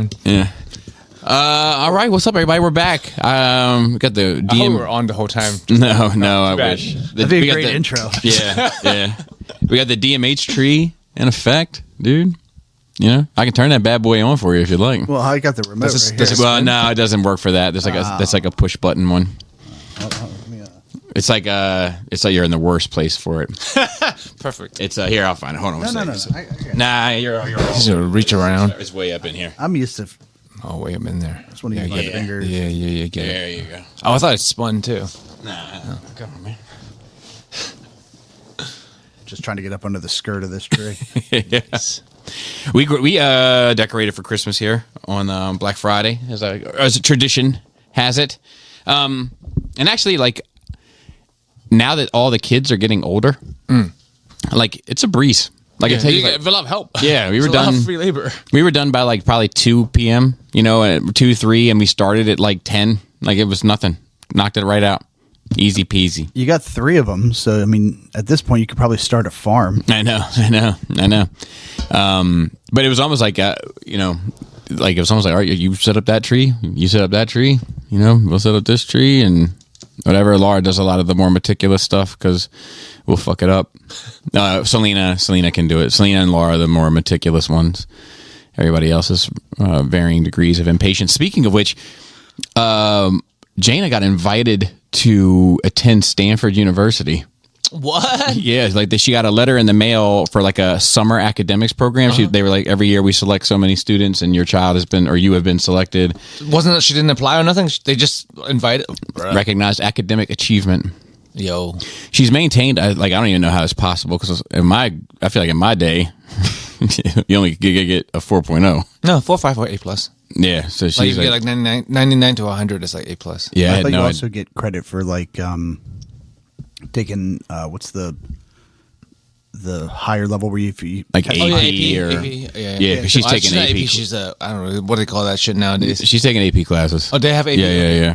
one. Yeah. All right. What's up, everybody? We're back. We got the I hope DM. we're on the whole time. No, I bad. wish. That'd be we a got great the- intro. Yeah. We got the DMH tree in effect, dude. You know, I can turn that bad boy on for you if you'd like. Well, I got the remote Does right this- here. Well, no, it doesn't work for that. There's like that's like a push button one. Let me, It's like you're in the worst place for it. Perfect. It's here. I'll find it. Hold on. no. one second. I got it. Nah, you're Just gonna reach around. It's way up in here. I'm used to Oh, way up in there. just want to use my yeah. fingers. Yeah. Get it. There you go. Oh, I thought it spun too. Nah, come on, man. Just trying to get up under the skirt of this tree. Yes. We decorated for Christmas here on Black Friday, as a tradition has it. And actually, like now that all the kids are getting older, like it's a breeze. Like it takes a lot of help. Yeah, we were It's a lot done. of free labor. We were done by like probably 2 p.m. You know, at 2-3, and we started at like 10. Like it was nothing. Knocked it right out. Easy peasy. You got 3 of them, so I mean, at this point, you could probably start a farm. I know. But it was almost like, you know, like it was almost like, all right, you set up that tree, you set up that tree, you know, we'll set up this tree and whatever. Laura does a lot of the more meticulous stuff because we'll fuck it up. Selena can do it. Selena and Laura are the more meticulous ones. Everybody else is varying degrees of impatience. Speaking of which, Jana got invited to attend Stanford University. What? Yeah, like she got a letter in the mail for like a summer academics program. They were like, every year we select so many students, and your child has been, or you have been selected. Wasn't it? She didn't apply or nothing. They just invited. Recognized academic achievement. Yo. She's maintained. I don't even know how it's possible because I feel like in my day, you only get a 4.0. No, 4.5 or A plus. Yeah, so Like she's you get like 99 to 100 is like A plus. yeah. I thought you no, also get credit for like taking what's the higher level where you like catch- AP, or Yeah. because she's Well, taking not AP. She's a, I don't know, what do they call that shit nowadays? She's taking AP classes. Oh, they have AP? Yeah.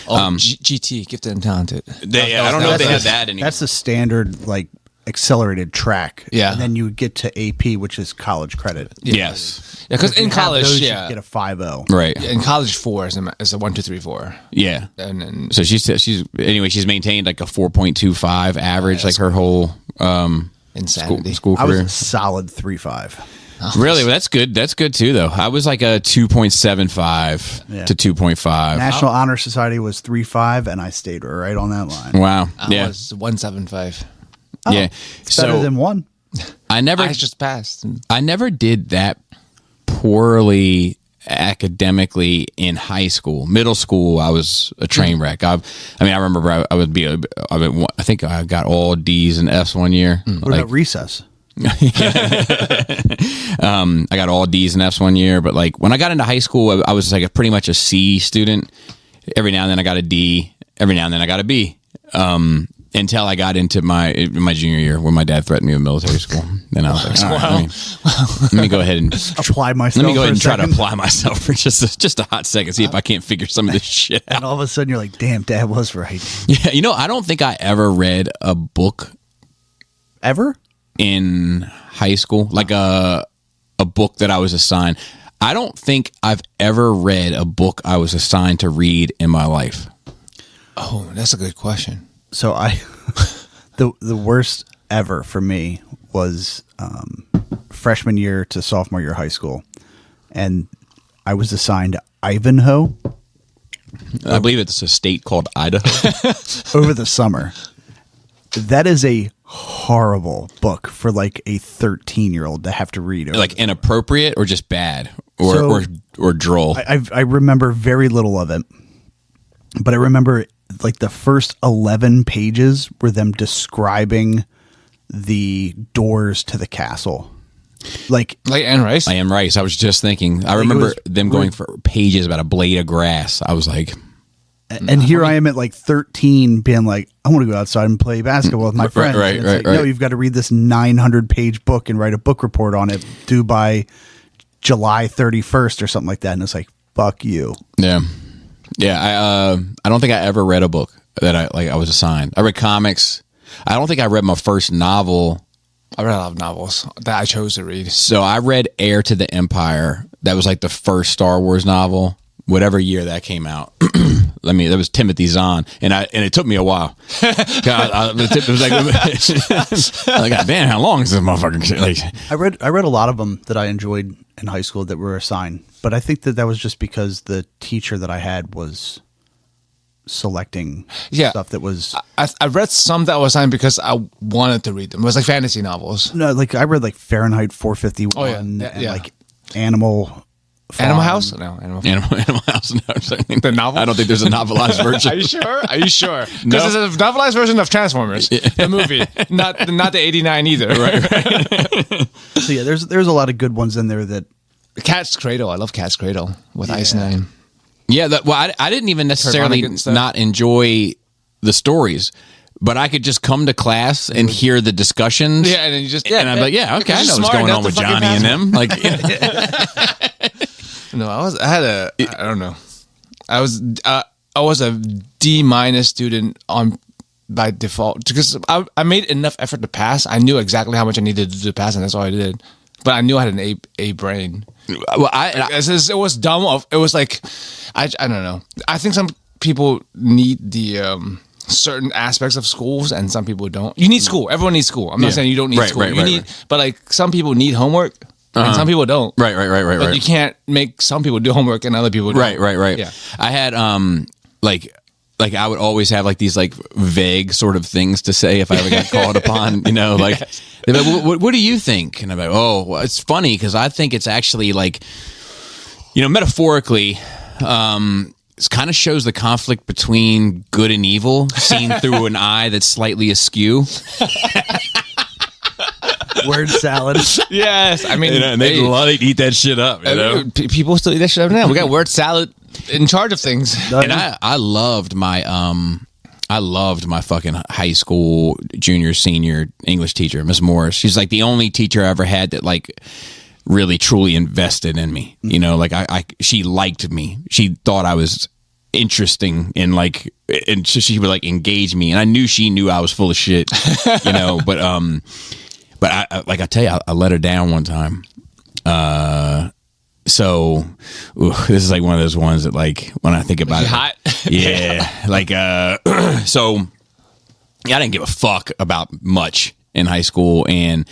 Oh, GT, gifted and talented. I don't know if they have that anymore. That's the standard like accelerated track. Yeah. And then you get to AP, which is college credit. Yes, Yeah, because If you in have college, those, you yeah. get a 5.0. right. In college, 4 is a 1, 2, 3, 4. Yeah. And then So she's maintained like a 4.25 average, like her whole insanity. school I was career. a solid 3.5. Really, well, that's good. That's good too, though. I was like a 2.75 Yeah. to 2.5. National Honor Society was 3.5, and I stayed right on that line. Wow. I Yeah. was 175. Yeah. It's better than 1. I never I just passed. I never did that poorly academically in high school. Middle school, I was a train wreck. I remember I think I got all D's and F's one year. What about recess? I got all D's and F's one year, but like when I got into high school, I was like pretty much a C student. Every now and then I got a D. Every now and then I got a B. Until I got into my junior year when my dad threatened me with military school. Then I was like, all right, let me go ahead and Apply myself. let me go ahead for a and try to second. apply myself for just a hot second, see if I can't figure some of this shit out. And all of a sudden, you're like, "Damn, Dad was right." Yeah, you know, I don't think I ever read a book Ever? in high school, like a book that I was assigned. I don't think I've ever read a book I was assigned to read in my life. Oh, that's a good question. So the worst ever for me was freshman year to sophomore year of high school, and I was assigned Ivanhoe I believe it's a state called Idaho. over the summer. That is a horrible book for like a 13-year-old to have to read. over Like the- inappropriate or just bad So- or droll. I remember very little of it, but I remember like the first 11 pages were them describing the doors to the castle. Like Anne Rice? I am Rice. I was just thinking. I it remember was them going for pages about a blade of grass. I was like, and here I am at like 13 being like, I want to go outside and play basketball with my friends. right, And it's like, right. No, you've got to read this 900-page book and write a book report on it due by July 31st or something like that. And it's like, fuck you. yeah. I don't think I ever read a book that I was assigned. I read comics. I don't think I read my first novel I read a lot of novels that I chose to read. So I read Heir to the Empire. That was like the first Star Wars novel, whatever year that came out. That was Timothy Zahn, and it took me a while. It was like, God damn, how long is this motherfucking shit? Like, I read a lot of them that I enjoyed in high school that were assigned, but I think that was just because the teacher that I had was selecting stuff that was. I read some that was assigned because I wanted to read them. It was like fantasy novels. No, like I read like Fahrenheit 451 Oh, yeah. and Yeah. like Animal Animal Farm. House? No, Animal House. No, The novel? I don't think there's a novelized version. Are you sure? Are you sure? Because No. there's a novelized version of Transformers, the movie, not the '89 either. Right. So yeah, there's a lot of good ones in there that. Cat's Cradle. I love Cat's Cradle with Ice Nine. Yeah, I didn't even necessarily Vonnegut and stuff. not enjoy the stories, but I could just come to class and hear the discussions. Yeah, and then you just and I'm like, yeah, okay, I know what's going on with Johnny and them. Like, No, I don't know. I was a D- student by default because I made enough effort to pass. I knew exactly how much I needed to do to pass, and that's all I did. But I knew I had an A brain. well, It was dumb. It was like I don't know. I think some people need the certain aspects of schools, and some people don't. You need school. Everyone needs school. I'm not saying you don't need school. You need, but like some people need homework, and some people don't. Right. But you can't make some people do homework and other people don't. Right. Yeah. I had like I would always have like these like vague sort of things to say if I ever got called upon, you know, like, they'd be like, what do you think? And I'm like, oh, well, it's funny because I think it's actually like, you know, metaphorically, it kind of shows the conflict between good and evil seen through an eye that's slightly askew. Word salad. Yes, I mean, You know, and they eat that shit up, you know? people still eat that shit up now. We got word salad in charge of things. And I loved my fucking high school junior senior English teacher, Miss Morris. She's like the only teacher I ever had that like really truly invested in me. You know, like she liked me. She thought I was interesting and like, and so she would like engage me, and I knew she knew I was full of shit. You know, but I like I tell you, I let her down one time. So this is like one of those ones that like when I think about it, hot? yeah, like so yeah, I didn't give a fuck about much in high school, and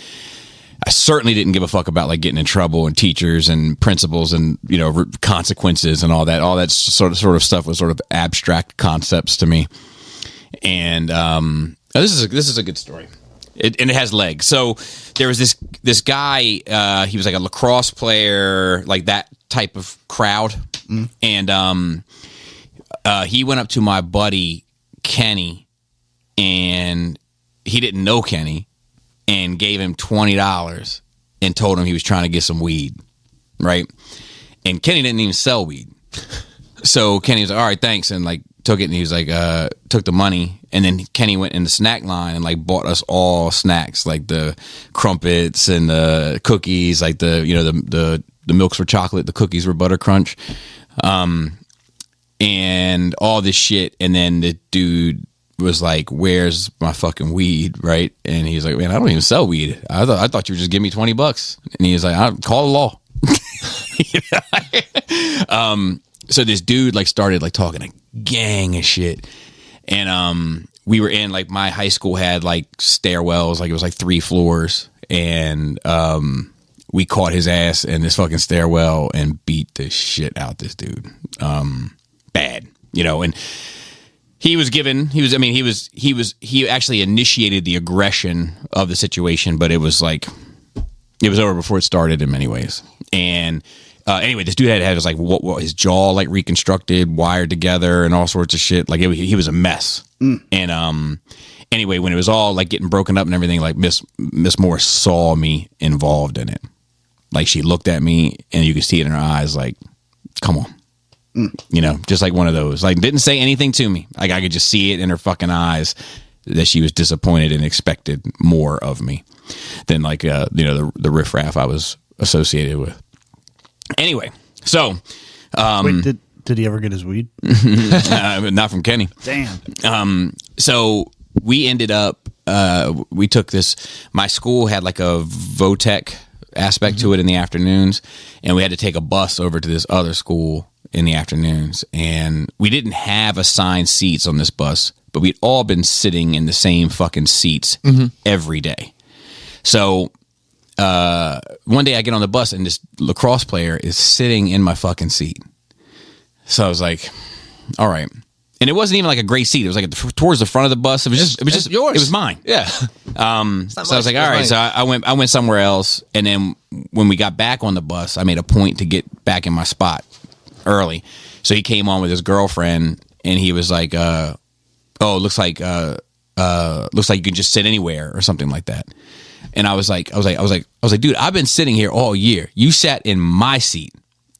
I certainly didn't give a fuck about like getting in trouble and teachers and principals and, you know, consequences and all that. All that sort of stuff was sort of abstract concepts to me. And this is a good story. And it has legs. So there was this guy. He was like a lacrosse player, like that type of crowd. And he went up to my buddy Kenny, and he didn't know Kenny, and gave him $20 and told him he was trying to get some weed, right? And Kenny didn't even sell weed. So Kenny was like, all right, thanks, and like took it, and he was like, took the money, and then Kenny went in the snack line and like bought us all snacks, like the crumpets and the cookies, like the, you know, the milks were chocolate, the cookies were butter crunch, and all this shit. And then the dude was like, where's my fucking weed, right? And he's like, man, I don't even sell weed. I thought you would just give me $20. And he was like, I'll call the law. So this dude like started like talking a gang of shit. And we were in like, my high school had like stairwells, like it was like 3 floors. And we caught his ass in this fucking stairwell and beat the shit out this dude. Bad, you know. And he actually initiated the aggression of the situation, but it was like, it was over before it started in many ways. And anyway, this dude had his like what his jaw like reconstructed, wired together, and all sorts of shit. Like he was a mess. And anyway, when it was all like getting broken up and everything, like Miss Moore saw me involved in it. Like she looked at me, and you could see it in her eyes, like, come on. You know, just like one of those. Like, didn't say anything to me. Like, I could just see it in her fucking eyes that she was disappointed and expected more of me than like, you know, the riffraff I was associated with. Anyway, so Wait, did he ever get his weed? not from Kenny. Damn. So we ended up we took this. My school had like a VOTEC aspect to it in the afternoons, and we had to take a bus over to this other school in the afternoons, and we didn't have assigned seats on this bus, but we'd all been sitting in the same fucking seats every day. So one day I get on the bus and this lacrosse player is sitting in my fucking seat. So I was like, all right. And it wasn't even like a great seat. It was like towards the front of the bus. It was just yours. It was mine. Yeah. So I was like, all right. So I went somewhere else. And then when we got back on the bus, I made a point to get back in my spot early. So he came on with his girlfriend, and he was like, "Oh, looks like you can just sit anywhere or something like that." And I was like, dude, I've been sitting here all year. You sat in my seat.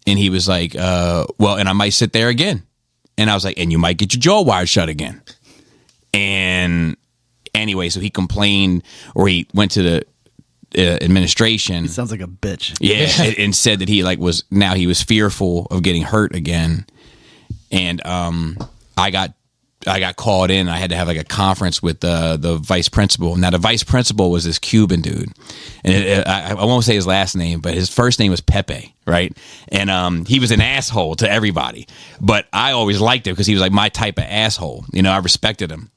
And he was like, well, and I might sit there again. And I was like, and you might get your jaw wired shut again. And anyway, so he complained, or he went to the administration. He sounds like a bitch. Yeah, and said that he was fearful of getting hurt again. And I got called in. I had to have like a conference with the vice principal. Now the vice principal was this Cuban dude, and I won't say his last name, but his first name was Pepe, right? And he was an asshole to everybody, but I always liked him because he was like my type of asshole. I respected him.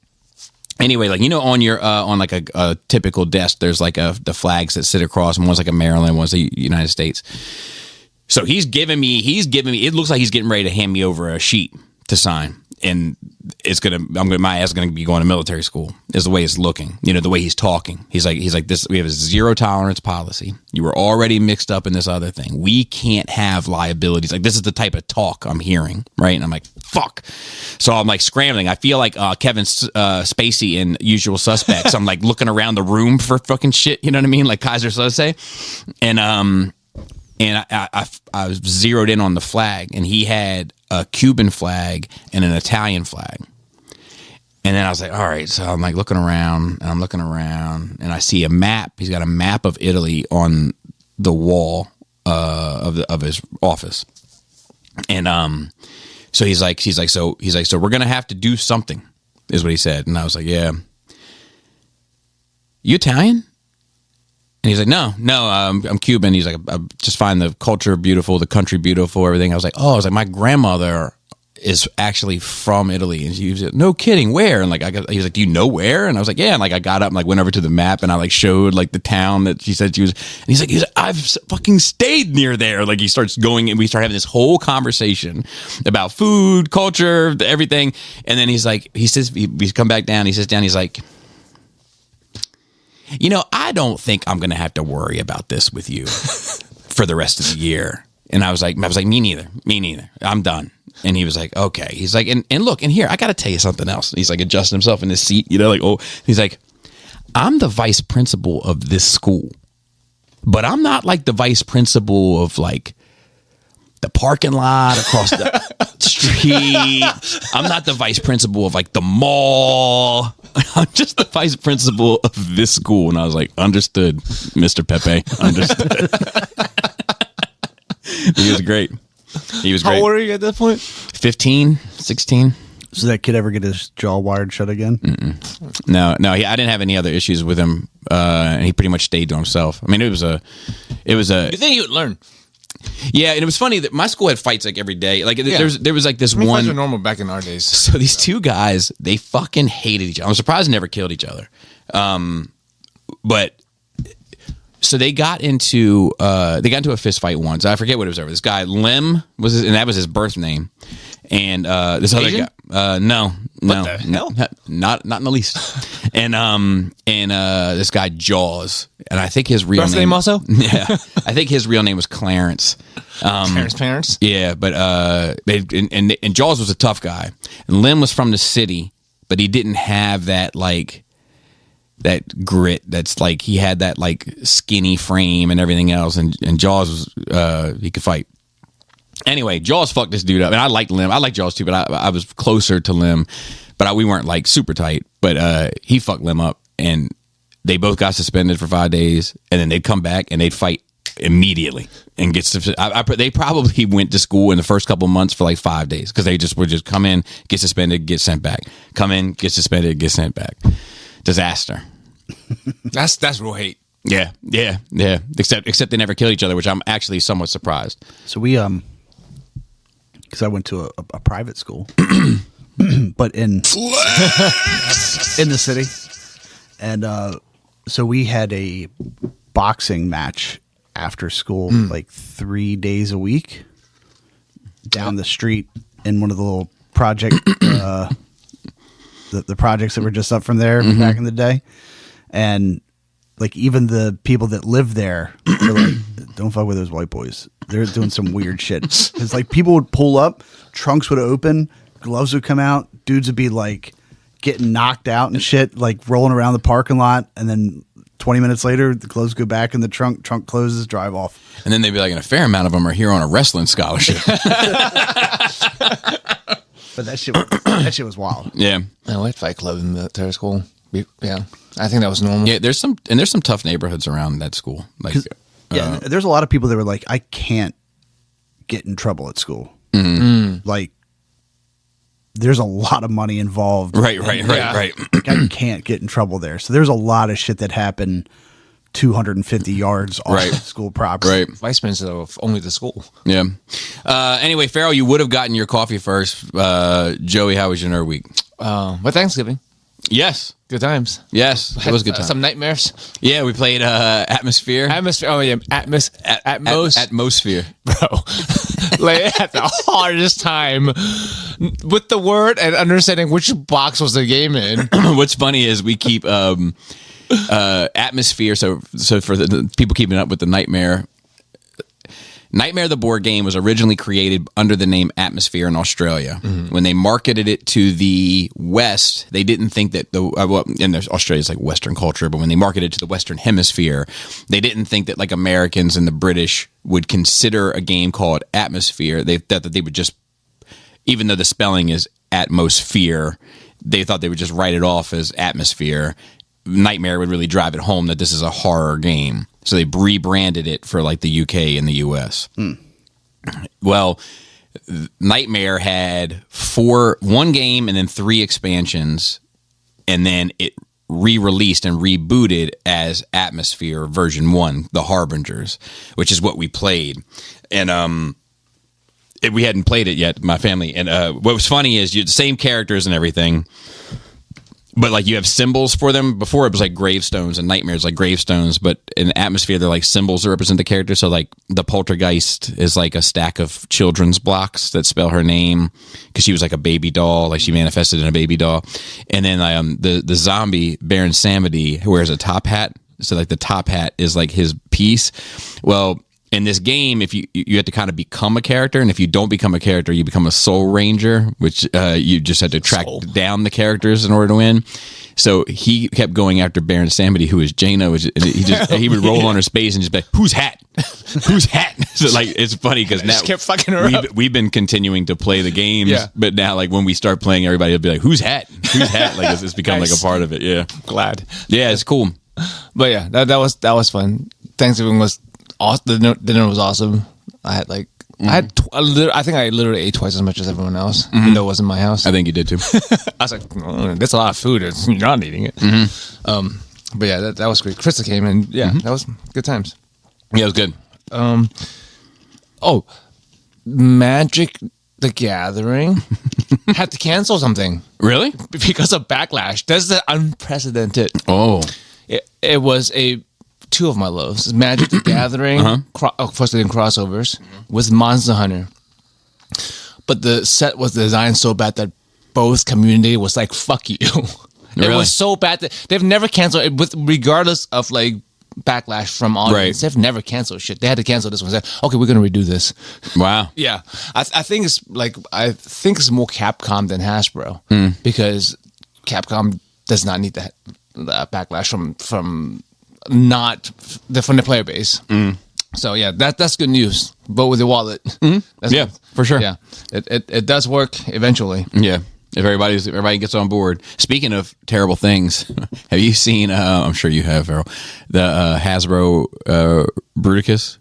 Anyway, on your on like a typical desk, there's like the flags that sit across, and one's like a Maryland, one's the United States. So he's giving me. It looks like he's getting ready to hand me over a sheet to sign. And my ass is gonna be going to military school is the way it's looking. The way he's talking. He's like this. We have a zero tolerance policy. You were already mixed up in this other thing. We can't have liabilities. Like, this is the type of talk I'm hearing, right? And I'm like, fuck. So I'm like scrambling. I feel like Kevin Spacey in Usual Suspects. I'm like looking around the room for fucking shit. You know what I mean? Like Kaiser Soze. And I was zeroed in on the flag, and he had a Cuban flag and an Italian flag. And then I was like, all right. So I'm like looking around, and I see a map. He's got a map of Italy on the wall of his office. And so he's like, so we're gonna have to do something, is what he said. And I was like, yeah. You Italian? And he's like, no, I'm Cuban. He's like, I just find the culture beautiful, the country beautiful, everything. I was like, my grandmother is actually from Italy. And she was like, no kidding, where? And he was like, do you know where? And I was like, yeah. And I got up and went over to the map, and I showed the town that she said she was. And he's like, I've fucking stayed near there. He starts going, and we start having this whole conversation about food, culture, everything. And then he's come back down. He sits down. He's like, I don't think I'm going to have to worry about this with you for the rest of the year. And I was like, me neither. I'm done. And he was like, okay. He's like, and look, and here, I got to tell you something else. He's like adjusting himself in his seat, he's like, I'm the vice principal of this school, but I'm not like the vice principal of the parking lot across the street. I'm not the vice principal of the mall. I'm just the vice principal of this school. And I was like, understood, Mr. Pepe. Understood. He was great. How old are you at that point? 15, 16. So that kid ever get his jaw wired shut again? Mm-mm. No. I didn't have any other issues with him. And he pretty much stayed to himself. I mean, it was a. You think he would learn? Yeah, and it was funny that my school had fights every day. There was this one. Fights were normal back in our days. So these two guys, they fucking hated each other. I'm surprised they never killed each other. But so they got into a fist fight once. I forget what it was over. This guy Lim and that was his birth name. And this Asian? other guy, no, What the hell? not in the least. And this guy Jaws, and I think his real Birth name also? Yeah, I think his real name was Clarence. Clarence parents. Yeah, but and Jaws was a tough guy, and Lim was from the city, but he didn't have that that grit. That's he had that skinny frame and everything else, and Jaws was he could fight. Anyway, Jaws fucked this dude up, and I liked Lim. I liked Jaws too, but I was closer to Lim, but we weren't super tight. But he fucked Lim up, and they both got suspended for 5 days, and then they'd come back and they'd fight immediately and get. They probably went to school in the first couple months for 5 days because they would just come in, get suspended, get sent back, come in, get suspended, get sent back. disaster. That's real hate. Yeah. Except they never killed each other, which I'm actually somewhat surprised. So we because I went to a private school, but in the city, and so we had a boxing match after school, like 3 days a week, down the street in one of the little project, the projects that were just up from there back in the day, and like even the people that live there were like, "Don't fuck with those white boys. They're doing some weird shit." It's like people would pull up, trunks would open, gloves would come out, dudes would be like getting knocked out and shit, like rolling around the parking lot, and then 20 minutes later, the clothes go back in the trunk closes, drive off. And then they'd be like, and a fair amount of them are here on a wrestling scholarship. But that shit was wild. Yeah. I had Fight Club in military school. Yeah, I think that was normal. Yeah, there's some tough neighborhoods around that school. Like, Yeah, there's a lot of people that were like, I can't get in trouble at school. Like, there's a lot of money involved. Right. Like, I can't get in trouble there. So there's a lot of shit that happened 250 yards off school property. Right. Vice Minister of only the school. Yeah. Anyway, Farrell, you would have gotten your coffee first. Joey, how was your nerd week? But Thanksgiving. Yes. Good times. Yes. It was a good time. Some nightmares. Yeah, we played Atmosphere. Atmosphere. Oh, yeah. Atmosphere. Bro. Like, I had the hardest time with the word and understanding which box was the game in. What's funny is we keep Atmosphere. So for the people keeping up with the Nightmare the board game was originally created under the name Atmosphere in Australia. When they marketed it to the West, they didn't think that and Australia's like Western culture, but when they marketed it to the Western Hemisphere, they didn't think that like Americans and the British would consider a game called Atmosphere. They thought that they would just, even though the spelling is Atmosphere, they thought they would just write it off as Atmosphere. Nightmare would really drive it home that this is a horror game. So they rebranded it for like the UK and the US. Well, Nightmare had one game and then 3 expansions, and then it re-released and rebooted as Atmosphere version 1, The Harbingers, which is what we played. And we hadn't played it yet, my family. And what was funny is you had the same characters and everything, but like you have symbols for them. Before it was like gravestones, and Nightmares like gravestones, but in Atmosphere they're like symbols that represent the character. So like the poltergeist is like a stack of children's blocks that spell her name because she was like a baby doll, like she manifested in a baby doll. And then the zombie Baron Samedi, who wears a top hat, so like the top hat is like his piece. Well, in this game, if you have to kind of become a character, and if you don't become a character, you become a soul ranger, which you just had to track down the characters in order to win. So he kept going after Baron Samedi, who is Jano. He would roll on her space and just be like, "Whose hat? Whose hat?" So like it's funny because now kept fucking her up. We've been continuing to play the games, but now like when we start playing, everybody will be like, "Whose hat? Whose hat?" Like it's become like a part of it. Yeah, glad. Yeah, it's cool. But yeah, that was fun. Thanksgiving was awesome. The dinner was awesome. I had like I think I literally ate twice as much as everyone else, even though it wasn't my house. I think you did too. I was like, that's a lot of food. You're not eating it. But yeah, that was great. Krista came and that was good times. Yeah, it was good. Magic the Gathering had to cancel something. Really? Because of backlash. That's the unprecedented. Oh. It was two of my loves. Magic the Gathering, of course they did crossovers, with Monster Hunter. But the set was designed so bad that both community was like, fuck you. Really? It was so bad that they've never canceled it, regardless of like backlash from audience. They've never canceled shit. They had to cancel this one. Say, okay, we're gonna redo this. Wow. Yeah, I think it's more Capcom than Hasbro because Capcom does not need that backlash from the player base. So yeah, that's good news. Vote with your wallet. Yeah, for sure. Yeah, it does work eventually. Yeah. If everybody gets on board. Speaking of terrible things, have you seen? I'm sure you have, Errol, the Hasbro Bruticus.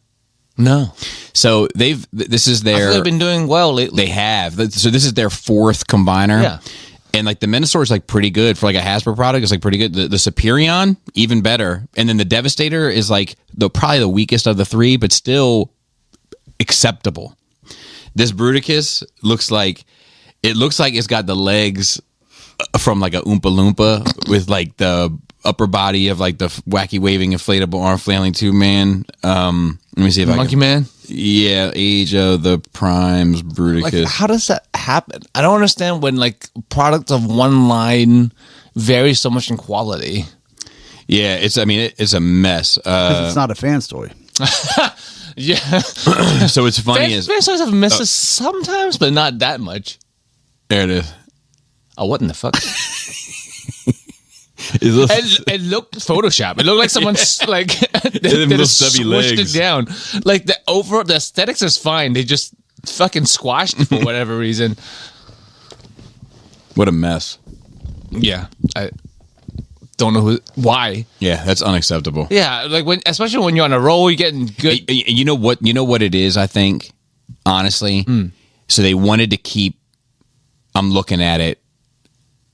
No. So this is their. They've been doing well lately. They have. So this is their 4th combiner. Yeah. And like the Menasor is like pretty good for like a Hasbro product. It's like pretty good. The Superion even better, and then the Devastator is like probably the weakest of the three, but still acceptable. This Bruticus looks like it's got the legs from like a Oompa Loompa with like the upper body of like the wacky waving inflatable arm flailing tube man. Let me see if Monkey Man. Yeah, Age of the Primes Bruticus. Like, how does that happen? I don't understand when like product of one line varies so much in quality. Yeah, it's a mess. It's not a fan's toy. Yeah. So it's funny Fans always have misses sometimes, but not that much. There it is. Oh, what in the fuck? It looked Photoshop. It looked like someone's like they little just stubby squished legs. it down. Like the aesthetics is fine. They just fucking squashed it for whatever reason. What a mess. Yeah, I don't know why. Yeah, that's unacceptable. Yeah, like especially when you're on a roll, you're getting good. You know what it is, I think, honestly. So they wanted to keep, I'm looking at it,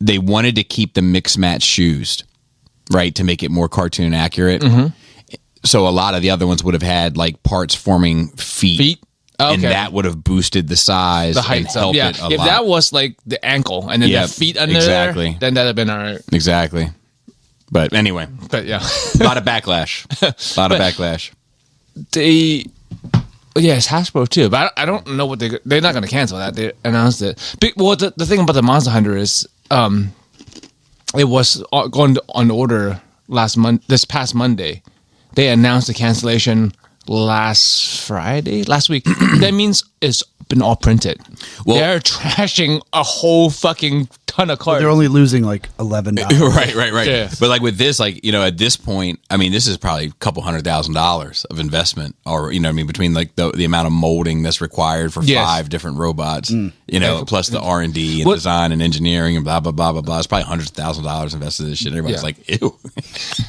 they wanted to keep the mix match shoes, right, to make it more cartoon accurate. So a lot of the other ones would have had like parts forming feet. Okay. And that would have boosted the size, The height, and helped yeah. it a If lot. that was like the ankle and then Yeah, the feet under exactly. there, then that'd have been all right. Exactly. But anyway, But yeah, a lot of backlash. Backlash. It's Hasbro too. But I don't know what they're not going to cancel that. They announced it. Well, the thing about the Monster Hunter is, it was going on order this past Monday. They announced the cancellation last week. That means it's been all printed. Well, they're trashing a whole fucking ton of cards. They're only losing like $11. Right. Yeah. But like with this, like, at this point, I mean, this is probably a couple $100,000 of investment, or between like the amount of molding that's required for 5 different robots, plus the R&D and design and engineering and blah blah blah blah blah. It's probably $100,000 invested in this shit. Everybody's like, ew.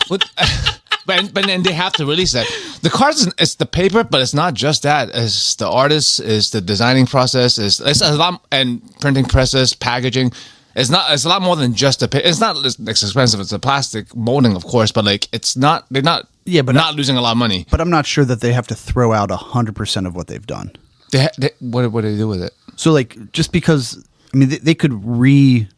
But then they have to release that. The cards, it's the paper, but it's not just that. It's the artist, it's the designing process, it's a lot, and printing presses, packaging. It's a lot more than just the paper. It's not as expensive. It's a plastic molding, of course, but like it's not. They're not. Yeah, but not losing a lot of money. But I'm not sure that they have to throw out 100% of what they've done. What do they do with it? So like, just because they could redraw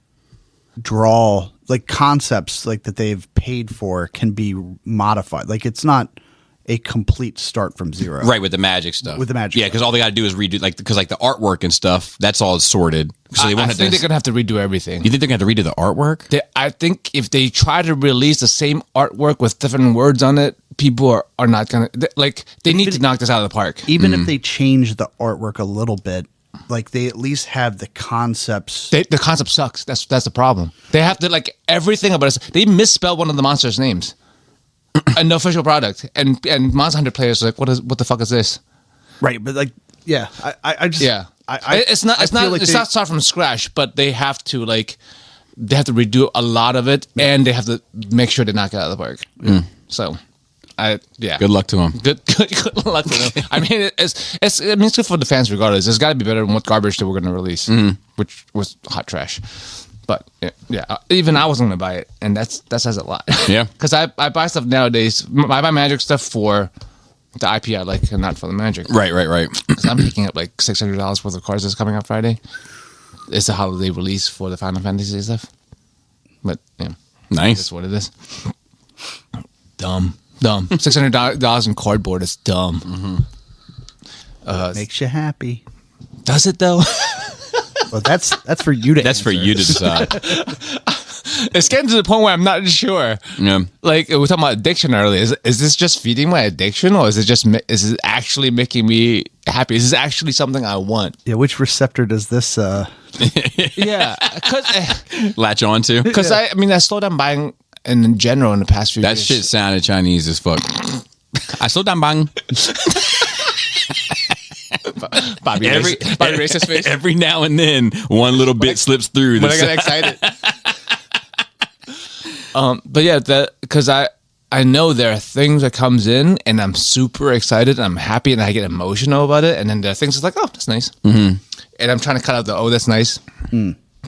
like concepts like that they've paid for can be modified. Like it's not a complete start from zero. Right, with the magic stuff. Yeah, because all they got to do is redo, because the artwork and stuff, that's all sorted. So they I think they're gonna have to redo everything. You think they're gonna have to redo the artwork? I think if they try to release the same artwork with different words on it, people are not gonna they need to knock this out of the park. Even if they change the artwork a little bit, like they at least have the concepts. The concept sucks. That's the problem. They have to everything about it. They misspelled one of the monsters' names. An official product, and Monster Hunter players are like, what the fuck is this? Right, but it's not start from scratch, but they have to redo a lot of it, and they have to make sure they knock it out of the park. So, Good luck to them. Good luck to them. I mean, it's good for the fans regardless. It's got to be better than what garbage they were going to release, which was hot trash. But even I wasn't going to buy it, and that says a lot. Yeah, because I buy stuff nowadays. I buy Magic stuff for the IP I like, and not for the Magic. Right. Because I'm picking up like $600 worth of cards that's coming up Friday. It's a holiday release for the Final Fantasy stuff. But nice. That's what it is. Dumb. $600 in cardboard is dumb. Makes you happy. Does it though? Well, that's for you to. That's answer. for you to decide. It's getting to the point where I'm not sure. Yeah. Like we were talking about addiction earlier. Is this just feeding my addiction, or is it actually making me happy? Is this actually something I want? Yeah. Which receptor does this? Yeah. Latch on to? Because I slowed down buying in general in the past few That years. shit sounded Chinese as fuck. I slowed down bang. Bobby racist face. Every now and then, one little bit slips through. When I get excited. But yeah, because I know there are things that comes in, and I'm super excited, and I'm happy, and I get emotional about it, and then there are things that's like, oh, that's nice, and I'm trying to cut out the oh, that's nice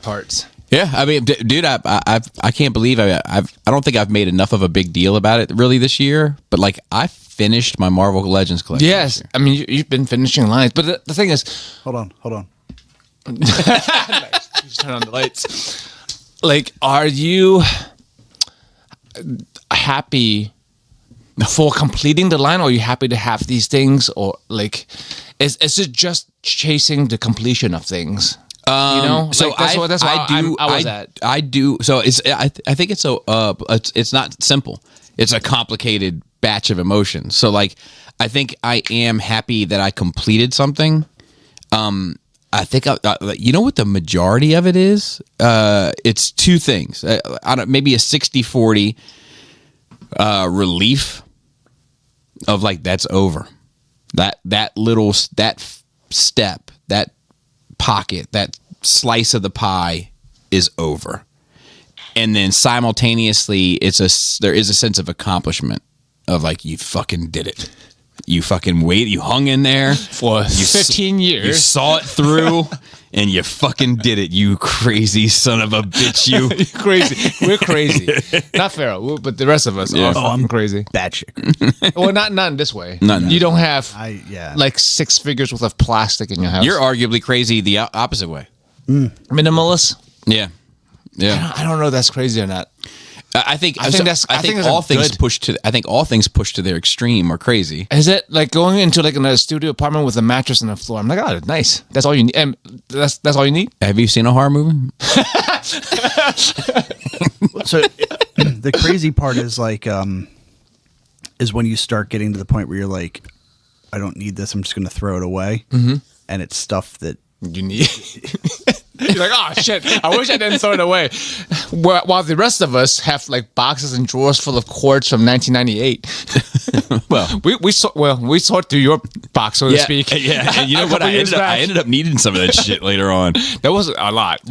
parts. Yeah, I mean, dude, I can't believe I don't think I've made enough of a big deal about it really this year. But like, I finished my Marvel Legends collection. Yes, I mean you've been finishing lines, but the thing is, Hold on. nice. Just turn on the lights. Like, are you happy for completing the line, or are you happy to have these things, or like, is it just chasing the completion of things? You know, so like, that's why I was at. I do. So I think it's so it's not simple. It's a complicated batch of emotions. So like, I think I am happy that I completed something. I think you know what the majority of it is. It's two things. Maybe a 60-40 relief of like, that's over. That little step, that pocket, that slice of the pie is over. And then simultaneously there is a sense of accomplishment of like, you fucking did it. You fucking you hung in there For 15 years. You saw it through and you fucking did it, you crazy son of a bitch, you. You're crazy. We're crazy. Not Pharaoh, but the rest of us are fucking crazy. Batshit. Well, not in this way. Not in you this don't have Yeah. like 6 figures worth of plastic in your house. You're arguably crazy the opposite way. minimalist. Yeah. I don't know if that's crazy or not. I think I think that's all things good. pushed to. I think all things pushed to their extreme are crazy. Is it like going into like a studio apartment with a mattress on the floor? I'm like, oh, nice. That's all you need. And that's all you need. Have you seen a horror movie? So the crazy part is like, is when you start getting to the point where you're like, I don't need this. I'm just going to throw it away. Mm-hmm. And it's stuff that You need. You're like, oh shit! I wish I didn't throw it away. While the rest of us have like boxes and drawers full of cords from 1998. Well, we sort through your box, so to speak. Yeah, and you know A what? couple years I ended up needing some of that shit later on. That was a lot.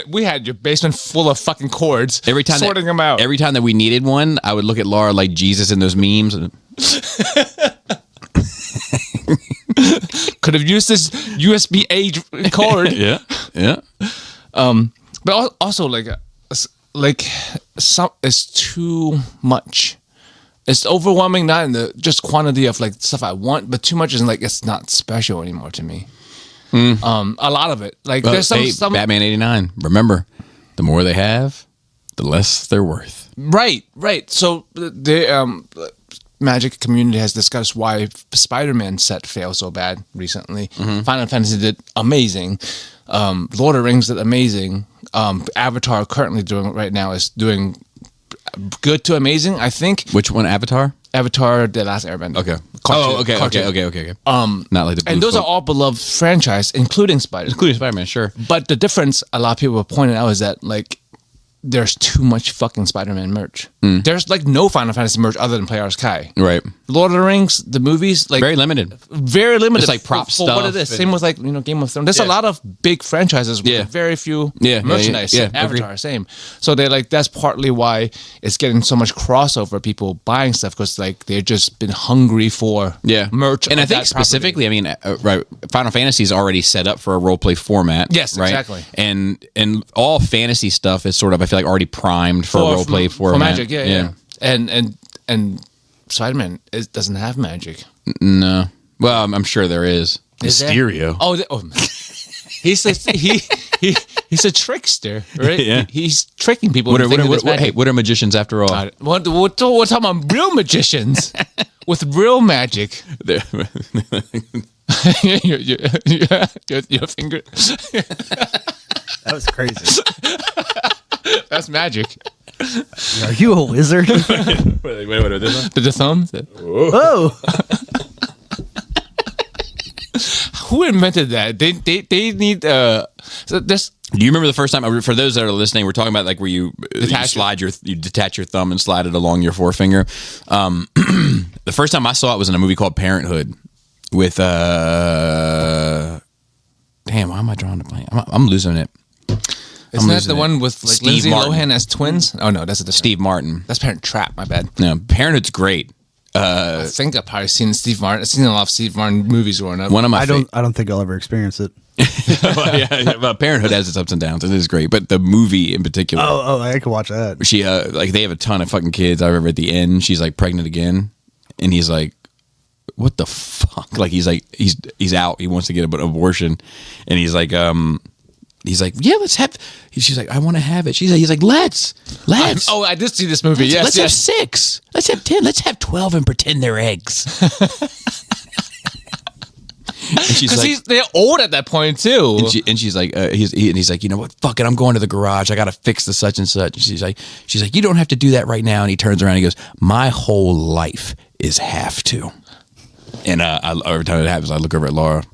We had your basement full of fucking cords. Every time sorting them out. Every time that we needed one, I would look at Laura like Jesus in those memes. Could have used this USB-A cord. Yeah. But also like some it's too much. It's overwhelming, not in the just quantity of like stuff I want, but too much is like it's not special anymore to me. A lot of it, like there's some Batman '89. Remember, the more they have, the less they're worth. Right. So the Magic community has discussed why Spider-Man set failed so bad recently. Mm-hmm. Final Fantasy did amazing. Lord of the Rings did amazing. Avatar currently doing right now is doing good to amazing, I think. Which one? Avatar? Avatar: The Last Airbender. Okay. Cartoon. Okay. Not like the And those are all beloved franchise, including Spider-Man. including Spider-Man, sure. But the difference a lot of people have pointed out is that like there's too much fucking Spider-Man merch. There's like no Final Fantasy merch other than Player's Kai. Right. Lord of the Rings, the movies, like Very limited. very limited. It's like prop for what stuff it is. and- Same with like Game of Thrones. There's a lot of big franchises with very few merchandise. yeah, Avatar, same. So they're like that's partly why it's getting so much crossover. People buying stuff because like they've just been hungry for merch. And of I think that specifically, I mean, right, Final Fantasy is already set up for a role play format. Yes, right? exactly. And all fantasy stuff is sort of, I feel like, already primed for a role play format. for Magic. Yeah. And Spider-Man doesn't have magic. No. Well, I'm sure there is. Is there? Mysterio. He's a trickster, right? Yeah. He's tricking people. What into thinking it's magic. what are magicians after all? We're talking about real magicians with real magic. They're- your finger. that was crazy. That's magic. Are you a wizard? wait, this one? The thumb. Oh, Who invented that? They need so this. Do you remember the first time? For those that are listening, we're talking about like where you detach your thumb and slide it along your forefinger. The first time I saw it was in a movie called Parenthood with damn, why am I drawing a blank? I'm losing it. Isn't that the one with like Steve Lindsay Martin. Lohan as twins? Oh no, that's a different. Steve Martin. That's Parent Trap. My bad. No, Parenthood's great. I think I've probably seen Steve Martin. I've seen a lot of Steve Martin movies growing up. One of my I don't think I'll ever experience it. Well, Parenthood has its ups and downs. It is great, but the movie in particular. Oh, I could watch that. She like they have a ton of fucking kids. I remember at the end, she's like pregnant again, and he's like, "What the fuck?" Like he's like he's out. He wants to get an abortion, and he's like, yeah, let's have. She's like, I want to have it. He's like, let's. Oh, I did see this movie. Let's have 6. Let's have 10. Let's have 12 and pretend they're eggs. And she's like, they're old at that point too. and she's like, he's like, you know what? Fuck it, I'm going to the garage. I got to fix the such and such. And she's like, you don't have to do that right now. And he turns around and he goes, my whole life is have to. And every time it happens, I look over at Laura.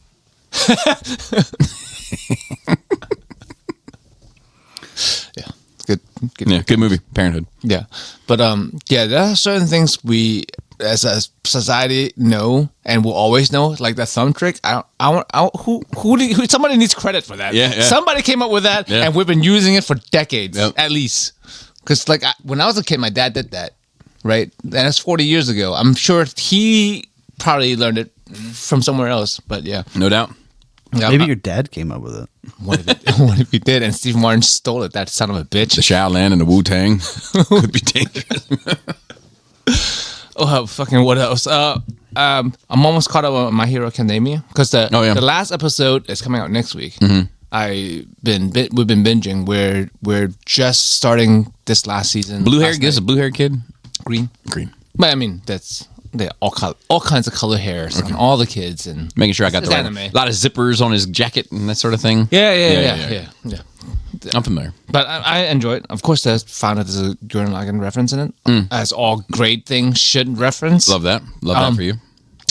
Yeah, good. Yeah, good movie, Parenthood. Yeah, but yeah, there are certain things we as a society know and will always know, like that thumb trick. Somebody needs credit for that. Yeah. Somebody came up with that, and we've been using it for decades at least. Because like when I was a kid, my dad did that, right? And that's 40 years ago. I'm sure he probably learned it from somewhere else, but yeah, No doubt. Yeah, Maybe your dad came up with it. what if he did? And Steve Martin stole it? That son of a bitch. The Shaolin and the Wu-Tang could be dangerous. Oh, fucking what else? I'm almost caught up on My Hero Academia because the last episode is coming out next week. Mm-hmm. We've been binging. We're just starting this last season. Blue hair, guess a blue hair kid. Green. But I mean that's they all kinds of color hairs on all the kids and making sure I got the right anime. A lot of zippers on his jacket and that sort of thing. Yeah. I'm familiar. But I enjoy it. Of course, I found that there's a Gurren Lagann reference in it, as all great things should reference. Love that. Love that for you.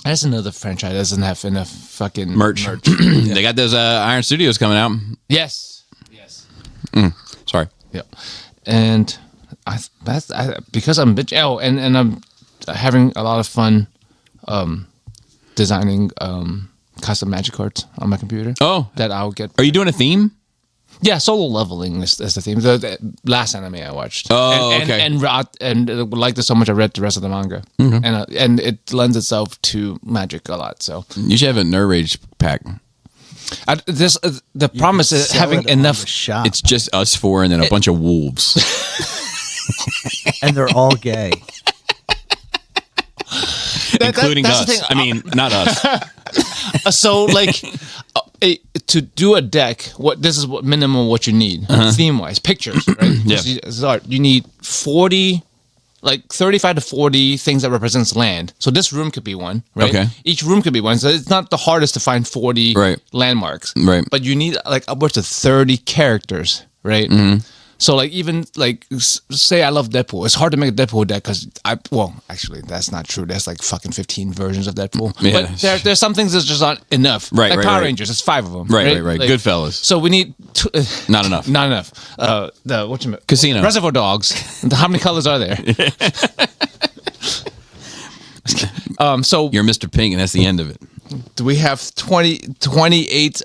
There's another franchise that doesn't have enough fucking Merch. They got those Iron Studios coming out. Yes. Sorry. Yeah. And because I'm bitch. Oh, and I'm having a lot of fun designing custom magic cards on my computer. Oh, that I'll get. Are you doing a theme? Yeah, solo leveling is the theme. The last anime I watched. Oh, okay. And liked it so much I read the rest of the manga, and it lends itself to magic a lot. So you should have a Nerd Rage pack. The promise is having enough. It's just us four and then a bunch of wolves, and they're all gay, including us. I mean, not us. So like. To do a deck, this is what minimum what you need theme wise. Pictures, right? Yeah. You need 40, like 35 to 40 things that represents land. So this room could be one, right? Okay. Each room could be one. So it's not the hardest to find 40 landmarks, right? But you need like upwards of 30 characters, right? Mm-hmm. So like even like say I love Deadpool, it's hard to make a Deadpool deck because actually that's not true. There's like fucking 15 versions of Deadpool. Yeah. But there's some things that's just not enough. Right, like right, Power right. Rangers, it's 5 of them. Right. Like, Goodfellas. So we need not enough. Not enough. The Casino. Reservoir Dogs. How many colors are there? So you're Mr. Pink, and that's the end of it. Do we have 28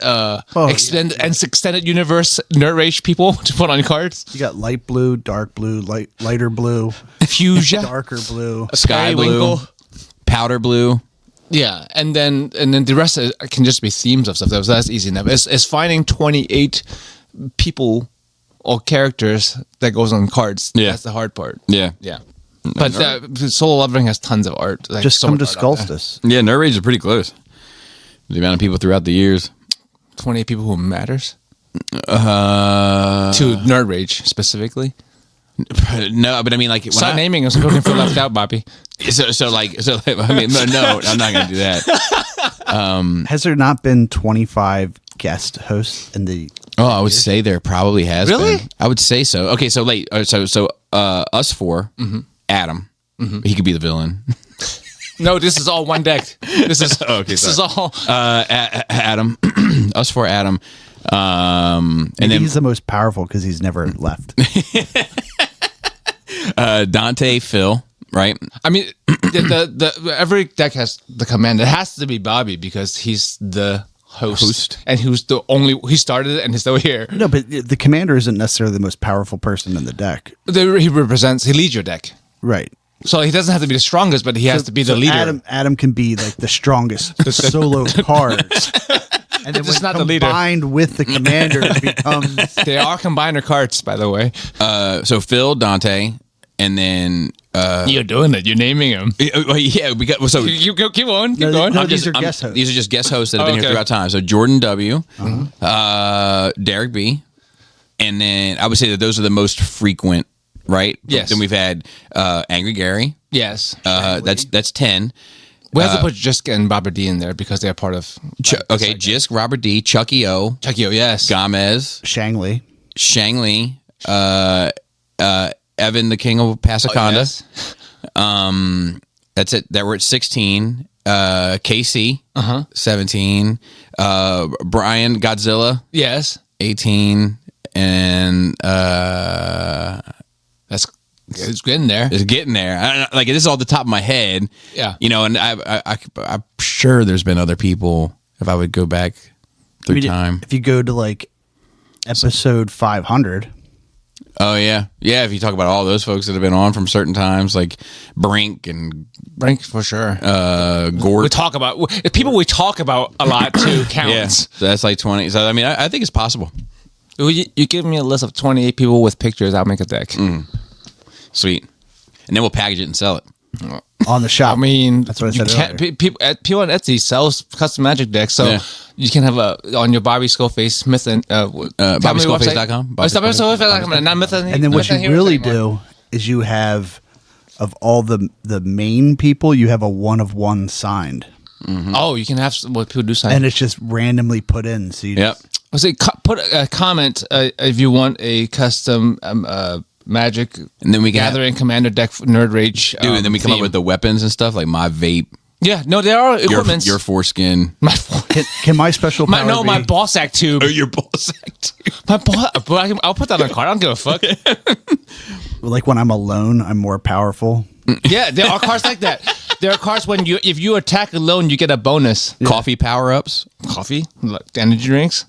extended universe Nerd Rage people to put on cards? You got light blue, dark blue, lighter blue, fuchsia, darker blue, sky blue, powder blue. Yeah, and then the rest can just be themes of stuff. So that's easy enough. It's finding 28 people or characters that goes on cards. Yeah, that's the hard part. Yeah. But Solo Leveling has tons of art. Like, just come to Skullstus. Yeah, Nerd Rage is pretty close. The amount of people throughout the years. 28 people who matters? To Nerd Rage, specifically? No, but I mean, like... Start naming them so people can feel left out, Bobby. So I mean, no, I'm not going to do that. Has there not been 25 guest hosts in the... Oh, I would say there probably has really? been. I would say so. Okay, so us four, Adam, he could be the villain. No, this is all one deck. This is is all Adam, us four, Adam, and then he's the most powerful because he's never left. Dante, Phil, right? I mean, the every deck has the commander. It has to be Bobby because he's the host. And he started it and he's still here. No, but the commander isn't necessarily the most powerful person in the deck. He leads your deck. Right. So he doesn't have to be the strongest, but he has to be the leader. Adam can be like the strongest solo card. And then Just when not the leader. combined with the commander, it becomes They are combiner carts, by the way. So Phil, Dante, and then You're doing it. You're naming them. yeah, we got so. You go. Keep on. Keep No, going. no, these are guest hosts. These are just guest hosts that have been Okay. here throughout time. So Jordan W, Derek B, and then I would say that those are the most frequent, right? Yes. Then we've had Angry Gary. Yes. That's 10. We have to put Jisk and Robert D in there because they're part of. Okay, Jisk, Robert D, Chucky O, Chucky O. Yes. Shangli. Shang Li, Evan, the King of Pasaconda. Yes. That's it. That we're at 16. KC, 17. Brian Godzilla, Yes. 18. And That's. It's getting there. it's getting there. I don't know, like this is all the top of my head. Yeah. You know, and I'm sure there's been other people if I would go back through time. If you go to like episode 500, Oh yeah. Yeah, if you talk about all those folks that have been on from certain times, like Brink and Brink for sure. Gort. We talk about people. We talk about a lot too. Counts. Yeah. So that's like 20. So I mean I think it's possible. You give me a list of 28 people with pictures. I'll make a deck. Sweet. And then we'll package it and sell it. on the shop. I mean, that's what I you said can't- earlier. People on Etsy sells custom Magic decks, so Yeah. you can have on your Bobby Skullface Smith and BobbySkullface.com. Oh, it's BobbySkullface.com, not Myth And then what you really do is you have, of all the main people, you have a one of one signed, Oh, you can have what people do sign. and it's just randomly put in. So you Yep. So put a comment if you want a custom Magic And then we can Gathering Commander deck for Nerd Rage. Dude, and then we come up theme. with the weapons and stuff like my vape, Yeah, no, there are equipments. your foreskin. my can my special power my Oh, be- ball sack tube. your ball sack. My ball, but I'll put that on a card. I don't give a fuck. like when I'm alone, I'm more powerful. Yeah, there are cards like that. There are cards when if you attack alone, you get a bonus. Coffee power ups. Coffee, energy drinks,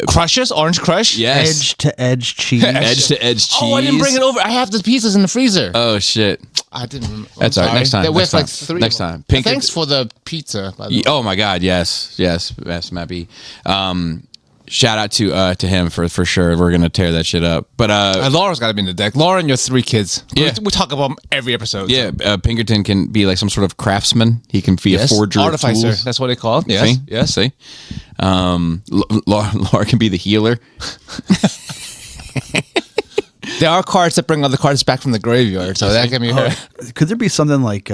crushes, orange crush. Yes. Edge to edge cheese. Edge to edge cheese. Oh, I didn't bring it over. I have the pieces in the freezer. Oh shit. I didn't. I'm That's all right. sorry. Next time. They're Next with like time. three. Next of them. time. Pink- Thanks for the pizza. By the way. Oh my god, yes, Matt B. Shout out to him for sure. We're gonna tear that shit up. But Laura's got to be in the deck. Laura and your three kids. Yeah. we talk about them every episode. yeah, Pinkerton can be like some sort of craftsman. He can be a Yes. forger of Artificer. tools. That's what they call it. Yes. See? Yes. See? Laura can be the healer. There are cards that bring other cards back from the graveyard, so that can be her. Could there be something like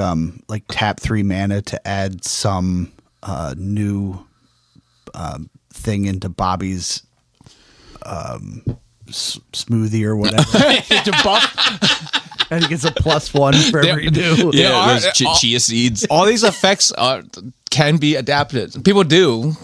tap 3 mana to add some new thing into Bobby's smoothie or whatever, To buff. and he gets a +1 for every new. There are- those chia seeds. All these effects can be adapted. People do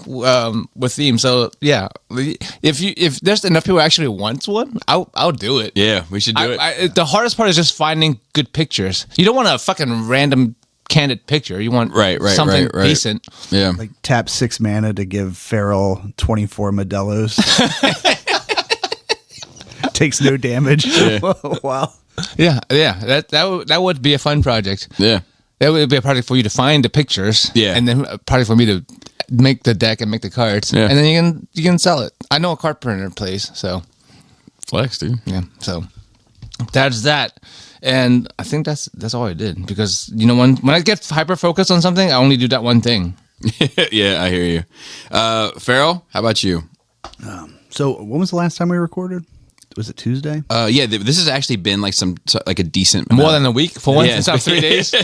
with themes. So yeah, if there's enough people who actually want one, I'll do it. Yeah, we should do it. The hardest part is just finding good pictures. You don't want a fucking random candid picture. You want something right. decent. Yeah. Like tap 6 mana to give Farrell 24 Modelos. Takes no damage. Wow. Yeah. That would be a fun project. Yeah. That would be a project for you to find the pictures. Yeah. And then a project for me to make the deck and make the cards. Yeah. And then you can sell it. I know a card printer plays, so Flex, dude. yeah. So that's that. And I think that's all I did, because when I get hyper focused on something, I only do that one thing. Yeah, I hear you. Farrell, how about you? So when was the last time we recorded? Was it Tuesday? Yeah, this has actually been like a decent More amount. than a week for once. Yeah, It's not 3 days.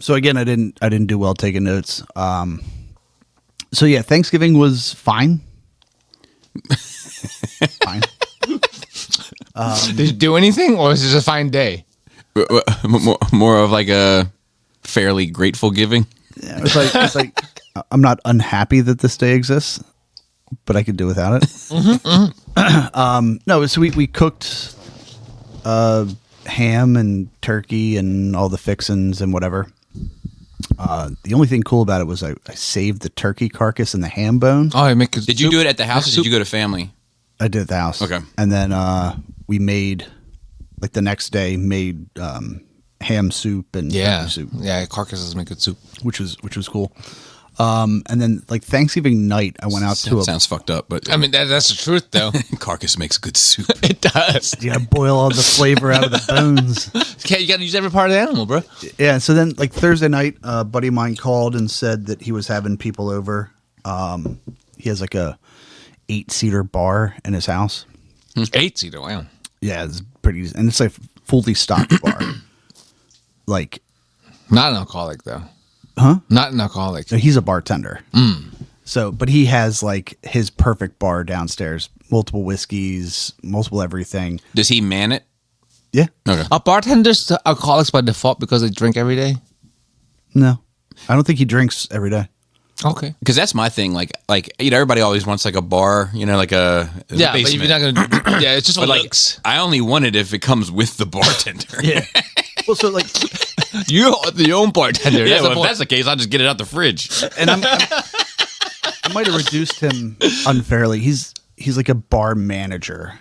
So again, I didn't do well taking notes. So yeah, Thanksgiving was fine. Fine. Did you do anything, or was it just a fine day? more of like a fairly grateful giving. Yeah, it's like I'm not unhappy that this day exists, but I could do without it. No, so we cooked ham and turkey and all the fixins and whatever. The only thing cool about it was I saved the turkey carcass and the ham bone. Oh, you make. Did you do it at the house or did you go to family? I did at the house. Okay. And then we made, like the next day, made ham soup and turkey soup, Yeah, carcasses make good soup. which was cool. And then like Thanksgiving night, I went out to sounds fucked up, but I mean, that's the truth, though. carcass makes good soup. It does. you gotta boil all the flavor out of the bones. You got to use every part of the animal, bro. Yeah. So then like Thursday night, a buddy of mine called and said that he was having people over. He has like a 8-seater bar in his house. 8-seater, wow. Yeah, it's pretty, and it's a fully stocked bar. Like, Not an alcoholic, though. huh? Not an alcoholic. He's a bartender. So, but he has like his perfect bar downstairs, multiple whiskeys, multiple everything. Does he man it? Yeah. Okay. Are bartenders alcoholics by default because they drink every day? No, I don't think he drinks every day. Okay. Because that's my thing. Like everybody always wants like a bar, like a Yeah, but if basement. you're not going to... Yeah, it's just But for like, looks. I only want it if it comes with the bartender. Yeah. Well, so like, You're the own bartender. Yeah, That's well, the if point. that's the case, I'll just get it out the fridge. and I might have reduced him unfairly. He's like a bar manager.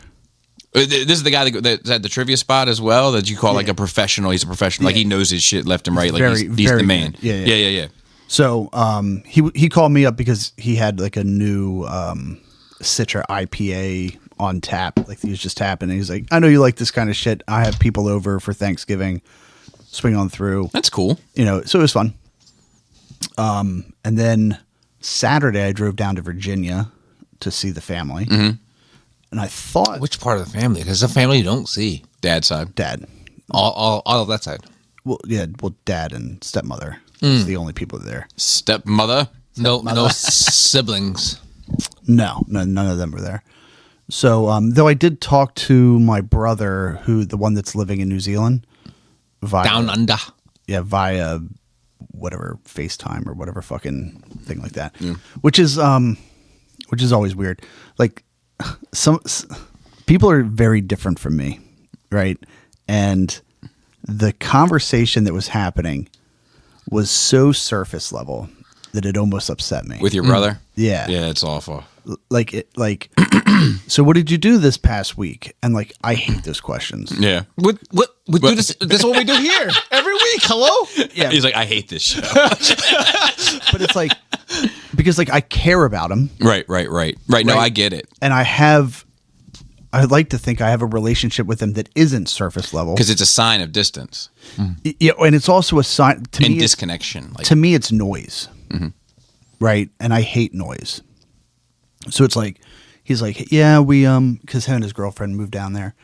This is the guy that's at the trivia spot as well, that you call like a professional. He's a professional. Like he knows his shit left and right. Like Very, he's very the man. good. Yeah. Yeah. So he called me up because he had like a new Citra IPA on tap. Like he was just tapping, and he's like, "I know you like this kind of shit. I have people over for Thanksgiving. Swing on through." That's cool. So it was fun. And then Saturday I drove down to Virginia to see the family, and I thought Which part of the family? Because the family you don't see. Dad's side. dad. All of that side. Well, yeah, dad and stepmother. It's the only people there. Stepmother. No siblings. No, none of them were there. So, though I did talk to my brother, the one that's living in New Zealand, via Down under. via whatever FaceTime or whatever fucking thing like that, which is always weird. Like some people are very different from me, right? And the conversation that was happening was so surface level that it almost upset me. With your brother? Yeah. Yeah, it's awful. So what did you do this past week? And like, I hate those questions. Yeah. We do this. This is what we do here every week. Hello. Yeah. He's like, I hate this show. But it's like, because like I care about them, Right. No, Right. I get it. and I'd like to think I have a relationship with them that isn't surface level. Because it's a sign of distance Yeah, and it's also a sign to and me. disconnection. Like, To me, it's noise, right? And I hate noise. So it's like he's like, yeah, we because him and his girlfriend moved down there,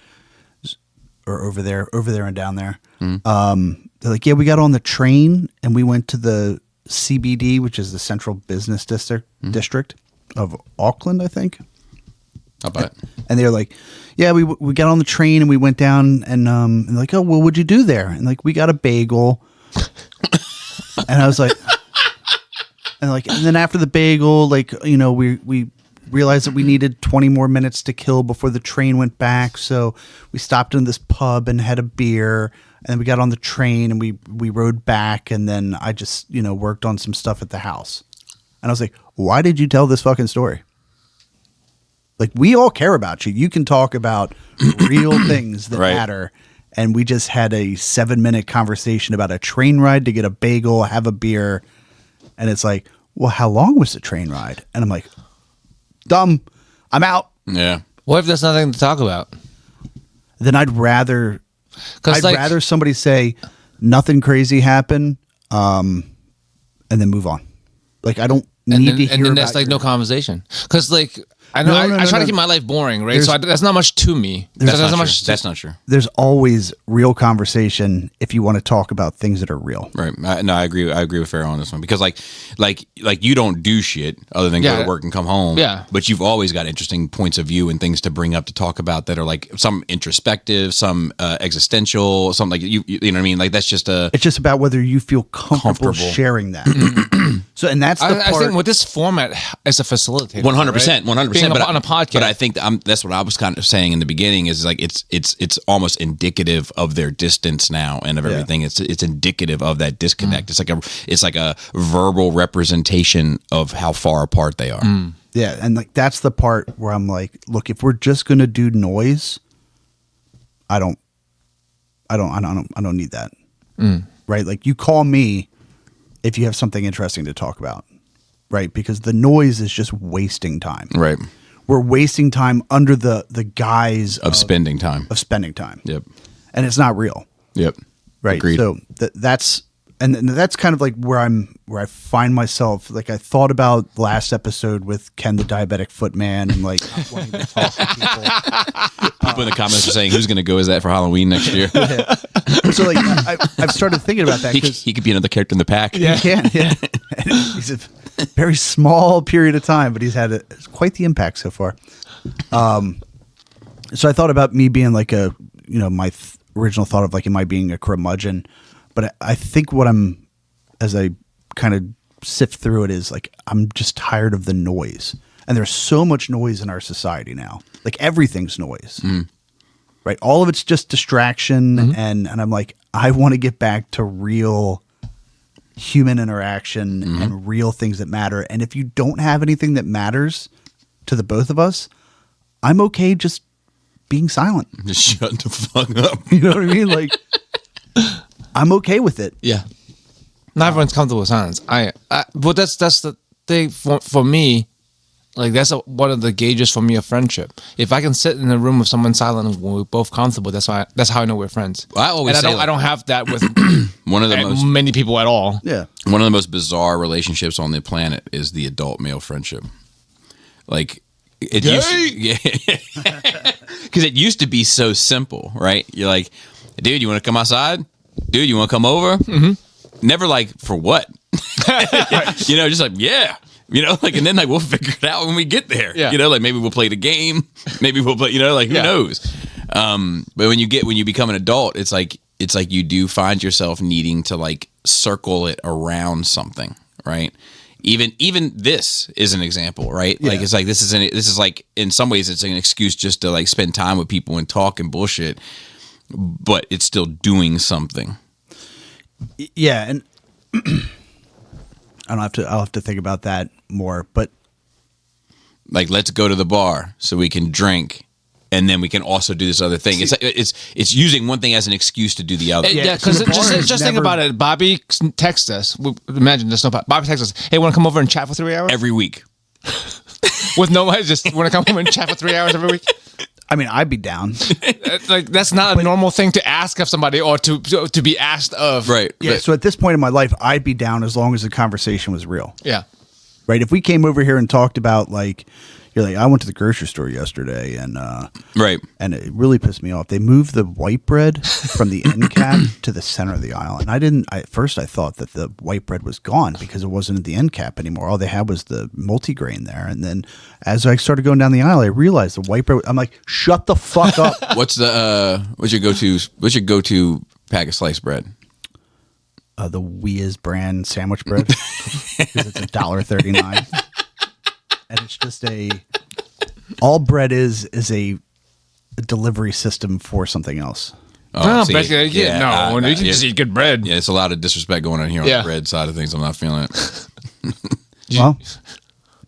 or over there and down there. They're like, yeah, we got on the train and we went to the CBD, which is the Central Business District of Auckland, I think. how about it? And they're like, yeah, we got on the train and we went down and they're like, oh, well, what'd you do there? And like, we got a bagel. And I was like, and then after the bagel, like, we realized that we needed 20 more minutes to kill before the train went back. So we stopped in this pub and had a beer, and then we got on the train and we rode back. And then I just, worked on some stuff at the house. And I was like, why did you tell this fucking story? Like, we all care about you. You can talk about real things that Right. matter. And we just had a 7-minute conversation about a train ride to get a bagel, have a beer. And it's like, well, how long was the train ride? And I'm like, dumb. I'm out. Yeah. What if there's nothing to talk about? Then I'd rather somebody say nothing crazy happened, and then move on. Like, I don't need to hear and then about there's like your- no conversation. Because like I know No, I try no. to keep my life boring, right? So that's not much to me. That's There's not much. true. That's not true. There's always real conversation if you want to talk about things that are real. Right. No, I agree. I agree with Farrell on this one because, like you don't do shit other than go Yeah. to work and come home. Yeah. But you've always got interesting points of view and things to bring up to talk about that are like some introspective, some existential, some like you know what I mean. Like that's just a It's just about whether you feel comfortable sharing that. So, and that's the I part. think with this format as a facilitator, 100%, 100%. Being But on a podcast. But I think that's what I was kind of saying in the beginning is like it's almost indicative of their distance now and of everything. It's indicative of that disconnect. It's like a verbal representation of how far apart they are. Yeah, and like that's the part where I'm like, look, if we're just gonna do noise, I don't need that. Right? Like, you call me if you have something interesting to talk about. right? Because the noise is just wasting time. Right. We're wasting time under the guise Of spending time. of spending time. Yep. And it's not real. Yep. Right. Agreed. So that's kind of like where I find myself. Like I thought about last episode with Ken the diabetic footman and like not wanting to talk to people. People in the comments are saying, who's going to go as that for Halloween next year? So like I've started thinking about that because he could be another character in the pack. he can. Yeah. And he's a very small period of time, but he's had quite the impact so far. So I thought about me being like my original thought of like, am I being a curmudgeon? But I think as I kind of sift through it is like, I'm just tired of the noise. And there's so much noise in our society now. Like everything's noise, right? All of it's just distraction. And I'm like, I want to get back to real human interaction and real things that matter. And if you don't have anything that matters to the both of us, I'm okay just being silent. Just shut the fuck up. You know what I mean? Like, I'm okay with it. Yeah. Not everyone's comfortable with silence. But that's the thing for me. Like that's one of the gauges for me of friendship. If I can sit in a room with someone silent and we're both comfortable, that's how I know we're friends. I always say I don't have that with one of the many people at all. Yeah. One of the most bizarre relationships on the planet is the adult male friendship. Like it because it used to be so simple, right? You're like, dude, you want to come outside? Dude, you want to come over? Mm-hmm. Never like for what? Just like yeah. Like, and then like we'll figure it out when we get there. Yeah. Like maybe we'll play the game. Maybe we'll play. Like who knows? But when you become an adult, it's like you do find yourself needing to like circle it around something, right? Even this is an example, right? Yeah. Like it's like this is like in some ways it's an excuse just to like spend time with people and talk and bullshit, but it's still doing something. Yeah, and I'll have to think about that more, but like let's go to the bar so we can drink and then we can also do this other thing. It's using one thing as an excuse to do the other. Yeah, because just think about it. Bobby texts us. Imagine there's no Bobby texts us. Hey, want to come over and chat for 3 hours every week? With nobody, just want to come over and chat for 3 hours every week. I mean, I'd be down. Like that's not a normal thing to ask of somebody or to be asked of. Right. Yeah. So at this point in my life, I'd be down as long as the conversation was real. Yeah. Right. If we came over here and talked about like, you're like, I went to the grocery store yesterday and right. And it really pissed me off. They moved the white bread from the end cap to the center of the aisle. And at first I thought that the white bread was gone because it wasn't at the end cap anymore. All they had was the multigrain there. And then as I started going down the aisle, I realized the white bread, I'm like, shut the fuck up. What's your go-to pack of sliced bread? The Weas brand sandwich bread. Because it's $1.39. And it's just all bread is a delivery system for something else. Oh, you can just eat good bread. Yeah, it's a lot of disrespect going on here on the bread side of things. I'm not feeling it. Well,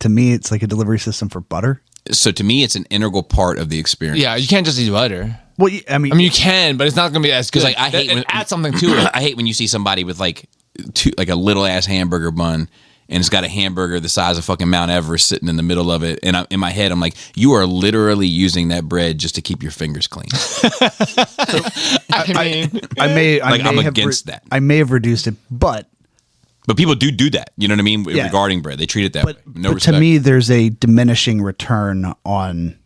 to me, it's like a delivery system for butter. So to me, it's an integral part of the experience. Yeah, you can't just eat butter. Well, I mean, you can, but it's not going to be as good. Because like, I hate add something to it. I hate when you see somebody with like a little ass hamburger bun. And it's got a hamburger the size of fucking Mount Everest sitting in the middle of it. And in my head, I'm like, you are literally using that bread just to keep your fingers clean. I'm against that. I may have reduced it, but people do that. You know what I mean? Yeah. Regarding bread, they treat it that way. No respect. To me, there's a diminishing return on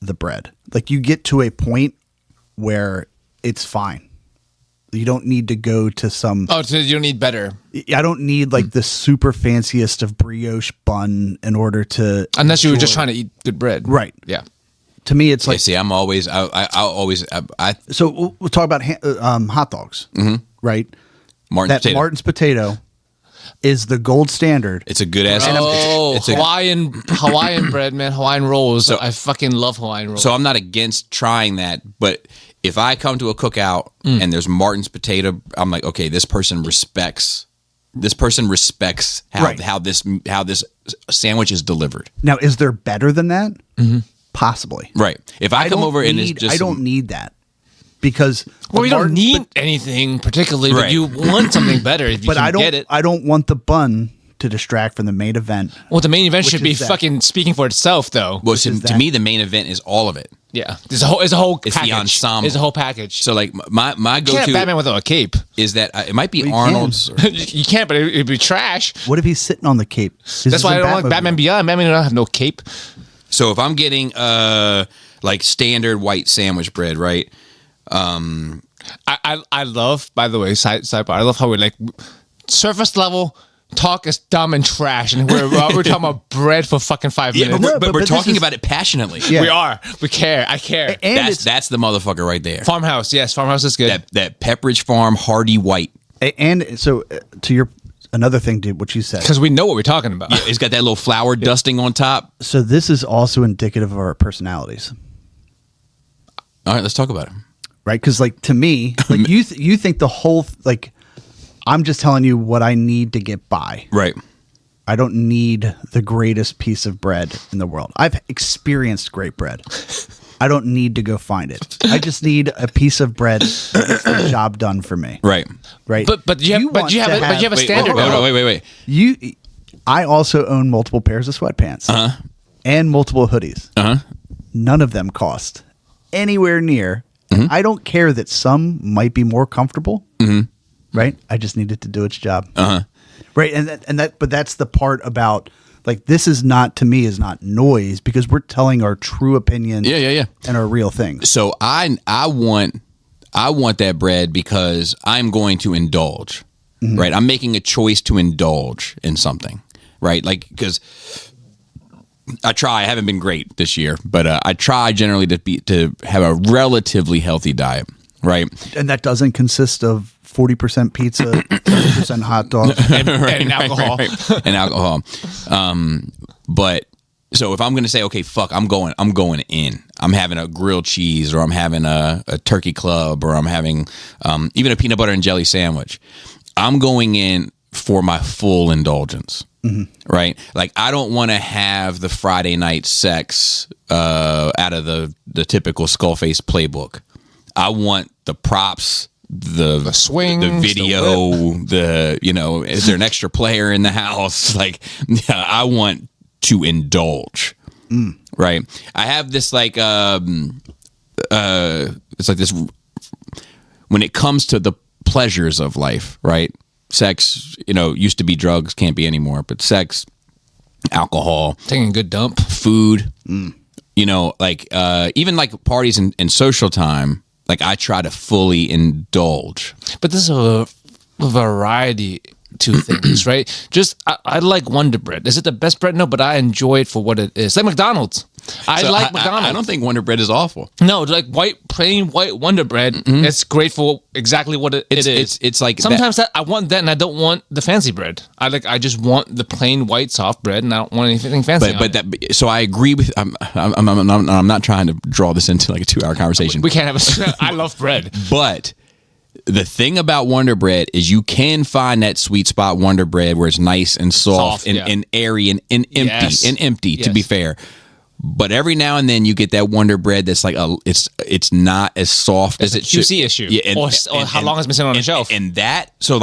the bread. Like you get to a point where it's fine. You don't need to go to some... Oh, so you don't need better. I don't need like the super fanciest of brioche bun in order to... Unless you were just trying to eat good bread. Right. Yeah. To me, it's like... See, I'm always... So we'll talk about hot dogs, right? Martin's potato is the gold standard. It's a good ass... it's Hawaiian bread, man. Hawaiian rolls. So, I fucking love Hawaiian rolls. So I'm not against trying that, but... If I come to a cookout and there's Martin's potato, I'm like, okay, this person respects how this sandwich is delivered. Now, is there better than that? Mm-hmm. Possibly. Right. If I come over and it's just... I don't need that. Because... Well, you don't need anything particularly, but you want something better if you can get it. I don't want the bun to distract from the main event. Well, the main event Which should be is that. fucking speaking for itself, though. Well, is to that. me, the main event is all of it. Yeah, it's a whole. It's a whole. It's the package. ensemble. It's a whole package. So like my you can't go have to Batman without a cape. is that it might be Well, you Arnold's. You can't, but it'd be trash. What if he's sitting on the cape? This That's is why a I don't like Batmobile. Batman Beyond. Batman don't have no cape. So if I'm getting like standard white sandwich bread, right? I love, by the way, sidebar. I love how we're like surface level talk is dumb and trash, and we're talking about bread for fucking 5 Yeah, minutes. but, No, but but we're this talking is- about it passionately. Yeah. We are. We care. I care. And That's the motherfucker right there. Farmhouse. Yes, Farmhouse is good. That Pepperidge Farm Hardy White. and so to your another thing, dude, what you said. Because we know what we're talking about. It's got that little flour dusting on top. So this is also indicative of our personalities, All right, let's talk about it. right? Because like to me, like you think the whole like I'm just telling you what I need to get by. Right. I don't need the greatest piece of bread in the world. I've experienced great bread. I don't need to go find it. I just need a piece of bread that gets the job done for me. Right. Right. But you have want you have to a Wait, standard. Wait, though. wait. I also own multiple pairs of sweatpants and multiple hoodies. None of them cost anywhere near. I don't care that some might be more comfortable. Right. I just need it to do its job. Right. But that's the part about like, this is not, to me, is not noise because we're telling our true opinion. Yeah. And our real things. So I want that bread because I'm going to indulge. Right. I'm making a choice to indulge in something. Right. Like, because I haven't been great this year, but I try generally to have a relatively healthy diet. Right. And that doesn't consist of 40% pizza, 30% hot dogs. and alcohol. And alcohol. But so if I'm going to say, okay, fuck, I'm going in. I'm having a grilled cheese, or I'm having a turkey club, or I'm having even a peanut butter and jelly sandwich. I'm going in for my full indulgence. Right? Like, I don't want to have the Friday night sex out of the typical Skullface playbook. I want the props, the swings, the video, is there an extra player in the house? Like, I want to indulge. Right? I have this like it's like this when it comes to the pleasures of life, right? Sex, used to be drugs, can't be anymore, but sex, alcohol, Taking a good dump. food, like even like parties and social time, like I try to fully indulge. But this is a variety to things, right? Just I like Wonder Bread. Is it the best bread? No, but I enjoy it for what it is. Like McDonald's. I like McDonald's. I don't think Wonder Bread is awful. No, like plain white Wonder Bread. It's great for exactly what it is. It's like sometimes I want that, and I don't want the fancy bread. I just want the plain white soft bread, and I don't want anything fancy. So I agree with. I'm not trying to draw this into like a 2-hour conversation. we can't have a. I love bread, But the thing about Wonder Bread is you can find that sweet spot Wonder Bread where it's nice and soft, and airy and empty. To be fair. But every now and then you get that Wonder Bread that's like it's not as soft as it should. QC issue, or how long it's been sitting on the shelf. And so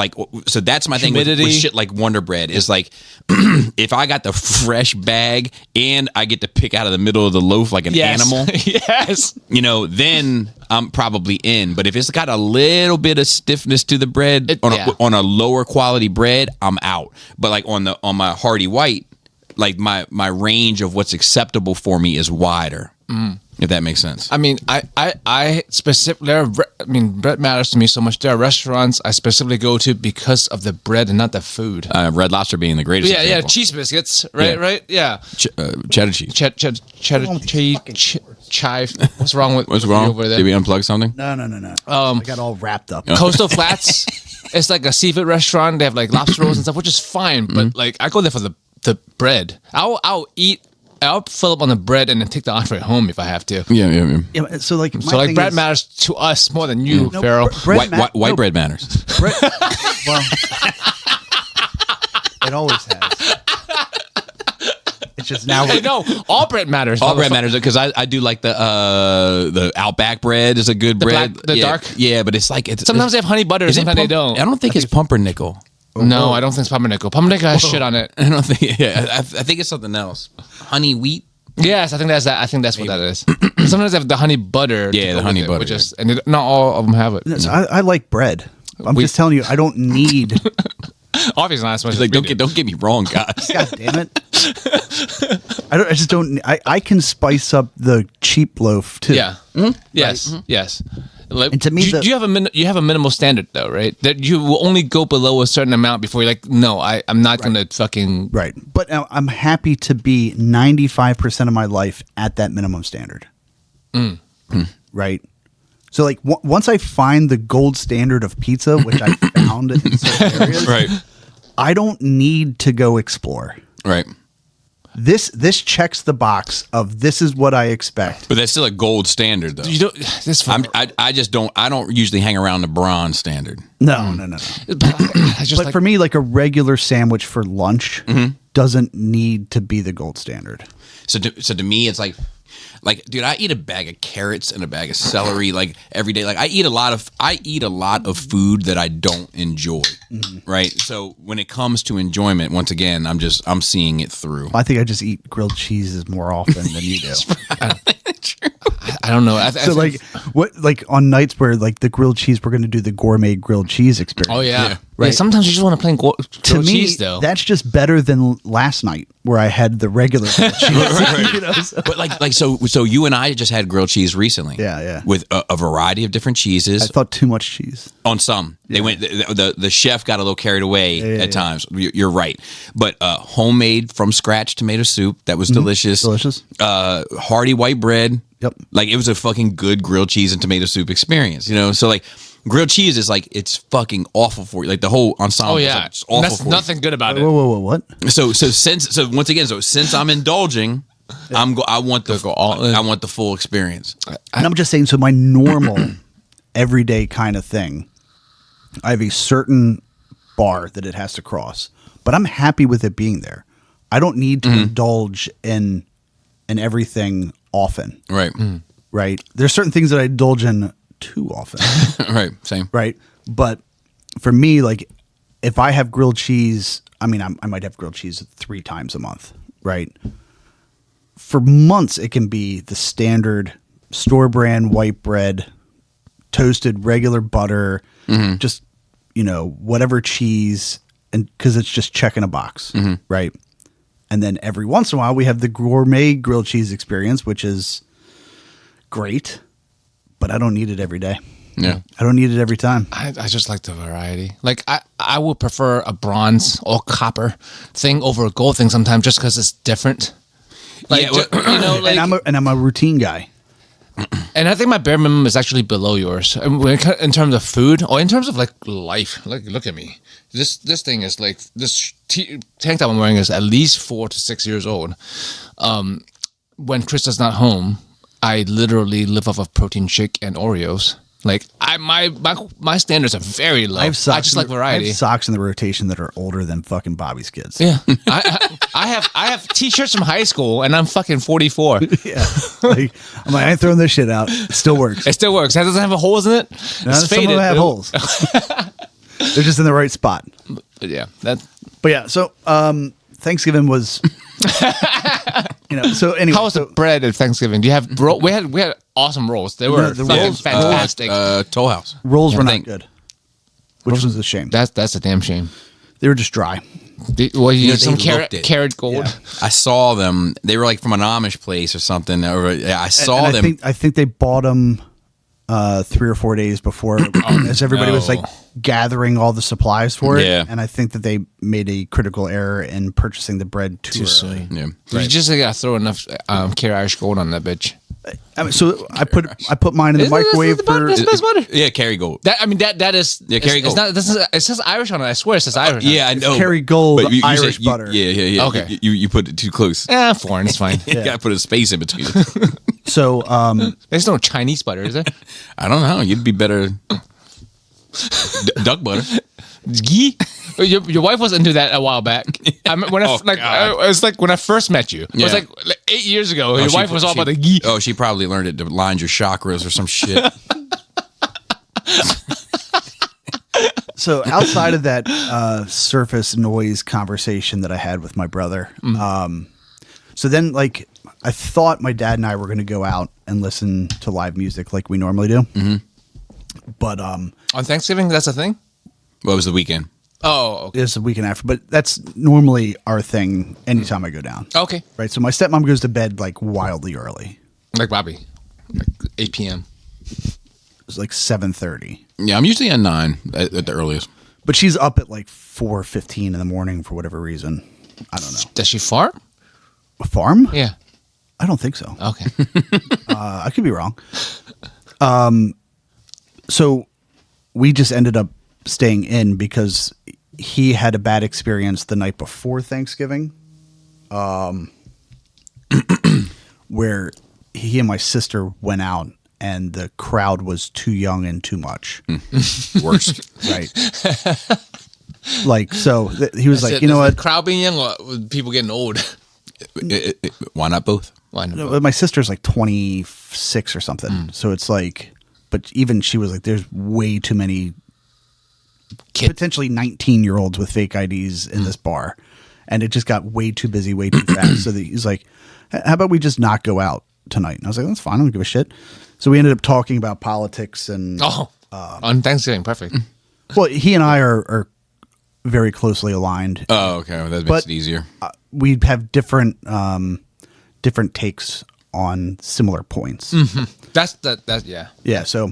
that's my thing with shit like Wonder Bread is like if I got the fresh bag and I get to pick out of the middle of the loaf like an animal, yes, then I'm probably in. But if it's got a little bit of stiffness to the bread on a lower quality bread, I'm out. But like on my Hardy White, like my range of what's acceptable for me is wider. If that makes sense. I mean, I specifically, bread matters to me so much. There are restaurants I specifically go to because of the bread and not the food. Red Lobster being the greatest example. Yeah, cheese biscuits, right, yeah. Cheddar cheese. Cheddar cheese, chive. What's wrong with What's wrong? over there? Did we unplug something? No. I got all wrapped up. Coastal Flats. It's like a seafood restaurant. They have like lobster rolls and stuff, which is fine. But like, I go there for the bread. I'll fill up on the bread and then take the entree home if I have to. Yeah. So like, bread matters to us more than you, Farrell. White bread matters. Well, it always has. It's just now. No, all bread matters. All bread matters because I do like the Outback bread is a good bread. Black, dark. Yeah, but it's like Sometimes they have honey butter. Sometimes they don't. I don't think it's pumpernickel. No, I don't think it's pumpernickel. Pumpernickel has shit on it. I don't think. Yeah, I think it's something else. Honey wheat. Yes, I think that's that. I think that's what that is. Sometimes they have the honey butter. Yeah, the honey butter. Not all of them have it. No, so I like bread. I'm just telling you, I don't need. Obviously not as much. Like, don't get me wrong, guys. God damn it! I just don't. I can spice up the cheap loaf too. Yeah. Yes. Yes. Like, And to me, you have a minimal standard though, right? That you will only go below a certain amount before you're like, no, I'm not gonna fucking Right. But I'm happy to be 95% of my life at that minimum standard. Right. So like once I find the gold standard of pizza, which I found in certain areas, Right. I don't need to go explore. Right. This checks the box of this is what I expect. But that's still a gold standard, though. You don't. This. I just don't. I don't usually hang around the bronze standard. No. I just But like, for me, like a regular sandwich for lunch doesn't need to be the gold standard. So to me, it's like, dude, I eat a bag of carrots and a bag of celery like every day. Like I eat a lot of food that I don't enjoy. Right. So when it comes to enjoyment, once again, I'm seeing it through. I think I just eat grilled cheeses more often than you do. I don't know. So like what like on nights where like the grilled cheese, we're going to do the gourmet grilled cheese experience. Oh yeah. Yeah. Right. Sometimes you just want to plain grilled To me, cheese though. that's just better than last night where I had the regular grilled cheese. You know, so- But so you and I just had grilled cheese recently. Yeah. With a variety of different cheeses. I thought too much cheese. On some, they went. The chef got a little carried away at times. You're right, but homemade from scratch tomato soup that was delicious. Delicious. Hearty white bread. Yep. Like it was a fucking good grilled cheese and tomato soup experience. You know, so like grilled cheese is like it's fucking awful for you. Like the whole ensemble. Oh is yeah. like, it's awful That's for nothing good about it. Whoa, what? you. So since I'm indulging, I want the full experience. And I'm just saying, so my normal everyday kind of thing, I have a certain bar that it has to cross, but I'm happy with it being there. I don't need to indulge in everything often. Right. Right. There's certain things that I indulge in too often. Right. Same. Right. But for me, like if I have grilled cheese, I mean, I might have grilled cheese 3 times a month. Right. For months, it can be the standard store brand white bread, toasted regular butter, just, whatever cheese, and because it's just checking a box. Right. And then every once in a while, we have the gourmet grilled cheese experience, which is great, but I don't need it every day. Yeah. I don't need it every time. I just like the variety. Like I would prefer a bronze or copper thing over a gold thing sometimes, just because it's different. Like Yeah, well, like, And I'm a routine guy. and I think my bare minimum is actually below yours in terms of food or in terms of like life. Like look at me. This thing is like this tank top I'm wearing is at least 4 to 6 years old. When Krista's not home, I literally live off of protein shake and Oreos. Like my standards are very low. I just like variety. I have socks in the rotation that are older than fucking Bobby's kids. Yeah, I have t-shirts from high school, and I'm fucking 44. Yeah. Like, I'm like, I ain't throwing this shit out. It still works. It still works. It doesn't have holes in it. Some It's of faded. them have holes. They're just in the right spot. But yeah, that. But yeah, so Thanksgiving was, So anyway, How was the bread at Thanksgiving? Do you have we had awesome rolls. They were the fucking rolls- fantastic. Toll House. rolls were I not think. good, which was a shame. That's a damn shame. They were just dry. Well, you they some looked it. carrot gold. Yeah. I saw them. They were like from an Amish place or something. I saw And them. I think they bought them 3 or 4 days before, as everybody was like gathering all the supplies for it. Yeah. And I think that they made a critical error in purchasing the bread too early. soon. yeah. You just gotta throw enough carrot Irish gold on that bitch. I mean, so I put mine in the Isn't this microwave the butter? for. That's the best butter. Yeah, Kerrygold. That is Yeah, Kerry it's Gold. not. It says Irish on it. I swear it says Irish. Yeah, I know. Kerrygold But you Irish said butter. Yeah. Okay. You put it too close. Foreign. It's fine. You gotta put a space in between it. So There's no Chinese butter, is there? I don't know. You'd be better. Duck butter. Ghee? Your wife was into that a while back. I mean, when God. it was like when I first met you. It was Yeah. like 8 years ago. Your she- wife was all she- about the ghee. Oh, she probably learned it to line your chakras or some shit. So outside of that surface noise conversation that I had with my brother, so then like I thought my dad and I were going to go out and listen to live music like we normally do. Mm-hmm. But on Thanksgiving, that's a thing? What was the weekend? Oh, okay. it's the weekend after, but that's normally our thing anytime I go down. Okay. Right. So my stepmom goes to bed like wildly early. Like Bobby. Like 8 p.m. It's like 7:30. Yeah, I'm usually at 9 at the earliest. But she's up at like 4:15 in the morning for whatever reason. I don't know. Does she farm? A farm? Yeah. I don't think so. Okay. I could be wrong. So we just ended up staying in because he had a bad experience the night before Thanksgiving, where he and my sister went out and the crowd was too young and too much. Worst. Right. Like, so he was like, you know what? The crowd being young or people getting old? Why not both? Why not? My sister's like 26 or something. So it's like, but even she was like, there's way too many potentially 19-year-olds with fake IDs in this bar. And it just got way too busy, way too fast. So he's like, how about we just not go out tonight? And I was like, that's fine. I don't give a shit. So we ended up talking about politics and on Thanksgiving, perfect. well, he and I are very closely aligned. Oh, okay. Well, that makes it easier. We have different takes on similar points. That's yeah. Yeah, so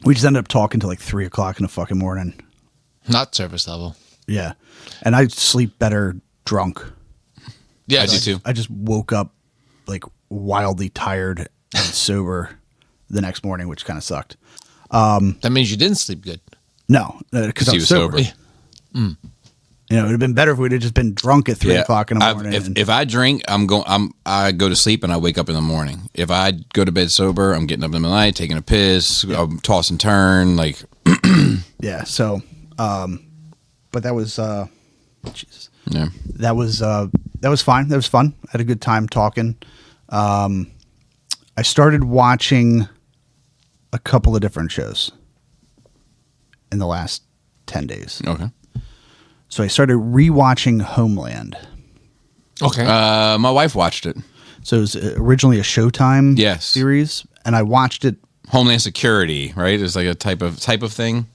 we just ended up talking till like 3 o'clock in the fucking morning. Not service level. Yeah, and I sleep better drunk. Yeah, I do too. I just woke up like wildly tired and sober the next morning, which kind of sucked. That means you didn't sleep good. No, because I was sober. Yeah. You know, it would have been better if we'd have just been drunk at 3 o'clock in the morning. If I drink, I go to sleep and I wake up in the morning. If I go to bed sober, I'm getting up in the night, taking a piss, I'm toss and turn, like. Yeah. So, but that was, Jesus. Yeah. That was fine. That was fun. I had a good time talking. I started watching a couple of different shows in the last 10 days. Okay. So I started rewatching Homeland. Okay. My wife watched it. So it was originally a Showtime series, and I watched it. Homeland Security, right? It's like a type of thing.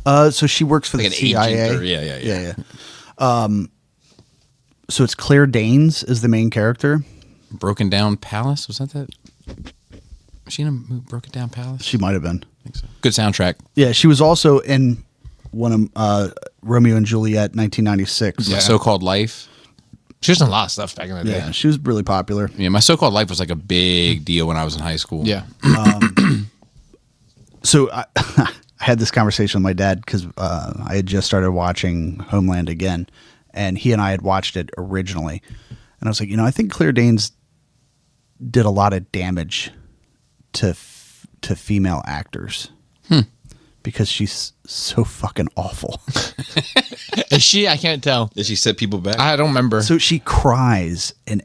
So she works for Like the an CIA. agent Yeah. So it's Claire Danes is the main character. Broken Down Palace, was that? Was she in a Broken Down Palace? She might have been. I think so. Good soundtrack. Yeah, she was also in one of Romeo and Juliet, 1996. My So-Called Life. She was in a lot of stuff back in the day. Yeah, she was really popular. Yeah, My So-Called Life was like a big deal when I was in high school. Yeah. So I had this conversation with my dad because I had just started watching Homeland again, and he and I had watched it originally. And I was like, I think Claire Danes did a lot of damage to female actors because she's so fucking awful. Is she? I can't tell. Did she set people back? I don't remember. So she cries, and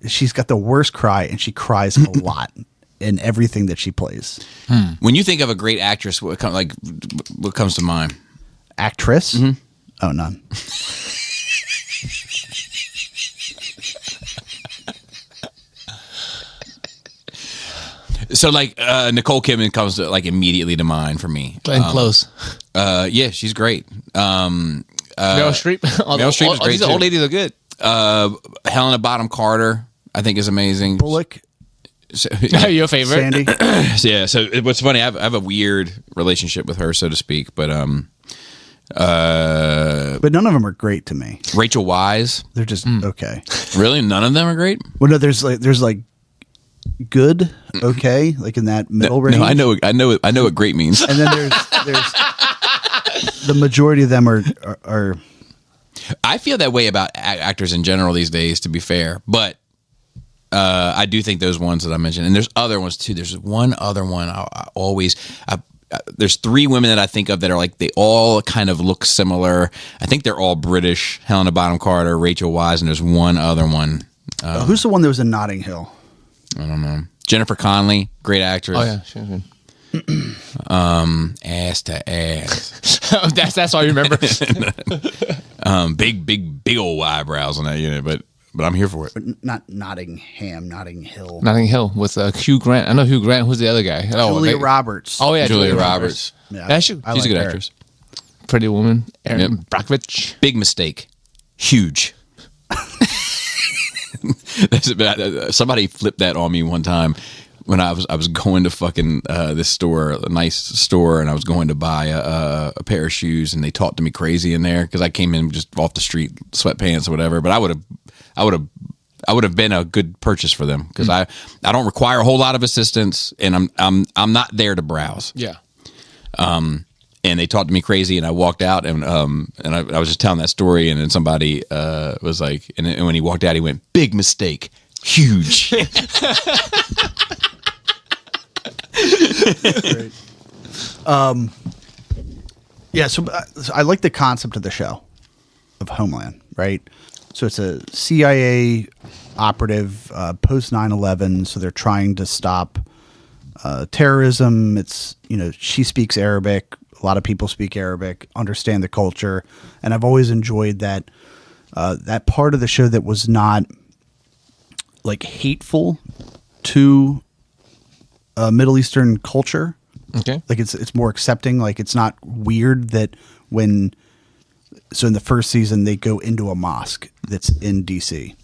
she's got the worst cry, and she cries a lot in everything that she plays. When you think of a great actress, what comes to mind? Actress? Oh, none. So, like, Nicole Kidman comes to, like, immediately to mind for me. Glenn Close. Yeah, she's great. Meryl Streep. Meryl Streep is great, These too. old ladies are good. Helena Bonham Carter, I think, is amazing. Bullock? Your favorite? Sandy? Yeah, so what's funny, I have a weird relationship with her, so to speak, but But none of them are great to me. Rachel Weisz. They're just okay. Really? None of them are great? Well, no, there's like good, okay, like in that middle range. No, I know what great means. And then there's the majority of them are I feel that way about actors in general these days, to be fair. But I do think those ones that I mentioned, and there's other ones too. There's one other one there's three women that I think of that are like, they all kind of look similar. I think they're all British. Helena Bonham Carter, Rachel Weisz, and there's one other one. who's the one that was in Notting Hill? I don't know. Jennifer Connelly, great actress. Oh, yeah. She was good. Ass to ass. That's all you remember. Big old eyebrows on that unit, but I'm here for it. But not Notting Hill. Notting Hill with Hugh Grant. I know Hugh Grant. Who's the other guy? Julia Roberts. Oh yeah, Julia Roberts. Yeah, That's She's a good actress. Pretty Woman. Erin Brockovich. Big mistake. Huge. Somebody flipped that on me one time when I was going to fucking this store, a nice store, and I was going to buy a pair of shoes, and they talked to me crazy in there because I came in just off the street, sweatpants or whatever. But I would have been a good purchase for them because I don't require a whole lot of assistance, and I'm not there to browse. Yeah. And they talked to me crazy, and I walked out, and I was just telling that story, and then somebody was like, and when he walked out, he went, "Big mistake, huge." Great. Yeah, so I like the concept of the show, of Homeland, right? So it's a CIA operative post 9/11, so they're trying to stop terrorism. It's, she speaks Arabic. A lot of people speak Arabic, understand the culture, and I've always enjoyed that that part of the show that was not like hateful to Middle Eastern culture. Okay. Like it's more accepting. Like it's not weird that in the first season they go into a mosque that's in DC,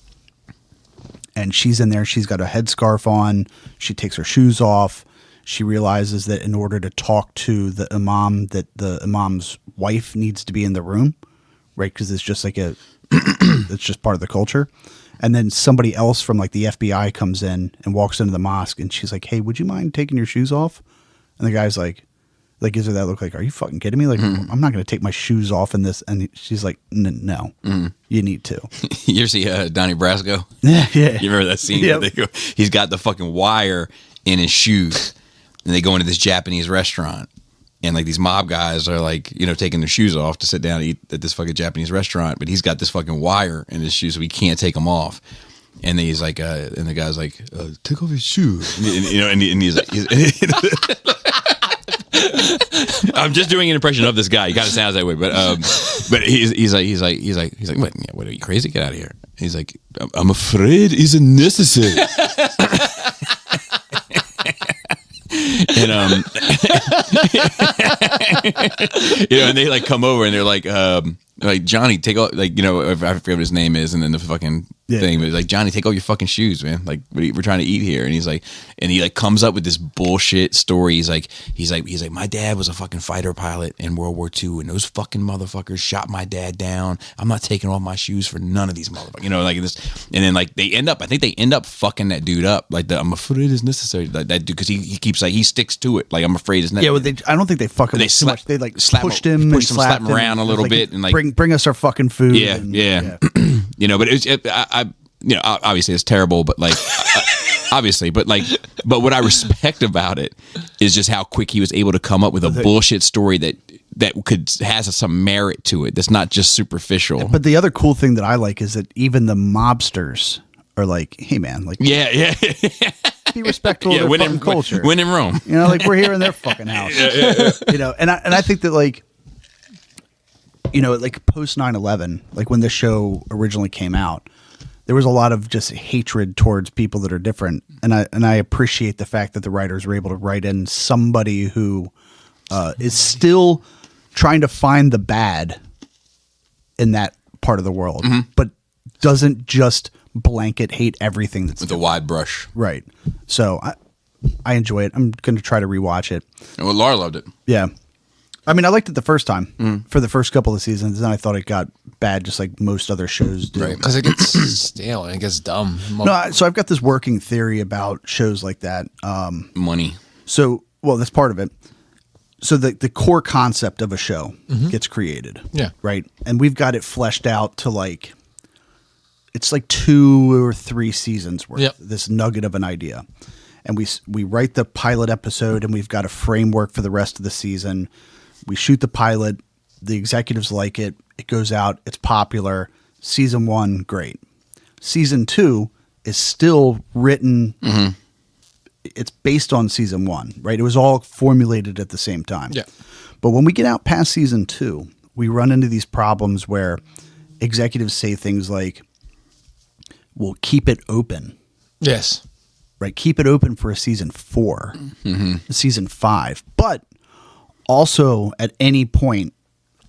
and she's in there. She's got a headscarf on. She takes her shoes off. She realizes that in order to talk to the imam, that the imam's wife needs to be in the room, right? Because it's just like it's just part of the culture. And then somebody else from like the FBI comes in and walks into the mosque, and she's like, "Hey, would you mind taking your shoes off?" And the guy's like gives her that look like, "Are you fucking kidding me? Like, I'm not going to take my shoes off in this." And she's like, "No, you need to." You ever see Donnie Brasco? Yeah. You remember that scene? Yep. Where he's got the fucking wire in his shoes, and they go into this Japanese restaurant, and like these mob guys are like, taking their shoes off to sit down and eat at this fucking Japanese restaurant, but he's got this fucking wire in his shoes, so he can't take them off. And then he's like, and the guy's like, "Take off his shoes," and he's like, I'm just doing an impression of this guy. He kind of sounds that way, but he's like, what are you crazy? Get out of here. He's like, "I'm afraid it isn't necessary." And and they like come over and they're like, "Johnny, take all," like, I forget what his name is, and then the fucking thing, but it's like, "Johnny, take all your fucking shoes, man. Like, we're trying to eat here." And he like comes up with this bullshit story. He's like, "My dad was a fucking fighter pilot in World War II, and those fucking motherfuckers shot my dad down. I'm not taking off my shoes for none of these motherfuckers." Like this, and then like I think they end up fucking that dude up. Like, "I'm afraid it's necessary." Like that dude, because he keeps like, he sticks to it. Like, "I'm afraid it's necessary." Yeah, well, I don't think they fuck him up too much. They like pushed him, slap him around a little bit, and like bring us our fucking food. Yeah. But obviously it's terrible, but like, obviously, but what I respect about it is just how quick he was able to come up with a bullshit story that has some merit to it. That's not just superficial. But the other cool thing that I like is that even the mobsters are like, "Hey man, like, yeah. be respectful of their fucking culture. When in Rome, like, we're here in their fucking house." And I think that like, like post 9/11, like when the show originally came out, there was a lot of just hatred towards people that are different, and I appreciate the fact that the writers were able to write in somebody who is still trying to find the bad in that part of the world, but doesn't just blanket hate everything that's with a wide brush, right. So I enjoy it. I'm going to try to rewatch it. Well, Laura loved it. Yeah. I mean, I liked it the first time for the first couple of seasons. Then I thought it got bad, just like most other shows do. Right, because it gets stale and it gets dumb. No, so I've got this working theory about shows like that. Money. So, well, that's part of it. So the core concept of a show gets created. Yeah. Right. And we've got it fleshed out to like, it's like 2 or 3 seasons worth. Yep. This nugget of an idea. And we write the pilot episode, and we've got a framework for the rest of the season. We shoot the pilot. The executives like it. It goes out. It's popular. Season 1, great. Season 2 is still written, it's based on season 1, right? It was all formulated at the same time. Yeah. But when we get out past season 2, we run into these problems where executives say things like, "Well, keep it open." Yes. Right? Keep it open for a season 4, season 5. But also at any point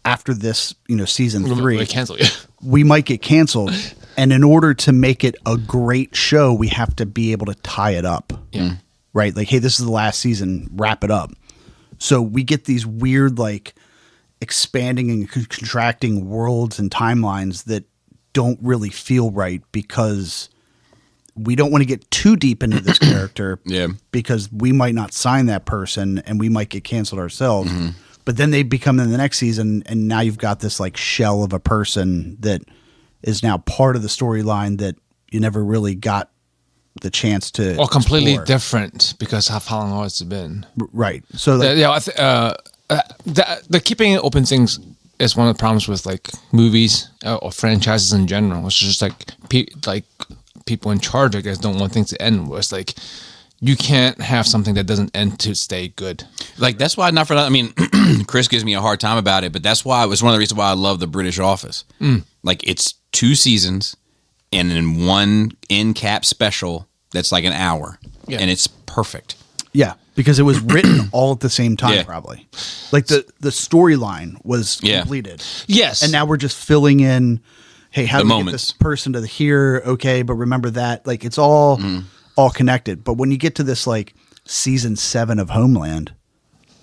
after this, season 3, They cancel you. we might get canceled. And in order to make it a great show, we have to be able to tie it up. Yeah. Right? Like, hey, this is the last season, wrap it up. So we get these weird, like, expanding and contracting worlds and timelines that don't really feel right because we don't want to get too deep into this character. Yeah. Because we might not sign that person and we might get canceled ourselves. But then they become in the next season, and now you've got this like shell of a person that is now part of the storyline that you never really got the chance to Or completely explore. different because of how long it's been. Right. So like, Yeah, the keeping it open things is one of the problems with like movies or franchises in general. It's just like people in charge, I guess, don't want things to end. Where it's like you can't have something that doesn't end to stay good. Like, that's why, not for nothing, I mean, Chris gives me a hard time about it, but that's why, it was one of the reasons why I love the British Office. Like, it's 2 seasons and then 1 in-cap special that's like an hour. Yeah. And it's perfect. yeah, because it was written all at the same time, Yeah. probably. Like the storyline was Yeah. completed. Yes. And now we're just filling in, hey, how The do we get moments. this person to here? Okay, but remember that. Like, it's all connected. But when you get to this, like, season 7 of Homeland,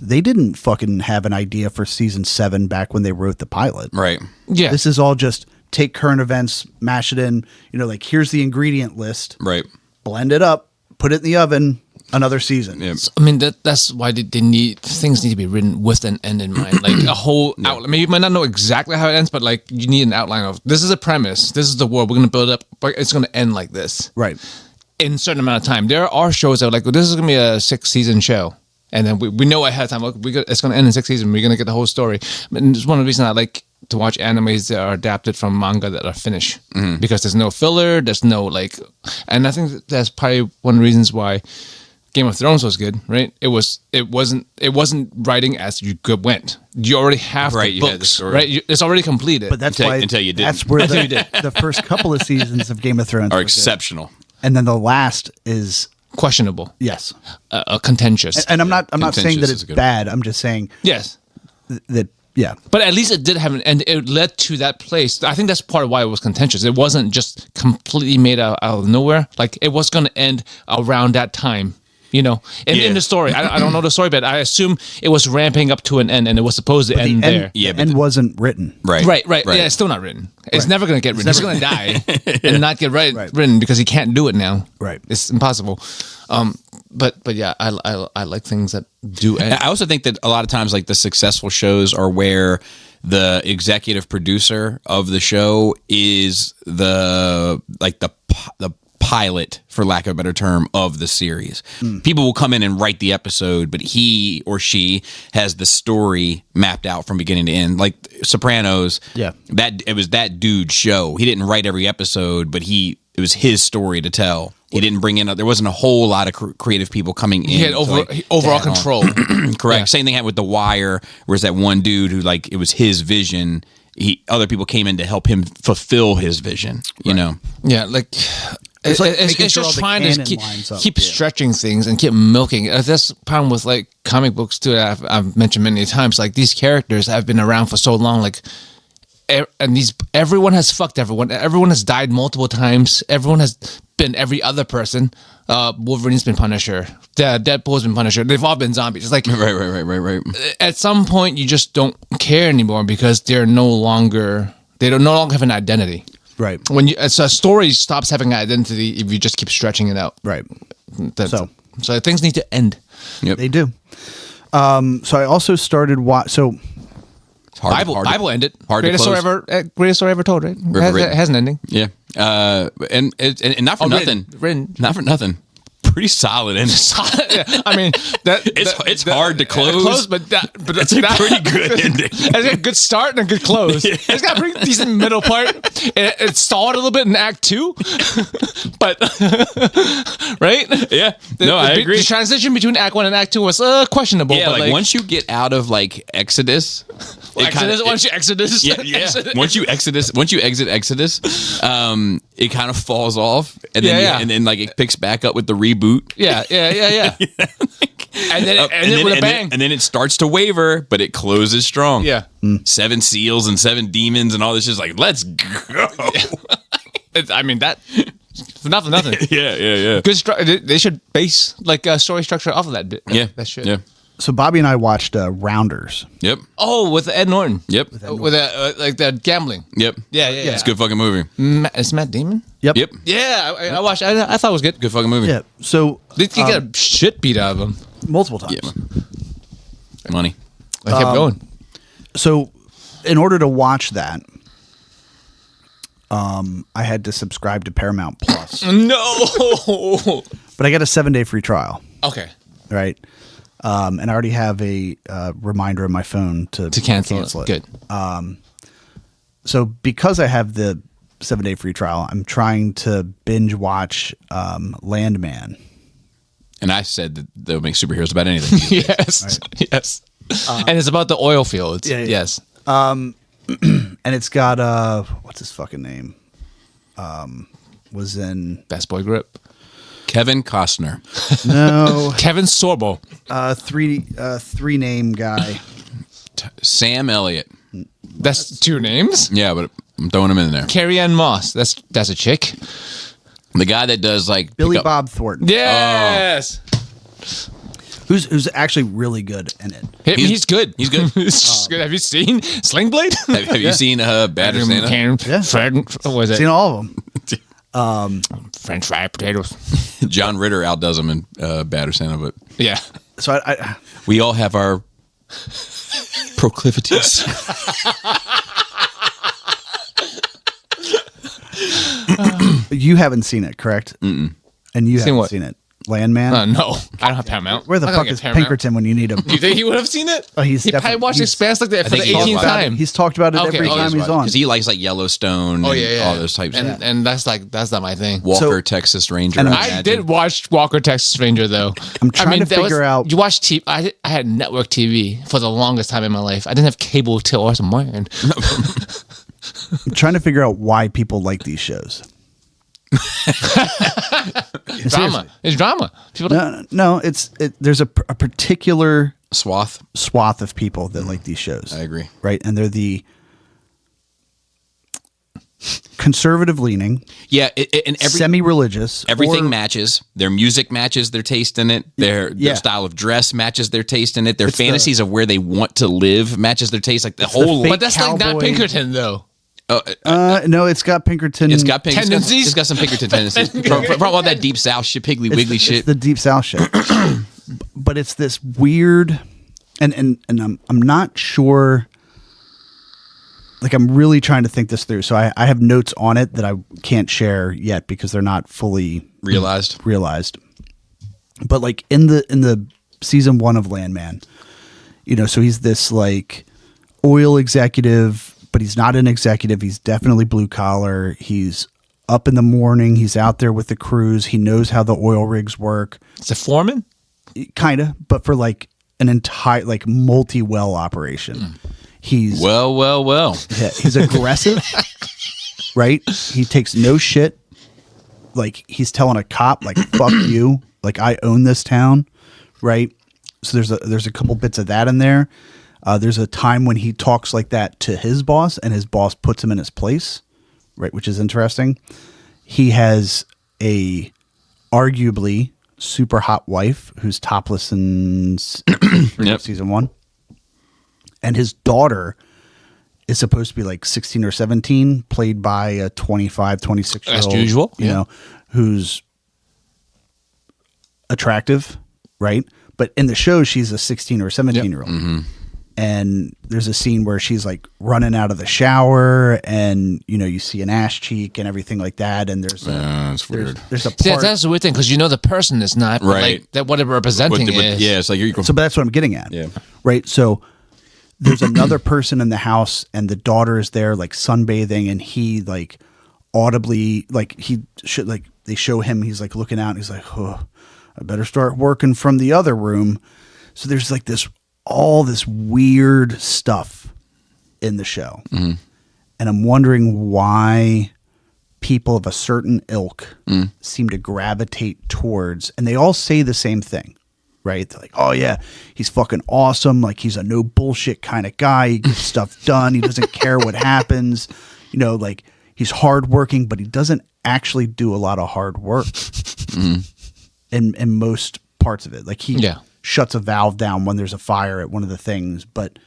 they didn't fucking have an idea for season 7 back when they wrote the pilot. Right. yeah. This is all just take current events, mash it in, like, here's the ingredient list, Right. blend it up, put it in the oven, another season. Yeah. I mean that's why they need things need to be written with an end in mind, like a whole outline. I mean, you might not know exactly how it ends, but like you need an outline of this is a premise, this is the world we're going to build up, but it's going to end like this Right. in a certain amount of time. There are shows that are like, well, this is going to be a 6-season show, and then we know ahead of time. Look, it's going to end in 6 seasons. We're going to get the whole story. And it's one of the reasons I like to watch animes that are adapted from manga that are finished because there's no filler, there's no like, and I think that's probably one of the reasons why Game of Thrones was good, right? It wasn't writing as you went. You already have Right, the you books, had the story. right? It's already completed. But that's Until you didn't. That's where the first couple of seasons of Game of Thrones Are were good. exceptional. And then the last is questionable, yes. contentious. And I'm not saying that Contentious it's is good. bad. I'm just saying Yes. that yeah. But at least it did have an end. It led to that place. I think that's part of why it was contentious. It wasn't just completely made out of nowhere. Like, it was going to end around that time, in the story. I don't know the story, but I assume it was ramping up to an end, and it was supposed to end there. Yeah, the but end wasn't written. Right. Right. Yeah, it's still not written. It's never going to get written. He's going to die and not get Right. written because he can't do it now. Right. It's impossible. But yeah, I like things that do end. I also think that a lot of times, like, the successful shows are where the executive producer of the show is the pilot, for lack of a better term, of the series. People will come in and write the episode, but he or she has the story mapped out from beginning to end. Like Sopranos, Yeah. it was that dude's show. He didn't write every episode, but it was his story to tell. He didn't bring in. There wasn't a whole lot of creative people coming in. He had to, like, overall add on. control. Correct. Yeah. Same thing happened with The Wire, whereas that one dude who, like, it was his vision. Other people came in to help him fulfill his vision. You know. Yeah, like It's like it's making sure all just the trying canon to lines up. keep stretching things and keep milking. That's the problem with like comic books too. That I've mentioned many times. Like, these characters have been around for so long. Like, and everyone has fucked everyone. Everyone has died multiple times. Everyone has been every other person. Wolverine's been Punisher. Deadpool's been Punisher. They've all been zombies. It's like Right. at some point you just don't care anymore because they no longer have an identity. Right. When so a story stops having an identity if you just keep stretching it out. Right. So things need to end. Yep. They do. So I also started so It's hard, Bible ended. hard to Greatest story ever told, right? It has an ending. Yeah. And not for nothing. Written. Not for nothing. pretty solid ending. Yeah, I mean, It's hard to close, but It's a pretty good ending. It's got a good start and a good close. It's got a pretty decent middle part. It stalled a little bit in Act 2, but right? Yeah, no, I agree. The transition between Act 1 and Act 2 was questionable. Yeah, but like once you get out of like Exodus, once you Exodus, yeah. Once you exit Exodus, it kind of falls off, and then and then like it picks back up with the reboot. Yeah. And then with a bang. And then it starts to waver, but it closes strong. Yeah. 7 seals and 7 demons and all this is like, let's go. I mean, that for nothing. Yeah. Good. They should base like a story structure off of that bit. Yeah. That shit. Yeah. So Bobby and I watched Rounders. Yep. Oh, with Ed Norton. Yep. With like the gambling. Yep. Yeah. It's a good fucking movie. It's Matt Damon. Yep. Yeah, I watched. I thought it was good. Good fucking movie. Yeah. So They get a shit beat out of him. multiple times. Yeah. Money. I kept going. So in order to watch that, I had to subscribe to Paramount Plus, No. but I got a 7-day free trial. Okay. Right. And I already have a reminder on my phone to Cancel it. Good. So because I have the 7-day free trial, I'm trying to binge watch Landman. And I said that they'll make superheroes about anything. Yes. Yes. And it's about the oil fields. Yeah. Yes. And it's got what's his fucking name? Was in Best Boy Grip. Kevin Costner. no Kevin Sorbo. three name guy. Sam Elliott. That's 2 names. Yeah, but I'm throwing him in there. Carrie Ann Moss. That's a chick. The guy that does like Billy pick up- Bob Thornton. Yes. Who's actually really good in it. He's good. He's good. He's good. Have you seen Sling Blade? Have you seen Bad or Santa? Yeah. What was it? Seen all of them. French fried potatoes. John Ritter outdoes him in Bad or Santa, but Yeah. So I we all have our proclivities. you haven't seen it, correct? Mm-mm. And you haven't what? seen it. Landman. No, I don't have Paramount. Where the I fuck don't is get Paramount. Pinkerton when you need him? Do you think he would have seen it? Oh, he's he probably definitely- watched he's- Expanse like that for the think he 18th watched it. time. He's talked about it Okay, every okay, time he's on. Because he likes like Yellowstone and all those types of and that's not my thing. Walker, So- Texas Ranger. and I did watch Walker Texas Ranger though. I'm trying to there figure out- You watch TV. I had network TV for the longest time in my life. I didn't have cable till I was born. I'm trying to figure out why people like these shows. Drama. It's drama. People No, there's a particular Swath. swath of people that like these shows. I agree. Right, and they're the conservative leaning, And semi-religious. everything or- matches. Their music matches their taste in it. Their style of dress matches their taste in it. Their fantasies of where they want to live matches their taste. Like the whole. fake but that's like not cowboy- Pinkerton though. no, it's got Pinkerton. It's got Tendencies? It's got some Pinkerton tendencies from all that deep South shit, Piggly Wiggly shit. It's the Deep South shit. But it's this weird, and I'm not sure. Like I'm really trying to think this through. So I have notes on it that I can't share yet because they're not fully realized. But like in the season 1 of Landman, so he's this like oil executive, but he's not an executive. He's definitely blue collar. He's up in the morning. He's out there with the crews. He knows how the oil rigs work. It's a foreman. Kind of, but for like an entire like multi-well operation. He's Well. he's aggressive, right? He takes no shit. Like he's telling a cop like fuck you, like I own this town, right? So there's a couple bits of that in there. There's a time when he talks like that to his boss, and his boss puts him in his place, right? Which is interesting. He has a arguably super hot wife who's topless in season 1, and his daughter is supposed to be like 16 or 17, played by a 25, 26 year old, As usual, who's attractive, right? But in the show, she's a 16 or 17 year old. and there's a scene where she's like running out of the shower, and you see an ass cheek and everything like that, and that's weird. There's a See, part. that's the weird thing because the person is not but, right. like, that what it representing is. Yeah, it's like you're. So, but that's what I'm getting at. Yeah. Right. So there's another person in the house, and the daughter is there, like sunbathing, and he like audibly, like he should, like they show him, he's like looking out, and he's like, oh, I better start working from the other room. So there's like all this weird stuff in the show. Mm-hmm. And I'm wondering why people of a certain ilk seem to gravitate towards, and they all say the same thing, right? They're like, oh yeah, he's fucking awesome. Like he's a no bullshit kind of guy. He gets stuff done. He doesn't care what happens. Like he's hardworking, but he doesn't actually do a lot of hard work in most parts of it. Like he shuts a valve down when there's a fire at one of the things, but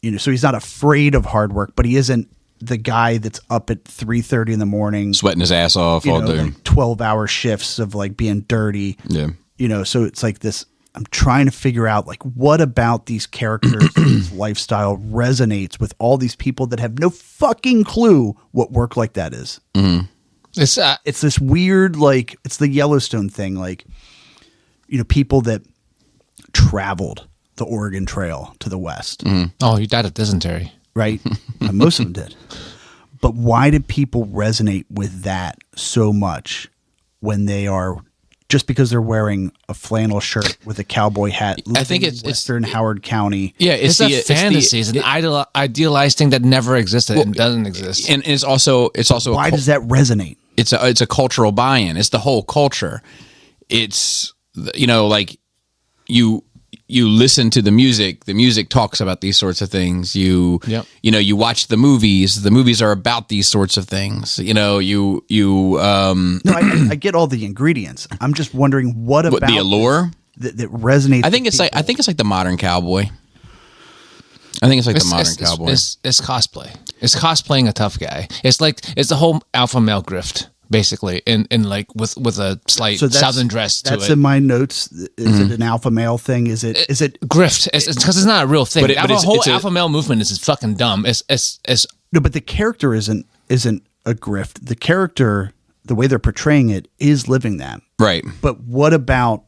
so he's not afraid of hard work, but he isn't the guy that's up at 3:30 in the morning sweating his ass off all day, like 12-hour shifts of like being dirty. Yeah. So it's like this, I'm trying to figure out like what about these characters, this lifestyle resonates with all these people that have no fucking clue what work like that is. Mm-hmm. It's this weird, like, it's the Yellowstone thing. Like, people that traveled the Oregon Trail to the west. Mm. Oh, you died of dysentery. Right? Most of them did. But why did people resonate with that so much when they are, just because they're wearing a flannel shirt with a cowboy hat? I think it's Western Howard County. Yeah, it's a fantasy. It's an idealized thing that never existed and doesn't exist. And it's also why does that resonate? It's a cultural buy-in. It's the whole culture. It's like you listen to the music talks about these sorts of things. You watch the movies are about these sorts of things. No, I get all the ingredients. I'm just wondering what about the allure that resonates. I think it's like the modern cowboy. I think it's like the modern cowboy. It's cosplay. It's cosplaying a tough guy. It's the whole alpha male grift, basically, in like with a slight southern dress to it. That's in my notes. Is it an alpha male thing? Is it grift? It's because it's not a real thing. The whole alpha male movement is fucking dumb. It's no, but the character isn't a grift. The character, the way they're portraying it, is living that. Right. But what about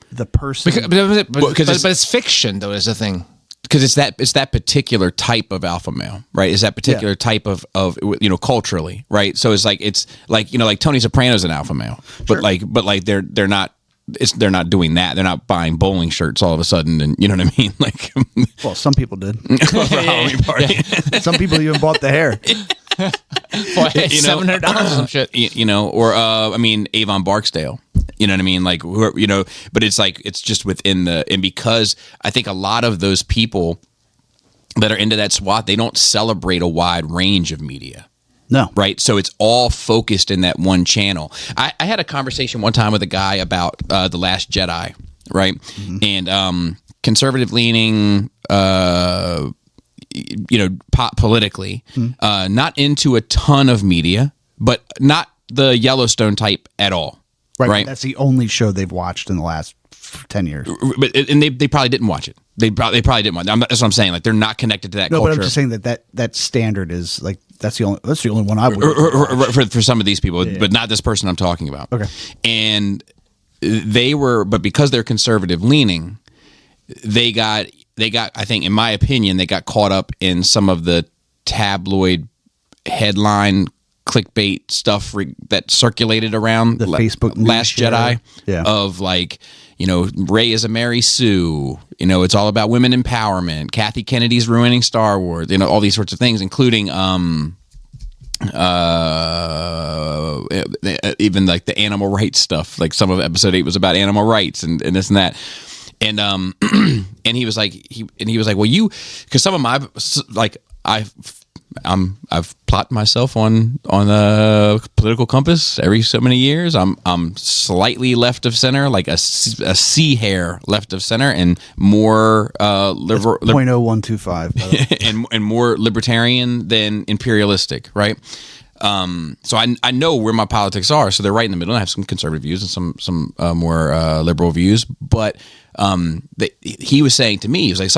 the person? But it's fiction, though. Is the thing. Because it's that particular type of alpha male, right? Is that particular type of culturally, right? So it's like Tony Soprano's an alpha male, but sure. they're not doing that. They're not buying bowling shirts all of a sudden, and you know what I mean? Like, well, some people did. For a Halloween party. Some people even bought the hair. For $700 or some shit. Or Avon Barksdale. You know what I mean? Like, but it's just within and because I think a lot of those people that are into that SWAT, they don't celebrate a wide range of media. No. Right. So it's all focused in that one channel. I had a conversation one time with a guy about The Last Jedi. Right. Mm-hmm. And conservative leaning, politically, not into a ton of media, but not the Yellowstone type at all. Right. That's the only show they've watched in the last 10 years. But they probably didn't watch it. They probably didn't watch it. That's what I'm saying. Like, they're not connected to that culture. No, but I'm just saying that standard is like, that's the only one I would for some of these people, but not this person I'm talking about. Okay. And but because they're conservative leaning, they got, I think, in my opinion, they got caught up in some of the tabloid headline clickbait stuff that circulated around the Facebook Last Jedi of like, Rey is a Mary Sue, it's all about women empowerment. Kathy Kennedy's ruining Star Wars, all these sorts of things, including even like the animal rights stuff. Like some of episode 8 was about animal rights and this and that. And and he was like, well, because some of my I've plotted myself on a political compass every so many years. I'm slightly left of center, like a C hair left of center, and more liberal. 0.0125 and more libertarian than imperialistic, right? So I know where my politics are. So they're right in the middle. I have some conservative views and some more liberal views. But he was saying to me, he was like,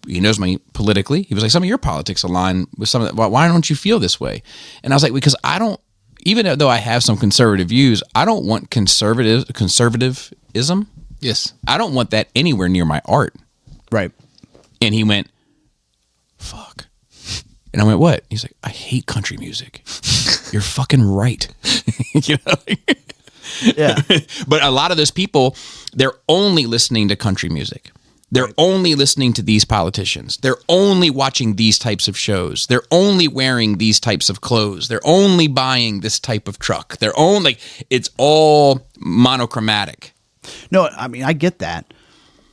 he knows me politically. He was like, some of your politics align with some of that. Why don't you feel this way? And I was like, because I don't, even though I have some conservative views, I don't want conservatism. Yes. I don't want that anywhere near my art. Right. And he went, fuck. And I went, what? He's like, I hate country music. You're fucking right. You know? Yeah. But a lot of those people, they're only listening to country music. They're only listening to these politicians. They're only watching these types of shows. They're only wearing these types of clothes. They're only buying this type of truck. It's all monochromatic. No, I mean, I get that.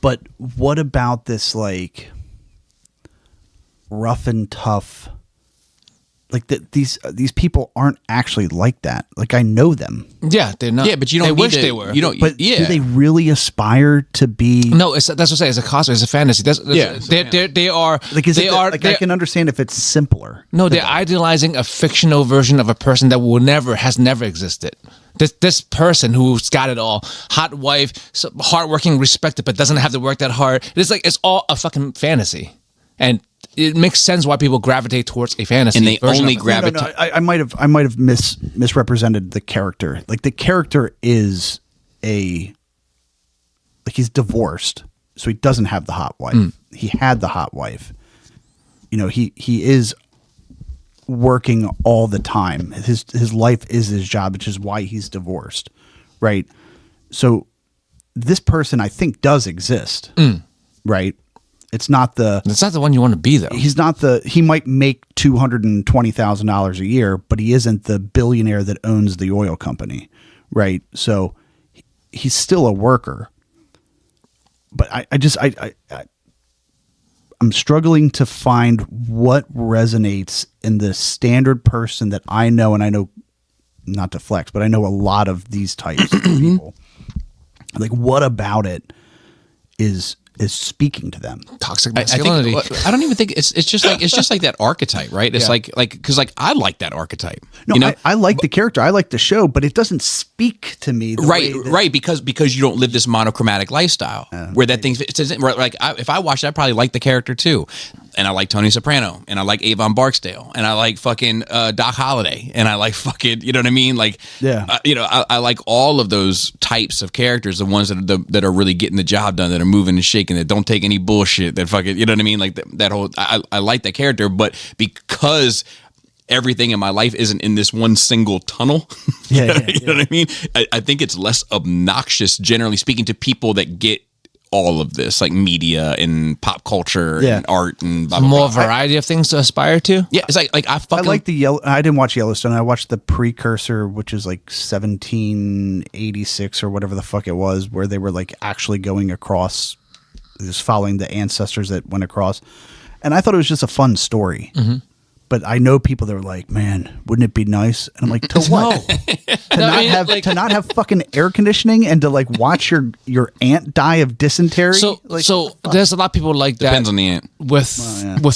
But what about this, like, rough and tough? Like, these people aren't actually like that. Like, I know them. Yeah, they're not. Yeah, but you don't. They need wish to, they were. You don't. But yeah. do they really aspire to be? No, that's what I'm saying. It's a cosplay. It's a fantasy. They are. Like, I can understand if it's simpler. No, they're idealizing a fictional version of a person that has never existed. This person who's got it all, hot wife, hardworking, respected, but doesn't have to work that hard. It's all a fucking fantasy, and it makes sense why people gravitate towards a fantasy. And they only gravitate. No, I might have misrepresented the character. Like, the character is he's divorced, so he doesn't have the hot wife. He had the hot wife. You know, he is working all the time. His life is his job, which is why he's divorced, right? So this person, I think, does exist, right? It's not the one you want to be, though. He might make $220,000 a year, but he isn't the billionaire that owns the oil company, right? So he's still a worker. But I'm struggling to find what resonates in the standard person that I know, and I know, not to flex, but I know a lot of these types of people. Like, what about it is speaking to them? Toxic masculinity. I don't even think it's just like that archetype, right? It's because I like that archetype. No, you know? I like the character, I like the show, but it doesn't speak to me. Right, because you don't live this monochromatic lifestyle where that thing fits in. Like, if I watched it, I'd probably like the character too. And I like Tony Soprano, and I like Avon Barksdale, and I like fucking Doc Holliday, and I like fucking, you know what I mean? Like, I like all of those types of characters, the ones that are really getting the job done, that are moving and shaking, that don't take any bullshit, that fucking, you know what I mean? Like that whole, I like that character, but because everything in my life isn't in this one single tunnel. You know what I mean? I think it's less obnoxious, generally speaking, to people that get all of this, like media and pop culture and art and blah, blah, more blah. variety of things to aspire to. Yeah, it's like I like the I didn't watch Yellowstone. I watched the precursor, which is like 1786 or whatever the fuck it was, where they were like actually going across, just following the ancestors that went across, and I thought it was just a fun story. But I know people that are like, man, wouldn't it be nice? And I'm like, to what? To not have fucking air conditioning and to like watch your aunt die of dysentery. So there's a lot of people like that. Depends on the aunt. With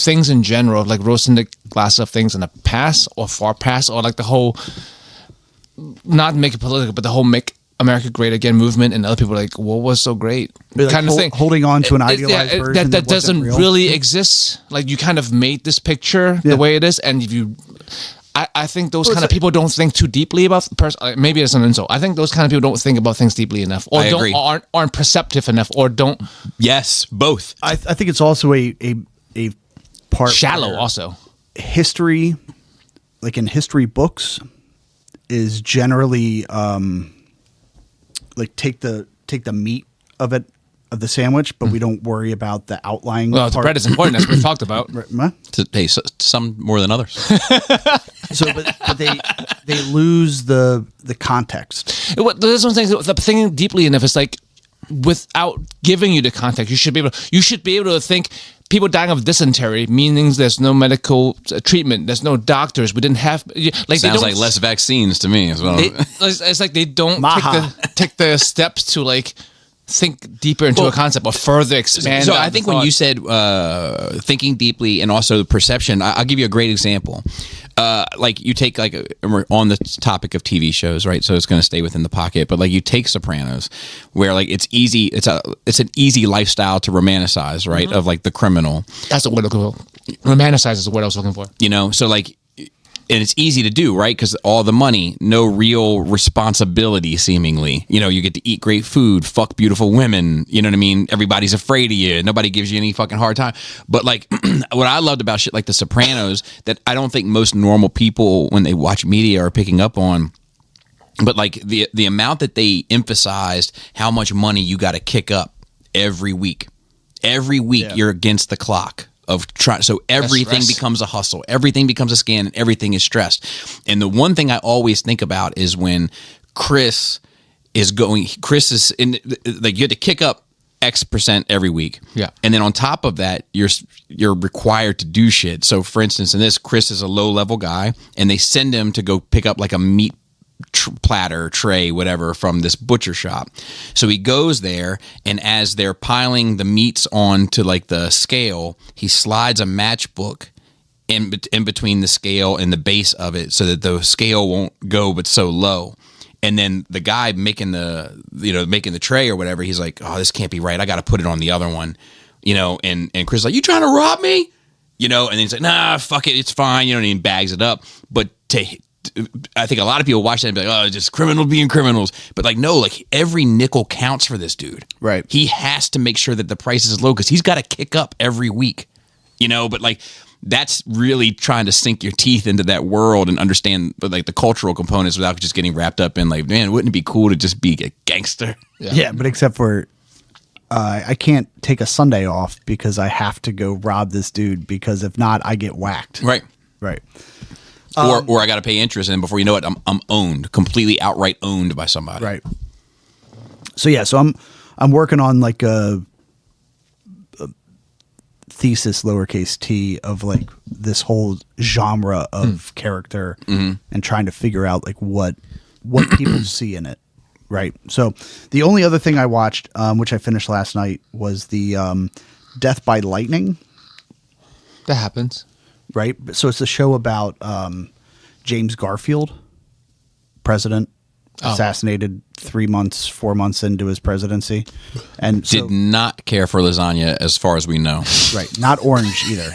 things in general, like roasting the glass of things in the past or far past, or like the whole, not make it political, but the whole make America Great Again movement, and other people are like, what was so great? Like kind of thing. Holding on to an idealized version that doesn't really exist. Like, you kind of made this picture the way it is, and if you, I think those kind of people don't think too deeply about maybe it's an insult. I think those kind of people don't think about things deeply enough, or aren't perceptive enough, or don't. Yes, both. I think it's also a part shallow. Also, history, like in history books, is generally like take the meat of it, of the sandwich, but we don't worry about the outlying. Well, the bread is important, as we've talked about. Hey, some more than others. But they lose the context. There's one thing. The thinking deeply enough is like, without giving you the context, you should be able to think. People dying of dysentery, meaning there's no medical treatment, there's no doctors. We didn't have like. Sounds like less vaccines to me as well. It's like they don't take the steps to like think deeper into a concept or further expand. So I think when you said thinking deeply and also perception, I'll give you a great example. like you take we're on the topic of TV shows, right? So it's going to stay within the pocket, but like you take Sopranos, where like it's easy, it's an easy lifestyle to romanticize, right? Of like the criminal. That's what romanticize is what I was looking for. You know, so like, and it's easy to do, right? Because all the money, no real responsibility, seemingly. You know, you get to eat great food, fuck beautiful women. You know what I mean? Everybody's afraid of you. Nobody gives you any fucking hard time. But like, what I loved about shit like The Sopranos that I don't think most normal people, when they watch media, are picking up on. But like the amount that they emphasized how much money you got to kick up every week. Every week you're against the clock. So everything becomes a hustle, everything becomes a scam, and everything is stressed. And the one thing I always think about is when Chris is in, like, you have to kick up X% every week. Yeah. And then on top of that, you're required to do shit. So for instance, in this, Chris is a low level guy, and they send him to go pick up like a meat platter, tray, whatever, from this butcher shop. So he goes there, and as they're piling the meats onto like the scale, he slides a matchbook in between the scale and the base of it, so that the scale won't go but so low. And then the guy making the tray or whatever, he's like, "Oh, this can't be right. I got to put it on the other one." You know, and Chris is like, "You trying to rob me?" You know, and then he's like, "Nah, fuck it, it's fine." You know, and he bags it up. But I think a lot of people watch that and be like, "Oh, just criminals being criminals." But like, no, like every nickel counts for this dude. Right. He has to make sure that the price is low because he's got to kick up every week, you know. But like, that's really trying to sink your teeth into that world and understand like the cultural components without just getting wrapped up in like, man, wouldn't it be cool to just be a gangster? Yeah, but except for I can't take a Sunday off because I have to go rob this dude, because if not, I get whacked. Right. Right. Or I got to pay interest, and before you know it, I'm owned, completely outright owned by somebody. Right. So yeah, so I'm working on like a thesis, lowercase t, of like this whole genre of character, and trying to figure out like what people see in it. Right. So the only other thing I watched, which I finished last night, was the Death by Lightning. That happens. Right. So it's a show about James Garfield, president, assassinated 4 months into his presidency. And did not care for lasagna as far as we know. Right. Not orange either.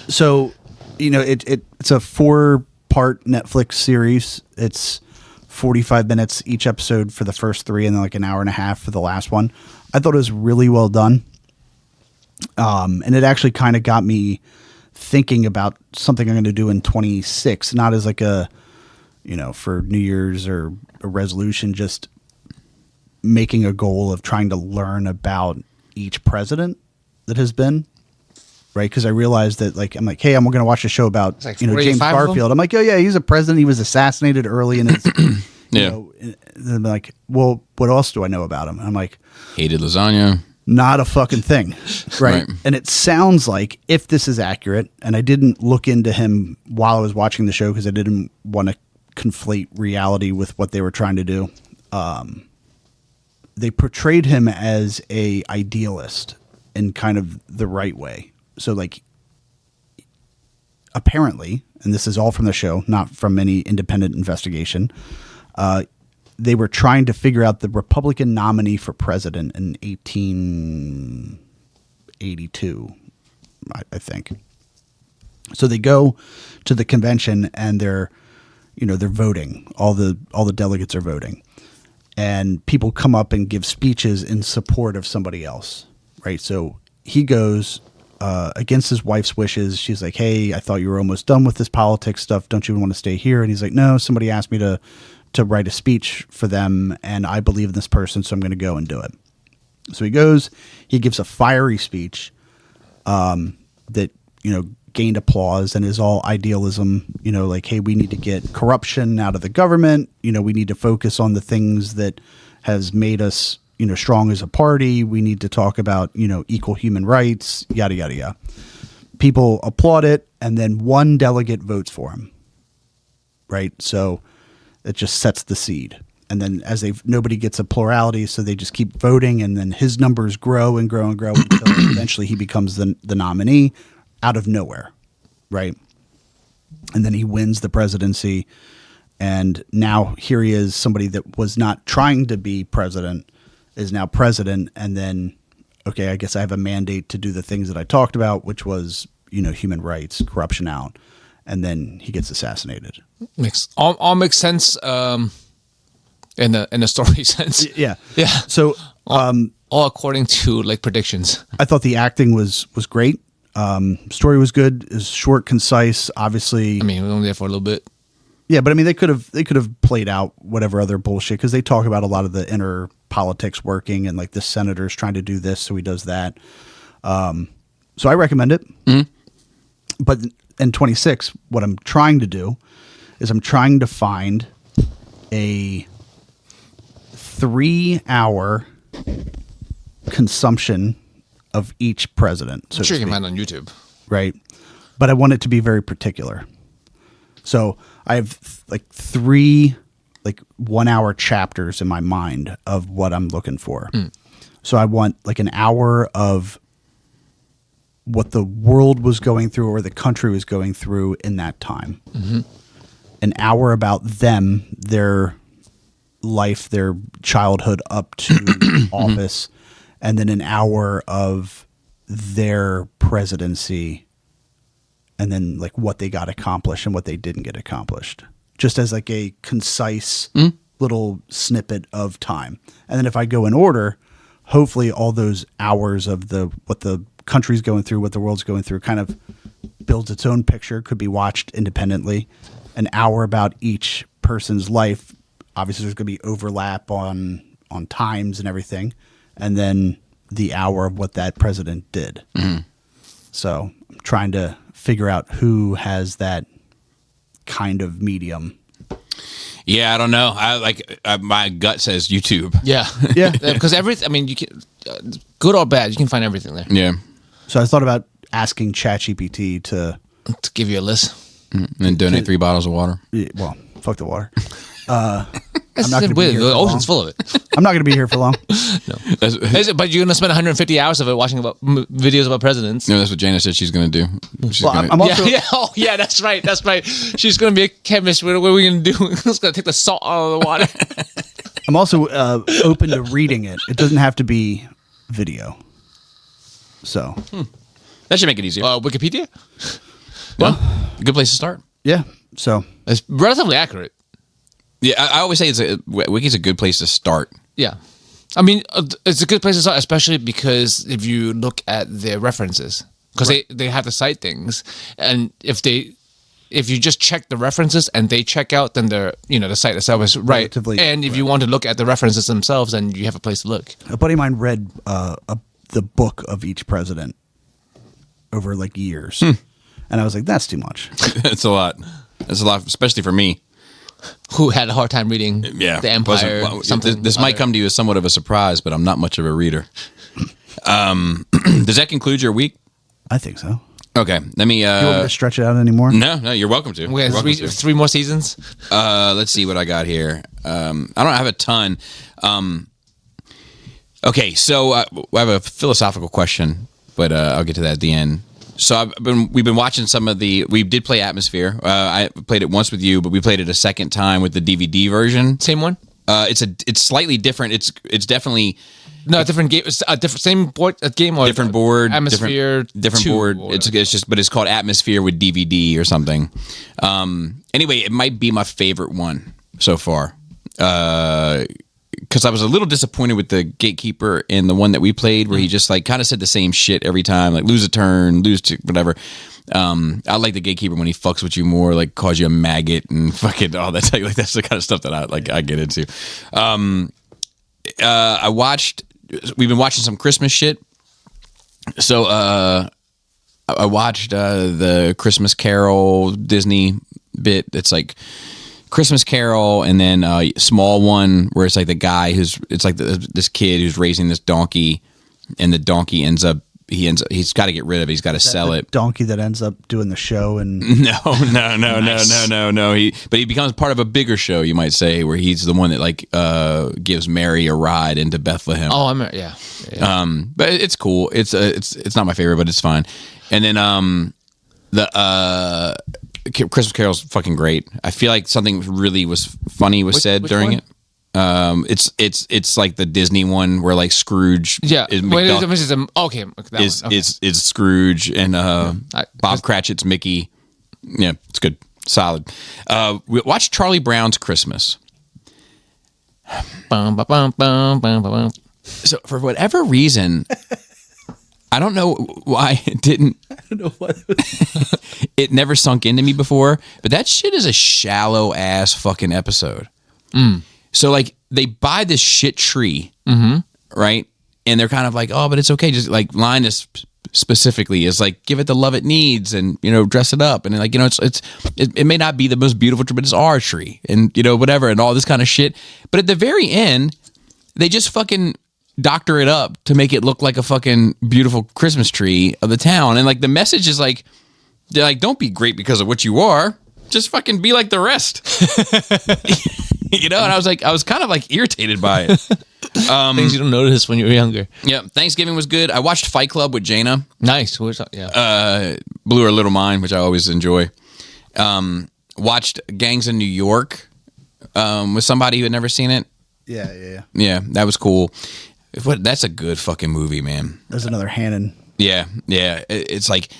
So, you know, it's a 4-part Netflix series. It's 45 minutes each episode for the first 3, and then like an hour and a half for the last one. I thought it was really well done. And it actually kind of got me thinking about something I'm going to do in 26, not as like a, you know, for New Year's or a resolution, just making a goal of trying to learn about each president that has been, right? Because I realized that, like, I'm like, hey, I'm going to watch a show about, like, you know, James Garfield. I'm like, oh yeah, he's a president. He was assassinated early in his, you know, and I'm like, well, what else do I know about him? And I'm like, hated lasagna. Not a fucking thing, right? And it sounds like, if this is accurate, and I didn't look into him while I was watching the show because I didn't want to conflate reality with what they were trying to do. They portrayed him as a idealist in kind of the right way. So like, apparently, and this is all from the show, not from any independent investigation, they were trying to figure out the Republican nominee for president in 1882, I think. So they go to the convention and they're voting. All the delegates are voting, and people come up and give speeches in support of somebody else, right? So he goes against his wife's wishes. She's like, "Hey, I thought you were almost done with this politics stuff. Don't you want to stay here?" And he's like, "No, somebody asked me to write a speech for them, and I believe in this person, so I'm going to go and do it." So he goes, he gives a fiery speech that, you know, gained applause and is all idealism, you know, like, hey, we need to get corruption out of the government. You know, we need to focus on the things that has made us, you know, strong as a party. We need to talk about, you know, equal human rights, yada, yada, yada. People applaud it, and then one delegate votes for him, right? So it just sets the seed. And then nobody gets a plurality, so they just keep voting, and then his numbers grow and grow and grow until eventually he becomes the nominee out of nowhere, right? And then he wins the presidency, and now here he is, somebody that was not trying to be president is now president, and then, okay, I guess I have a mandate to do the things that I talked about, which was, human rights, corruption out, and then he gets assassinated. All makes sense in the story sense. Yeah. Yeah. So all according to like predictions. I thought the acting was great. Story was good. It was short, concise. Obviously, I mean, we were only there for a little bit. Yeah, but I mean, they could have played out whatever other bullshit, because they talk about a lot of the inner politics working, and like the senator's trying to do this, so he does that. So I recommend it. Mm-hmm. But in 26, what I'm trying to do is I'm trying to find a 3-hour consumption of each president. So I'm sure you can find it on YouTube. Right. But I want it to be very particular. So I have like 3 1-hour chapters in my mind of what I'm looking for. So I want like an hour of what the world was going through or the country was going through in that time. Mm-hmm. An hour about them, their life, their childhood up to office, and then an hour of their presidency, and then like what they got accomplished and what they didn't get accomplished, just as like a concise little snippet of time. And then if I go in order, hopefully all those hours of what the country's going through, what the world's going through, kind of builds its own picture, could be watched independently. An hour about each person's life. Obviously there's going to be overlap on times and everything. And then the hour of what that president did. Mm-hmm. So I'm trying to figure out who has that kind of medium. Yeah, I don't know. My gut says YouTube. Yeah, yeah, because everything. I mean, you can, good or bad, you can find everything there. Yeah. So I thought about asking ChatGPT to give you a list and donate 3 bottles of water. Well, fuck the water. I'm not going to be here. The ocean's full of it. I'm not going to be here for long. No, but you're going to spend 150 hours of it watching about videos about presidents. No, that's what Jana said she's going to do. She's I'm also, yeah, that's right. That's right. She's going to be a chemist. What are we going to do? We're just going to take the salt out of the water. I'm also open to reading it. It doesn't have to be video. So that should make it easier. Wikipedia. Well, good place to start. Yeah. So it's relatively accurate. Yeah, I always say Wiki's a good place to start. Yeah. I mean, it's a good place to start, especially because if you look at their references, because they have to cite things, and if you just check the references and they check out, then the site itself is right. Relatively, and if you want to look at the references themselves, then you have a place to look. A buddy of mine read the book of each president over like years, and I was like, that's too much. That's a lot. That's a lot, especially for me, who had a hard time reading the Empire. This might come to you as somewhat of a surprise, but I'm not much of a reader. Does that conclude your week? I think so. Okay, let me. You want me to stretch it out anymore? No, you're welcome to. We have 3 more seasons. Let's see what I got here. I don't have a ton. Okay, so I have a philosophical question, but I'll get to that at the end. So we've been watching some of we did play Atmosphere. I played it once with you, but we played it a second time with the DVD version. Same one? It's slightly different. It's definitely a different game. It's a different same board game or different board. Atmosphere, different board. It's called Atmosphere with DVD or something. Anyway, it might be my favorite one so far. Because I was a little disappointed with the Gatekeeper in the one that we played, where he just like kind of said the same shit every time, like lose a turn, lose to whatever. I like the Gatekeeper when he fucks with you more, like calls you a maggot and fucking all that. Like that's the kind of stuff that I get into. We've been watching some Christmas shit. So I watched the Christmas Carol Disney bit. It's like Christmas Carol, and then a small one where it's like the guy this kid who's raising this donkey, and the donkey he's got to get rid of it. He's got to sell it. Donkey that ends up doing the show and no. But he becomes part of a bigger show, you might say, where he's the one that like gives Mary a ride into Bethlehem. Oh, yeah. But it's cool. It's not my favorite, but it's fine. And then The Christmas Carol's fucking great. I feel like something really funny was said during one? it. It's like the Disney one where like Scrooge Yeah. is Wait, McDuck, okay. That is one. Okay. is Scrooge and Bob Cratchit's Mickey. Yeah, it's good. Solid. We watched Charlie Brown's Christmas. Bum, ba, bum, bum, bum, bum, bum. So for whatever reason, I don't know why it didn't. I don't know what. It never sunk into me before, but that shit is a shallow ass fucking episode. So like they buy this shit tree, right? And they're kind of like, oh, but it's okay. Just like Linus specifically is like, give it the love it needs, and dress it up, and like it may not be the most beautiful tree, but it's our tree, and whatever, and all this kind of shit. But at the very end, they just fucking doctor it up to make it look like a fucking beautiful Christmas tree of the town, and like the message is like, they're like, don't be great because of what you are, just fucking be like the rest. And I was kind of like irritated by it. Things you don't notice when you were younger. Yeah, Thanksgiving was good. I watched Fight Club with Jaina. Nice. Blew Her Little Mind, which I always enjoy. Watched Gangs in New York with somebody who had never seen it. Yeah. Yeah, that was cool. That's a good fucking movie, man. There's another Hannon. Yeah. It's like,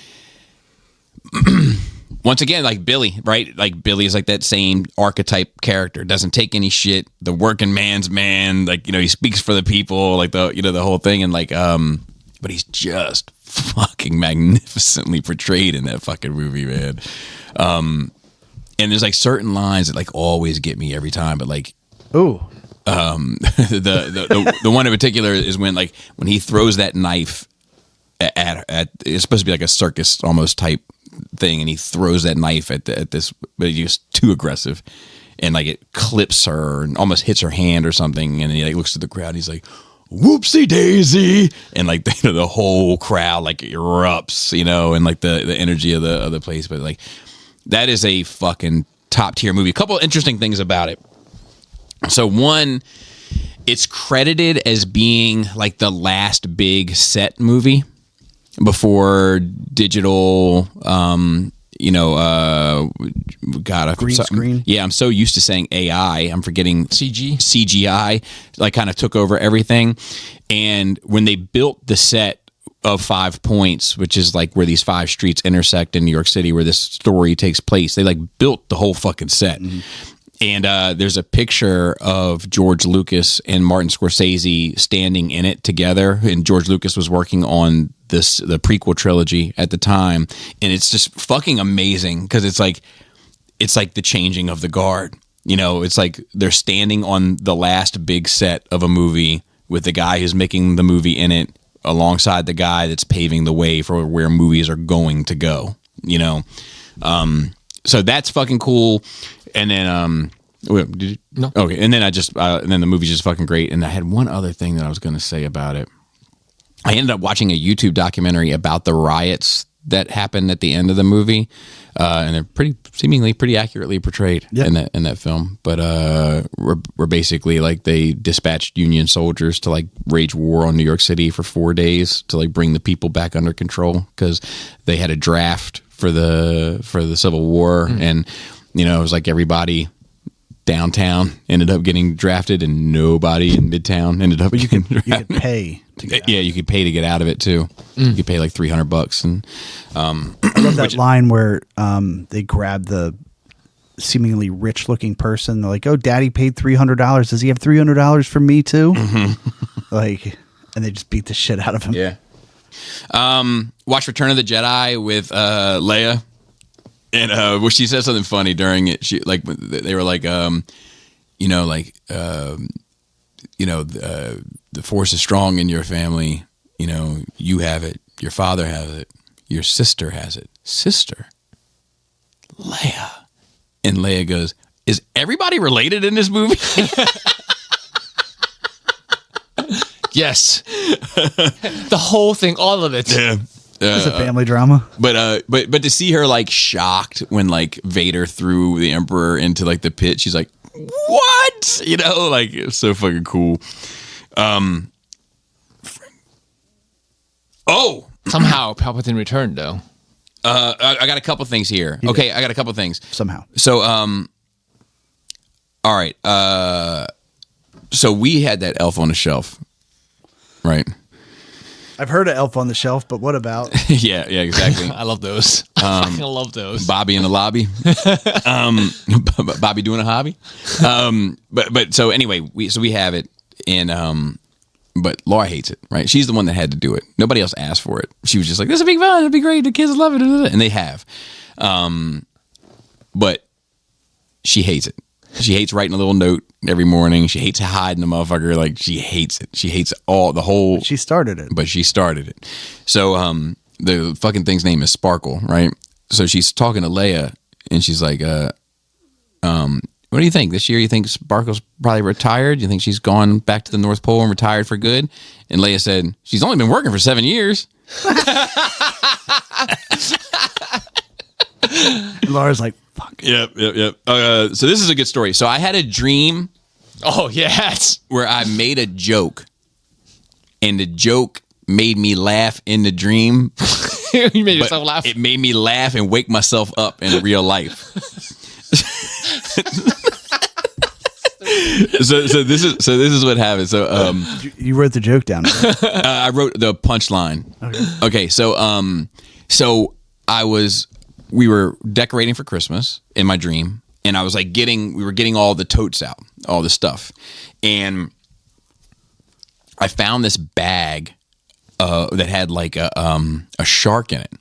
once again, like Billy, right? Like Billy is like that same archetype character. Doesn't take any shit. The working man's man. Like, he speaks for the people. Like the whole thing. And like, but he's just fucking magnificently portrayed in that fucking movie, man. And there's like certain lines that like always get me every time. But like, Ooh. the one in particular is when he throws that knife at it's supposed to be like a circus almost type thing, and he throws that knife at this, but he's just too aggressive, and like it clips her and almost hits her hand or something, and he like looks at the crowd and he's like, whoopsie daisy, and like the whole crowd like erupts, and like the energy of the place. But like that is a fucking top tier movie. A couple of interesting things about it. So one, it's credited as being like the last big set movie before digital, God, Green screen. Yeah, I'm so used to saying AI. I'm forgetting CGI, like kind of took over everything. And when they built the set of 5 Points, which is like where these 5 streets intersect in New York City, where this story takes place, they like built the whole fucking set. Mm-hmm. And there's a picture of George Lucas and Martin Scorsese standing in it together. And George Lucas was working on the prequel trilogy at the time. And it's just fucking amazing because it's like the changing of the guard. It's like they're standing on the last big set of a movie with the guy who's making the movie in it alongside the guy that's paving the way for where movies are going to go, So that's fucking cool. And then, did you? No. Okay. And then and then the movie's just fucking great. And I had one other thing that I was going to say about it. I ended up watching a YouTube documentary about the riots that happened at the end of the movie. And they're seemingly pretty accurately portrayed in that film. But, we're basically like they dispatched Union soldiers to like wage war on New York City for 4 days to like bring the people back under control because they had a draft for the Civil War. And, it was like everybody downtown ended up getting drafted and nobody in Midtown ended up. But you could pay to get out. Yeah, you could pay to get out of it too. You could pay like $300 and I love that line where they grab the seemingly rich looking person. They're like, "Oh, Daddy paid $300. Does he have $300 for me too?" Like, and they just beat the shit out of him. Yeah. Watch Return of the Jedi with Leia. And well, she said something funny during it. She like they were like, the Force is strong in your family. You have it. Your father has it. Your sister has it. Sister, Leia. And Leia goes, "Is everybody related in this movie?" Yes. The whole thing, all of it. Yeah. It's a family drama. But to see her like shocked when like Vader threw the Emperor into like the pit, she's like, "What?" Like it's so fucking cool. Somehow Palpatine returned though. I got a couple things here. Okay, I got a couple things. Somehow. So, all right. So we had that Elf on the Shelf, right? I've heard of Elf on the Shelf, but what about? yeah, exactly. I love those. I love those. Bobby in the lobby. Bobby doing a hobby. But so anyway, we have it, and but Laura hates it, right? She's the one that had to do it. Nobody else asked for it. She was just like, "This will be fun. It'll be great. The kids love it," and they have. But she hates it. She hates writing a little note every morning. She hates hiding the motherfucker. Like, she hates it. She hates the whole. She started it. But she started it. So the fucking thing's name is Sparkle, right? So she's talking to Leia, and she's like, what do you think? This year you think Sparkle's probably retired? Do you think she's gone back to the North Pole and retired for good? And Leia said, she's only been working for 7 years. Laura's like, fuck. Yep. So this is a good story. So I had a dream. Oh, yes. Where I made a joke, and the joke made me laugh in the dream. You made yourself laugh? It made me laugh and wake myself up in real life. So this is what happened. So you wrote the joke down. Right? I wrote the punchline. Okay. So we were decorating for Christmas in my dream, and I was like we were getting all the totes out, all the stuff, and I found this bag that had like a shark in it,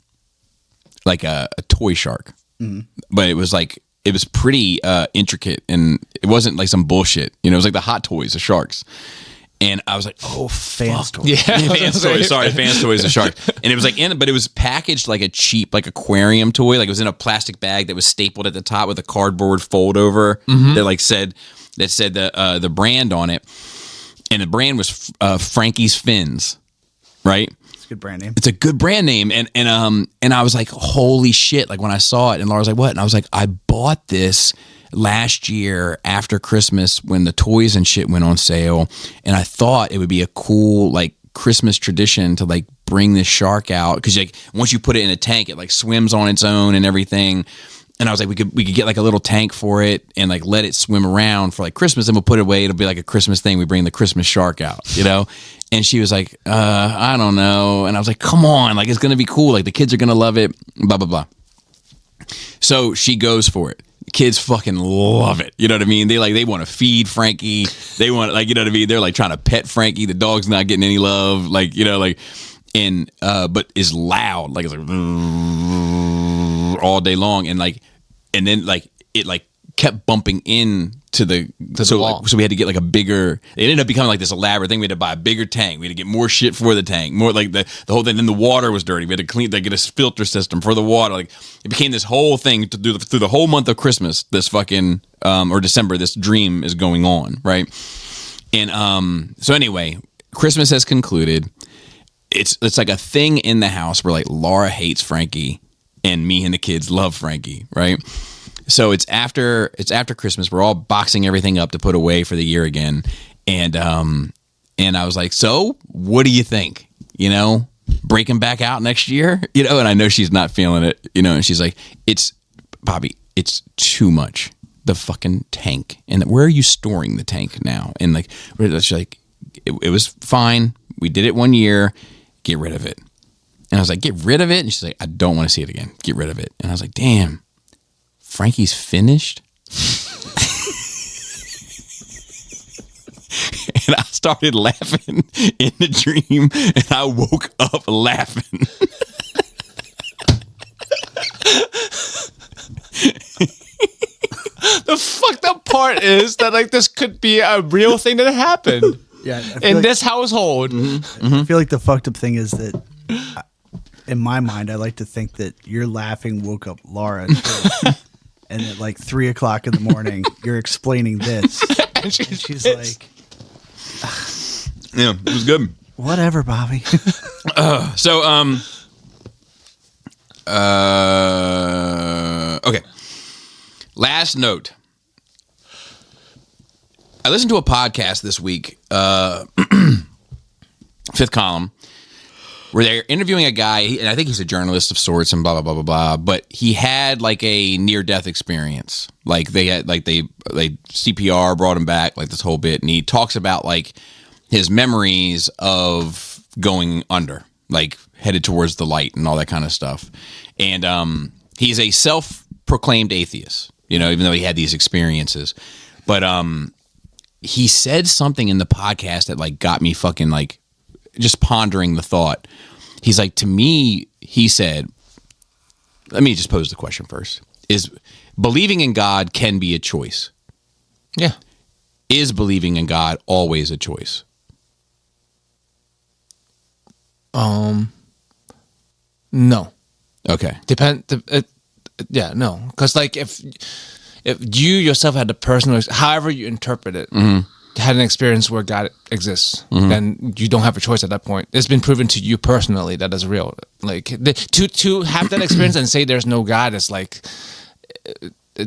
like a toy shark, but it was pretty intricate, and it wasn't like some bullshit. It was like the Hot Toys, the sharks. And I was like, oh, Fans fuck. Toys. Yeah, Fans Toys. Sorry, Fans Toys, the shark. And it was like but it was packaged like a cheap, like aquarium toy. Like it was in a plastic bag that was stapled at the top with a cardboard fold over that said the brand on it. And the brand was Frankie's Fins, right? It's a good brand name. It's a good brand name. And I was like, holy shit. Like when I saw it, and Laura was like, what? And I was like, I bought this last year after Christmas when the toys and shit went on sale, and I thought it would be a cool like Christmas tradition to like bring this shark out, because like once you put it in a tank, it like swims on its own and everything. And I was like, we could get like a little tank for it and like let it swim around for like Christmas, and we'll put it away. It'll be like a Christmas thing. We bring the Christmas shark out, And she was like, I don't know. And I was like, come on, like it's gonna be cool. Like the kids are gonna love it. Blah blah blah. So she goes for it. Kids fucking love it. You know what I mean? They want to feed Frankie. They want, like, you know what I mean? They're like trying to pet Frankie. The dog's not getting any love. Like, and but is loud. Like it's like all day long. And then it kept bumping in to the wall. So we had to get like a bigger. It ended up becoming like this elaborate thing. We had to buy a bigger tank. We had to get more shit for the tank. More like the whole thing. Then the water was dirty. We had to get a filter system for the water. Like it became this whole thing to do through the whole month of Christmas. This fucking or December. This dream is going on, right? And so anyway, Christmas has concluded. It's like a thing in the house where like Laura hates Frankie and me and the kids love Frankie, right? So it's after Christmas. We're all boxing everything up to put away for the year again, and I was like, so what do you think? Breaking back out next year, And I know she's not feeling it, And she's like, it's Bobby, it's too much. The fucking tank, and where are you storing the tank now? And like, she's like, it was fine. We did it 1 year. Get rid of it. And I was like, get rid of it. And she's like, I don't want to see it again. Get rid of it. And I was like, damn. Frankie's finished? And I started laughing in the dream, and I woke up laughing. The fucked up part is that like this could be a real thing that happened. Yeah, in this household. I feel like the fucked up thing is that in my mind, I like to think that your laughing woke up Laura. And at like 3 o'clock in the morning, you're explaining this. And she's like, yeah, it was good. Whatever, Bobby. Okay. Last note. I listened to a podcast this week, Fifth Column, where they're interviewing a guy, and I think he's a journalist of sorts, and blah blah blah blah blah. But he had like a near death experience. Like they had like they CPR brought him back, like this whole bit, and he talks about like his memories of going under, like headed towards the light and all that kind of stuff. And he's a self-proclaimed atheist, you know, even though he had these experiences. But he said something in the podcast that like got me fucking like just pondering the thought. He's like, to me, he said, let me just pose the question first. Is believing in God can be a choice? Yeah. Is believing in God always a choice? No. Okay. Yeah, no. Because like if you yourself had the personal, however you interpret it, had an experience where God exists, then you don't have a choice at that point. It's been proven to you personally that is real. Like to have that experience and say there's no God is like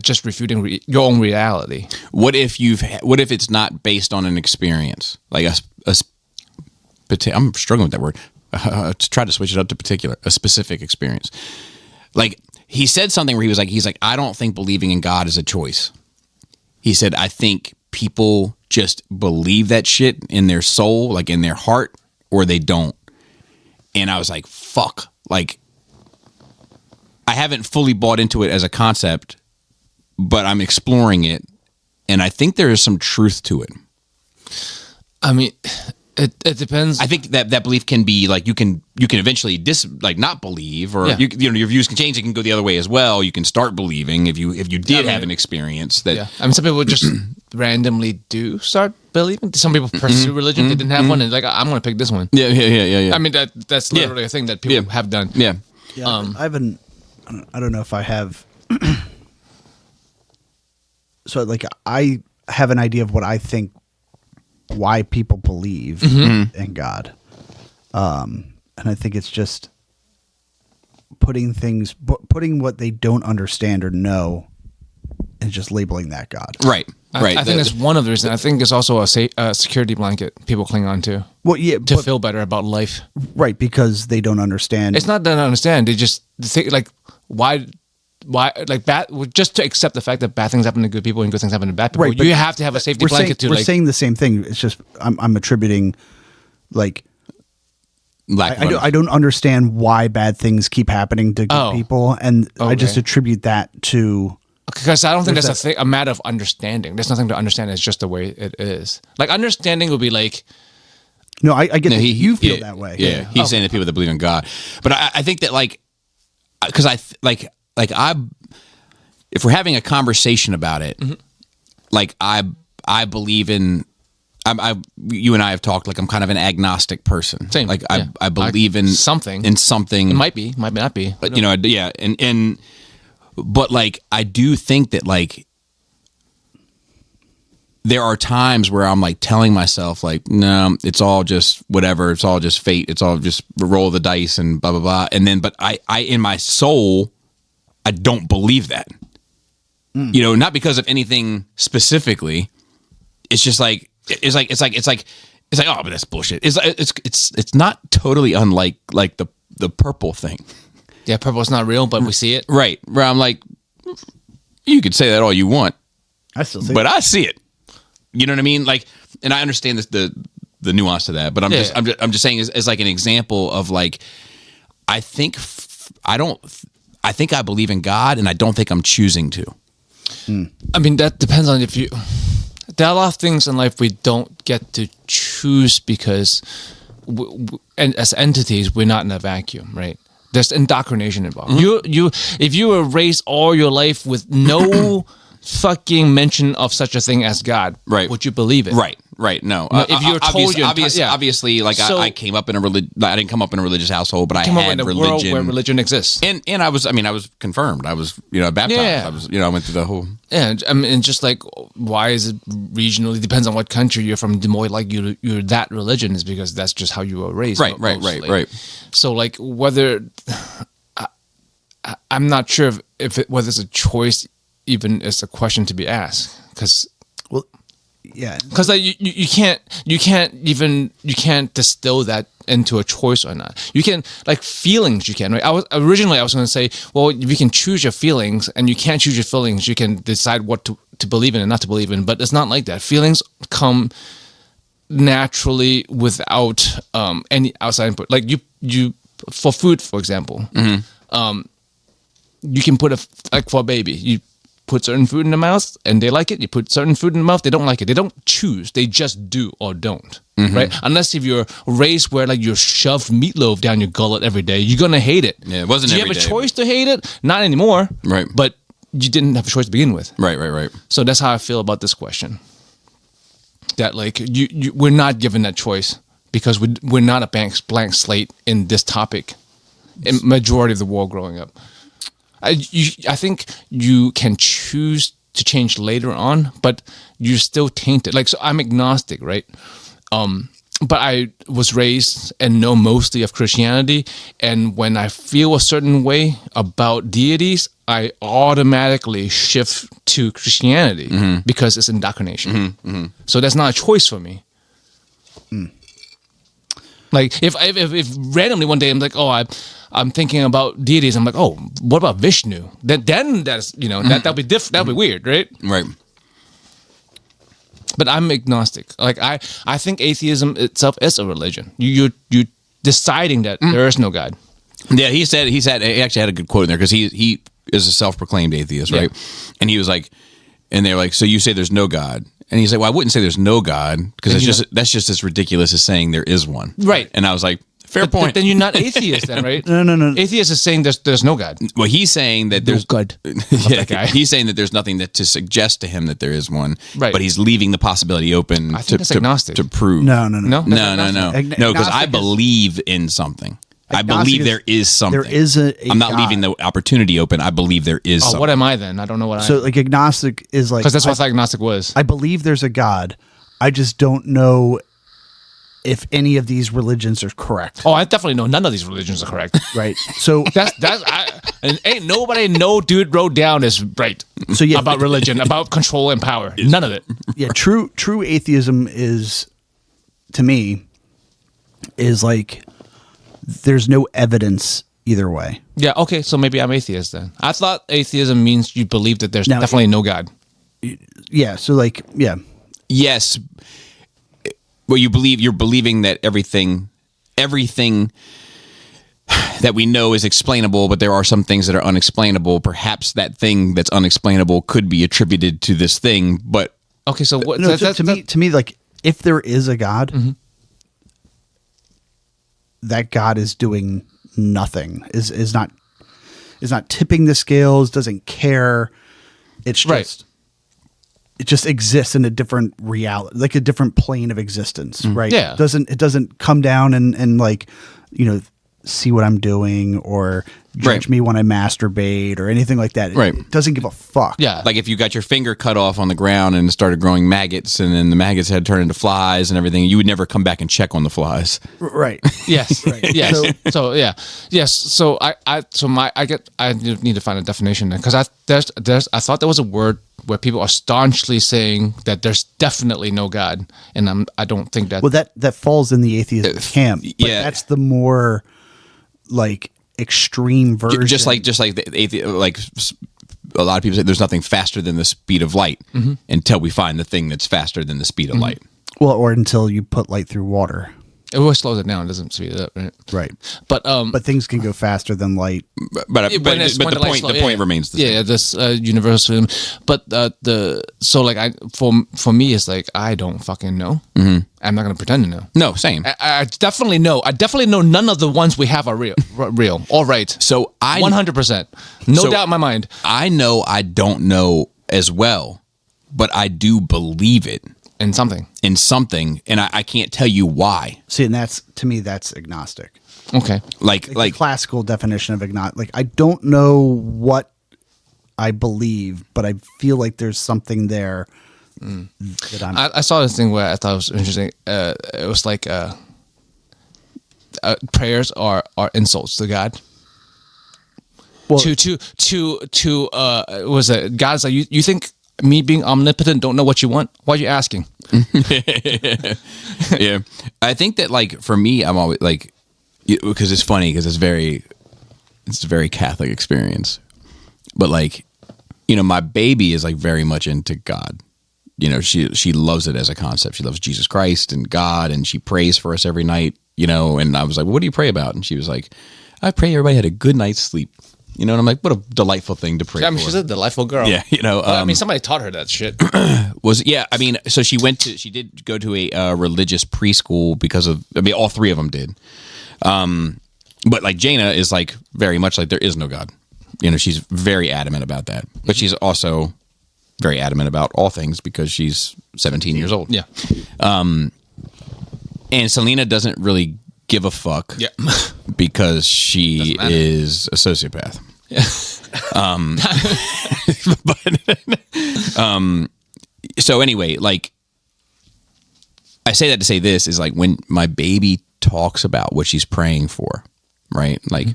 just refuting your own reality. What if it's not based on an experience? Like I'm struggling with that word. To try to switch it up to particular, a specific experience. Like he said something where he's like, I don't think believing in God is a choice. He said, I think people just believe that shit in their soul, like in their heart, or they don't. And I was like, fuck. Like, I haven't fully bought into it as a concept, but I'm exploring it. And I think there is some truth to it. I mean, it depends. I think that belief can be like you can eventually not believe, or your views can change. It can go the other way as well. You can start believing if you did have an experience that. Yeah, I mean, some people just randomly do start believing. Some people pursue religion. They didn't have one, and like I'm going to pick this one. Yeah. I mean, that's literally a thing that people have done. Yeah. I haven't. I don't know if I have. So like I have an idea of what I think. Why people believe in God, and I think it's just putting what they don't understand or know, and just labeling that God. Right. I think that's one of the reasons. I think it's also a security blanket people cling on to. Well, yeah, to feel better about life. Right, because they don't understand. It's not that they don't understand. They just think like why like bad, just to accept the fact that bad things happen to good people and good things happen to bad people. Right, you have to have a safety blanket we're saying the same thing. It's just I'm attributing like I don't understand why bad things keep happening to good people, and I just attribute that to because I don't think that's a matter of understanding. There's nothing to understand. It's just the way it is. Like understanding would be like. No, I get that you feel that way. Yeah, he's saying that people that believe in God, but I think that like because if we're having a conversation about it, like I believe in, you and I have talked, like I'm kind of an agnostic person. Same. Like I believe in something. It might not be. But you know, yeah, but like I do think that like there are times where I'm like telling myself like, no, it's all just whatever. It's all just fate. It's all just roll the dice and blah, blah, blah. And then, but I in my soul, I don't believe that, you know, not because of anything specifically. It's just like, it's like, oh, but that's bullshit. It's not totally unlike like the purple thing. Yeah. Purple's not real, but we see it. Right. Where I'm like, you could say that all you want. I still see but I see it. You know what I mean? Like, and I understand the nuance to that, but I'm just saying as like an example of like, I think I believe in God, and I don't think I'm choosing to. I mean, that depends on if you. There are a lot of things in life we don't get to choose because, and as entities, we're not in a vacuum, right? There's indoctrination involved. If you were raised all your life with no fucking mention of such a thing as God, right? Would you believe it? Right. No. If you're told, obviously, like I came up in a I didn't come up in a religious household, but I had in a religion world where religion exists. And I was confirmed. I was baptized. Yeah. I was I went through the whole. Yeah, I mean, just like why is it regionally? Depends on what country you're from. The more like you're that religion is because that's just how you were raised. Right. So like whether I'm not sure if whether it's a choice even is a question to be asked because yeah, like you can't distill that into a choice or not. You can, like feelings, you can, right? I was going to say, well, if you can choose your feelings and you can't choose your feelings, you can decide what to believe in and not to believe in. But it's not like that. Feelings come naturally without any outside input. Like you for food, for example, you can put like for a baby, you put certain food in the mouth and they like it. You put certain food in the mouth, they don't like it. They don't choose. They just do or don't, right? Unless if you're raised where like you shove meatloaf down your gullet every day, you're gonna hate it. Yeah, it wasn't. Do you have a choice to hate it? Not anymore, right? But you didn't have a choice to begin with, right. So that's how I feel about this question. That like we're not given that choice because we're not a blank slate in this topic. In majority of the world growing up. I think you can choose to change later on, but you're still tainted. Like, so I'm agnostic, right? But I was raised and know mostly of Christianity, and when I feel a certain way about deities, I automatically shift to Christianity because it's indoctrination. So that's not a choice for me. Like if randomly one day I'm like, oh, I'm thinking about deities, I'm like, oh, what about Vishnu? Then that's that'll be different. That'll be weird, right? Right. But I'm agnostic. Like I think atheism itself is a religion. You deciding that there is no God. Yeah, he actually had a good quote in there because he is a self-proclaimed atheist, right? Yeah. And he was like, and they're like, so you say there's no God? And he's like, well, I wouldn't say there's no God because that's just as ridiculous as saying there is one, right? And I was like, fair point. But then you're not atheist, then, right? No. Atheist is saying there's no God. Well, he's saying that there's God. Yeah, that guy. He's saying that there's nothing to suggest to him that there is one, right? But he's leaving the possibility open I think that's agnostic. to prove. No. Because I believe in something. I believe there is something. There is I'm not leaving the opportunity open. I believe there is something. What am I then? I don't know what I am. So like agnostic is like, because that's what agnostic was. I believe there's a God. I just don't know if any of these religions are correct. Oh, I definitely know none of these religions are correct. Right. So and ain't nobody no dude wrote down is right. So yeah, about religion, about control and power. None of it. Yeah, true atheism is, to me, is like there's no evidence either way. Yeah, okay, so maybe I'm atheist then. I thought atheism means you believe that there's definitely no God. Yeah, so like, yeah. Yes. Well, you're believing that everything that we know is explainable, but there are some things that are unexplainable. Perhaps that thing that's unexplainable could be attributed to this thing, but okay, so what to me, like, if there is a God, that God is doing nothing, is not tipping the scales, doesn't care. It's just it just exists in a different reality, like a different plane of existence, right? Yeah. It doesn't come down and like, see what I'm doing or judge me when I masturbate or anything like that. It doesn't give a fuck. Yeah. Like if you got your finger cut off on the ground and it started growing maggots and then the maggots had turned into flies and everything, you would never come back and check on the flies. Right. Yes. Right. Yes. So yeah. Yes. So I need to find a definition then, because I thought there was a word where people are staunchly saying that there's definitely no God, and I don't think that. Well, that falls in the atheist camp. But that's the more like extreme version. Just like the like a lot of people say, there's nothing faster than the speed of light until we find the thing that's faster than the speed of light. Well, or until you put light through water. It always slows it down. It doesn't speed it up, right? Right. But things can go faster than light. But the point remains the same. Yeah, this universal. But for me, it's like I don't fucking know. I'm not gonna pretend to know. No, same. I definitely know. I definitely know none of the ones we have are real. All right. So 100%. No doubt in my mind. I know I don't know as well, but I do believe it. In something, and I can't tell you why. See, and that's agnostic. Okay, like the classical definition of agnostic. Like, I don't know what I believe, but I feel like there's something there that I saw this thing where I thought it was interesting. It was like prayers are insults to God. Well, was it God's like you think. me being omnipotent don't know what you want? Why are you asking? Yeah, I think that like for me, I'm always like, because it's funny because it's a very Catholic experience, but like, you know, my baby is like very much into God. You know, she loves it as a concept. She loves Jesus Christ and God, and she prays for us every night. You know, and I was like, well, what do you pray about? And she was like, I pray everybody had a good night's sleep. You know, and I'm like, what a delightful thing to pray. I mean, for. she's a delightful girl. Yeah, you know, I mean, somebody taught her that shit. I mean, so she did go to a religious preschool because of, I mean, all three of them did. But like Jaina is like very much like there is no God. You know, she's very adamant about that. But she's also very adamant about all things because she's 17 years old. Yeah. And Selena doesn't really give a fuck. Yeah. Because she is a sociopath. Yeah. So anyway, like I say that to say this is like when my baby talks about what she's praying for, right? Like,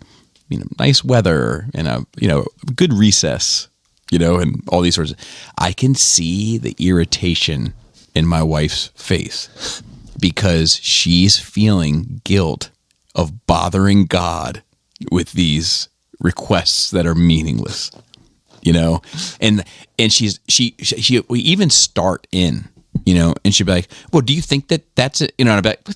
you know, nice weather and a, you know, good recess, you know, and all these sorts of, I can see the irritation in my wife's face because she's feeling guilt of bothering God with these requests that are meaningless, you know, and we even start in, you know, and she'd be like, well, do you think that that's it? You know, and I'd be like,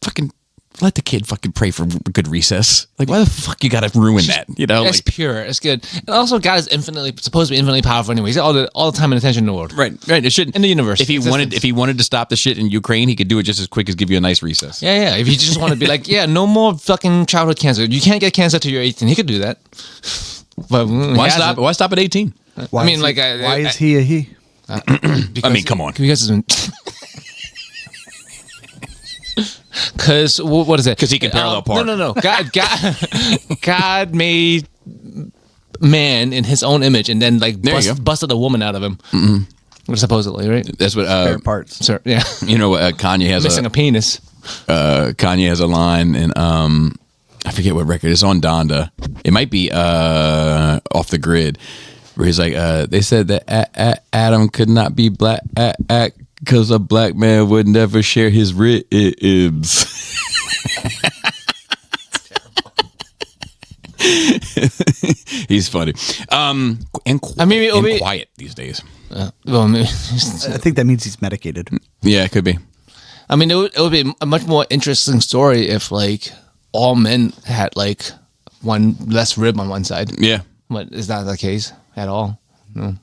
fucking let the kid fucking pray for a good recess. Like, why the fuck you gotta ruin that? You know, it's like, pure. It's good. And also, God is supposed to be infinitely powerful. Anyways, all the time and attention in the world. right. It shouldn't In the universe. If he wanted to stop the shit in Ukraine, he could do it just as quick as give you a nice recess. Yeah. If you just want to be like, yeah, no more fucking childhood cancer. You can't get cancer till you're 18. He could do that. But Why stop? Why stop at 18? Why is he a he? I mean, come on. Because it's been. Because what is it? Because he can parallel park. No. God made man in His own image, and then like busted a woman out of him. Supposedly, right? That's what. Spare parts. Sir, yeah. You know, Kanye has Missing a penis. Kanye has a line, and I forget what record. It's on Donda. It might be Off the Grid, where he's like, they said that Adam could not be black because a black man would never share his ribs. He's funny. And quiet these days. I think that means he's medicated. Yeah, it could be. I mean, it would be a much more interesting story if like all men had like one less rib on one side. Yeah. But is that the case at all? No.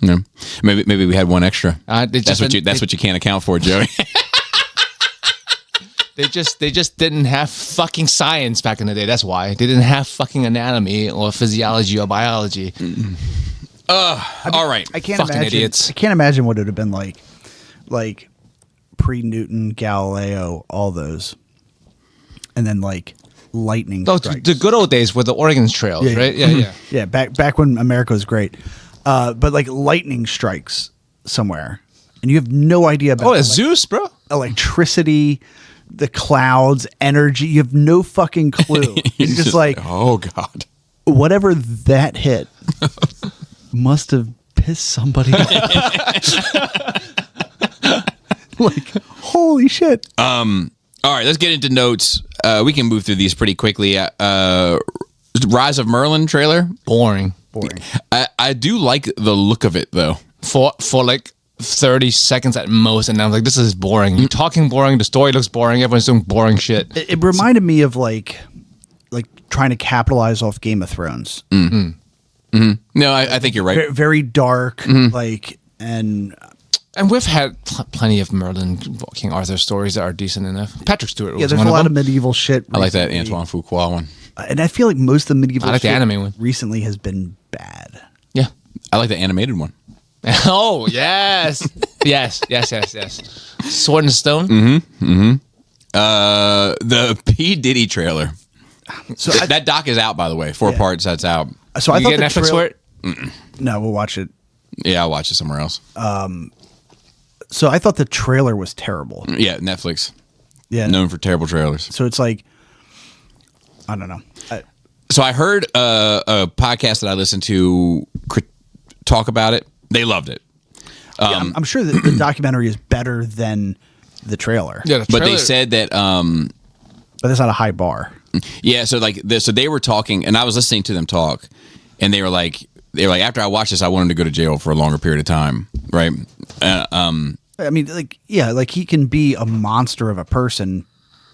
No. Maybe we had one extra. That's what you can't account for, Joey. They just didn't have fucking science back in the day. That's why they didn't have fucking anatomy or physiology or biology. All right. I can't Fucking imagine. idiots. I can't imagine what it would have been like pre-Newton, Galileo, all those, and then like lightning strikes. The good old days were the Oregon Trail, right? Yeah. Yeah, back when America was great. But like lightning strikes somewhere, and you have no idea about. Oh, it's Zeus, bro. Electricity, the clouds, energy. You have no fucking clue. It's just like, oh god, whatever that hit must have pissed somebody off. Like, holy shit. All right, let's get into notes. We can move through these pretty quickly. Rise of Merlin trailer. Boring. I do like the look of it though. For like 30 seconds at most, and I'm like, this is boring. You're talking boring. The story looks boring. Everyone's doing boring shit. It reminded me of like trying to capitalize off Game of Thrones. Mm-hmm. No, I think you're right. Very, very dark, And we've had plenty of Merlin, King Arthur stories that are decent enough. Patrick Stewart was there's one a lot of of medieval shit. I like that recently. Antoine Fuqua one. And I feel like most of the medieval I like the shit anime one. recently has been bad. Yeah. I like the animated one. Oh, yes. yes. Sword and Stone? The P. Diddy trailer. So that doc is out, by the way. 4 parts, that's out. So I You thought get the Netflix for it? No, we'll watch it. Yeah, I'll watch it somewhere else. So I thought the trailer was terrible. Yeah, Netflix. Yeah. Known for terrible trailers. So it's like, I don't know. So I heard a podcast that I listened to talk about it, They loved it. Yeah, I'm sure that the documentary is better than the trailer. Yeah, the But they trailer- said that But that's not a high bar. yeah, so so they were talking, and I was listening to them talk, and they were like after I watched this, I wanted to go to jail for a longer period of time, right? I mean, like, yeah, like he can be a monster of a person,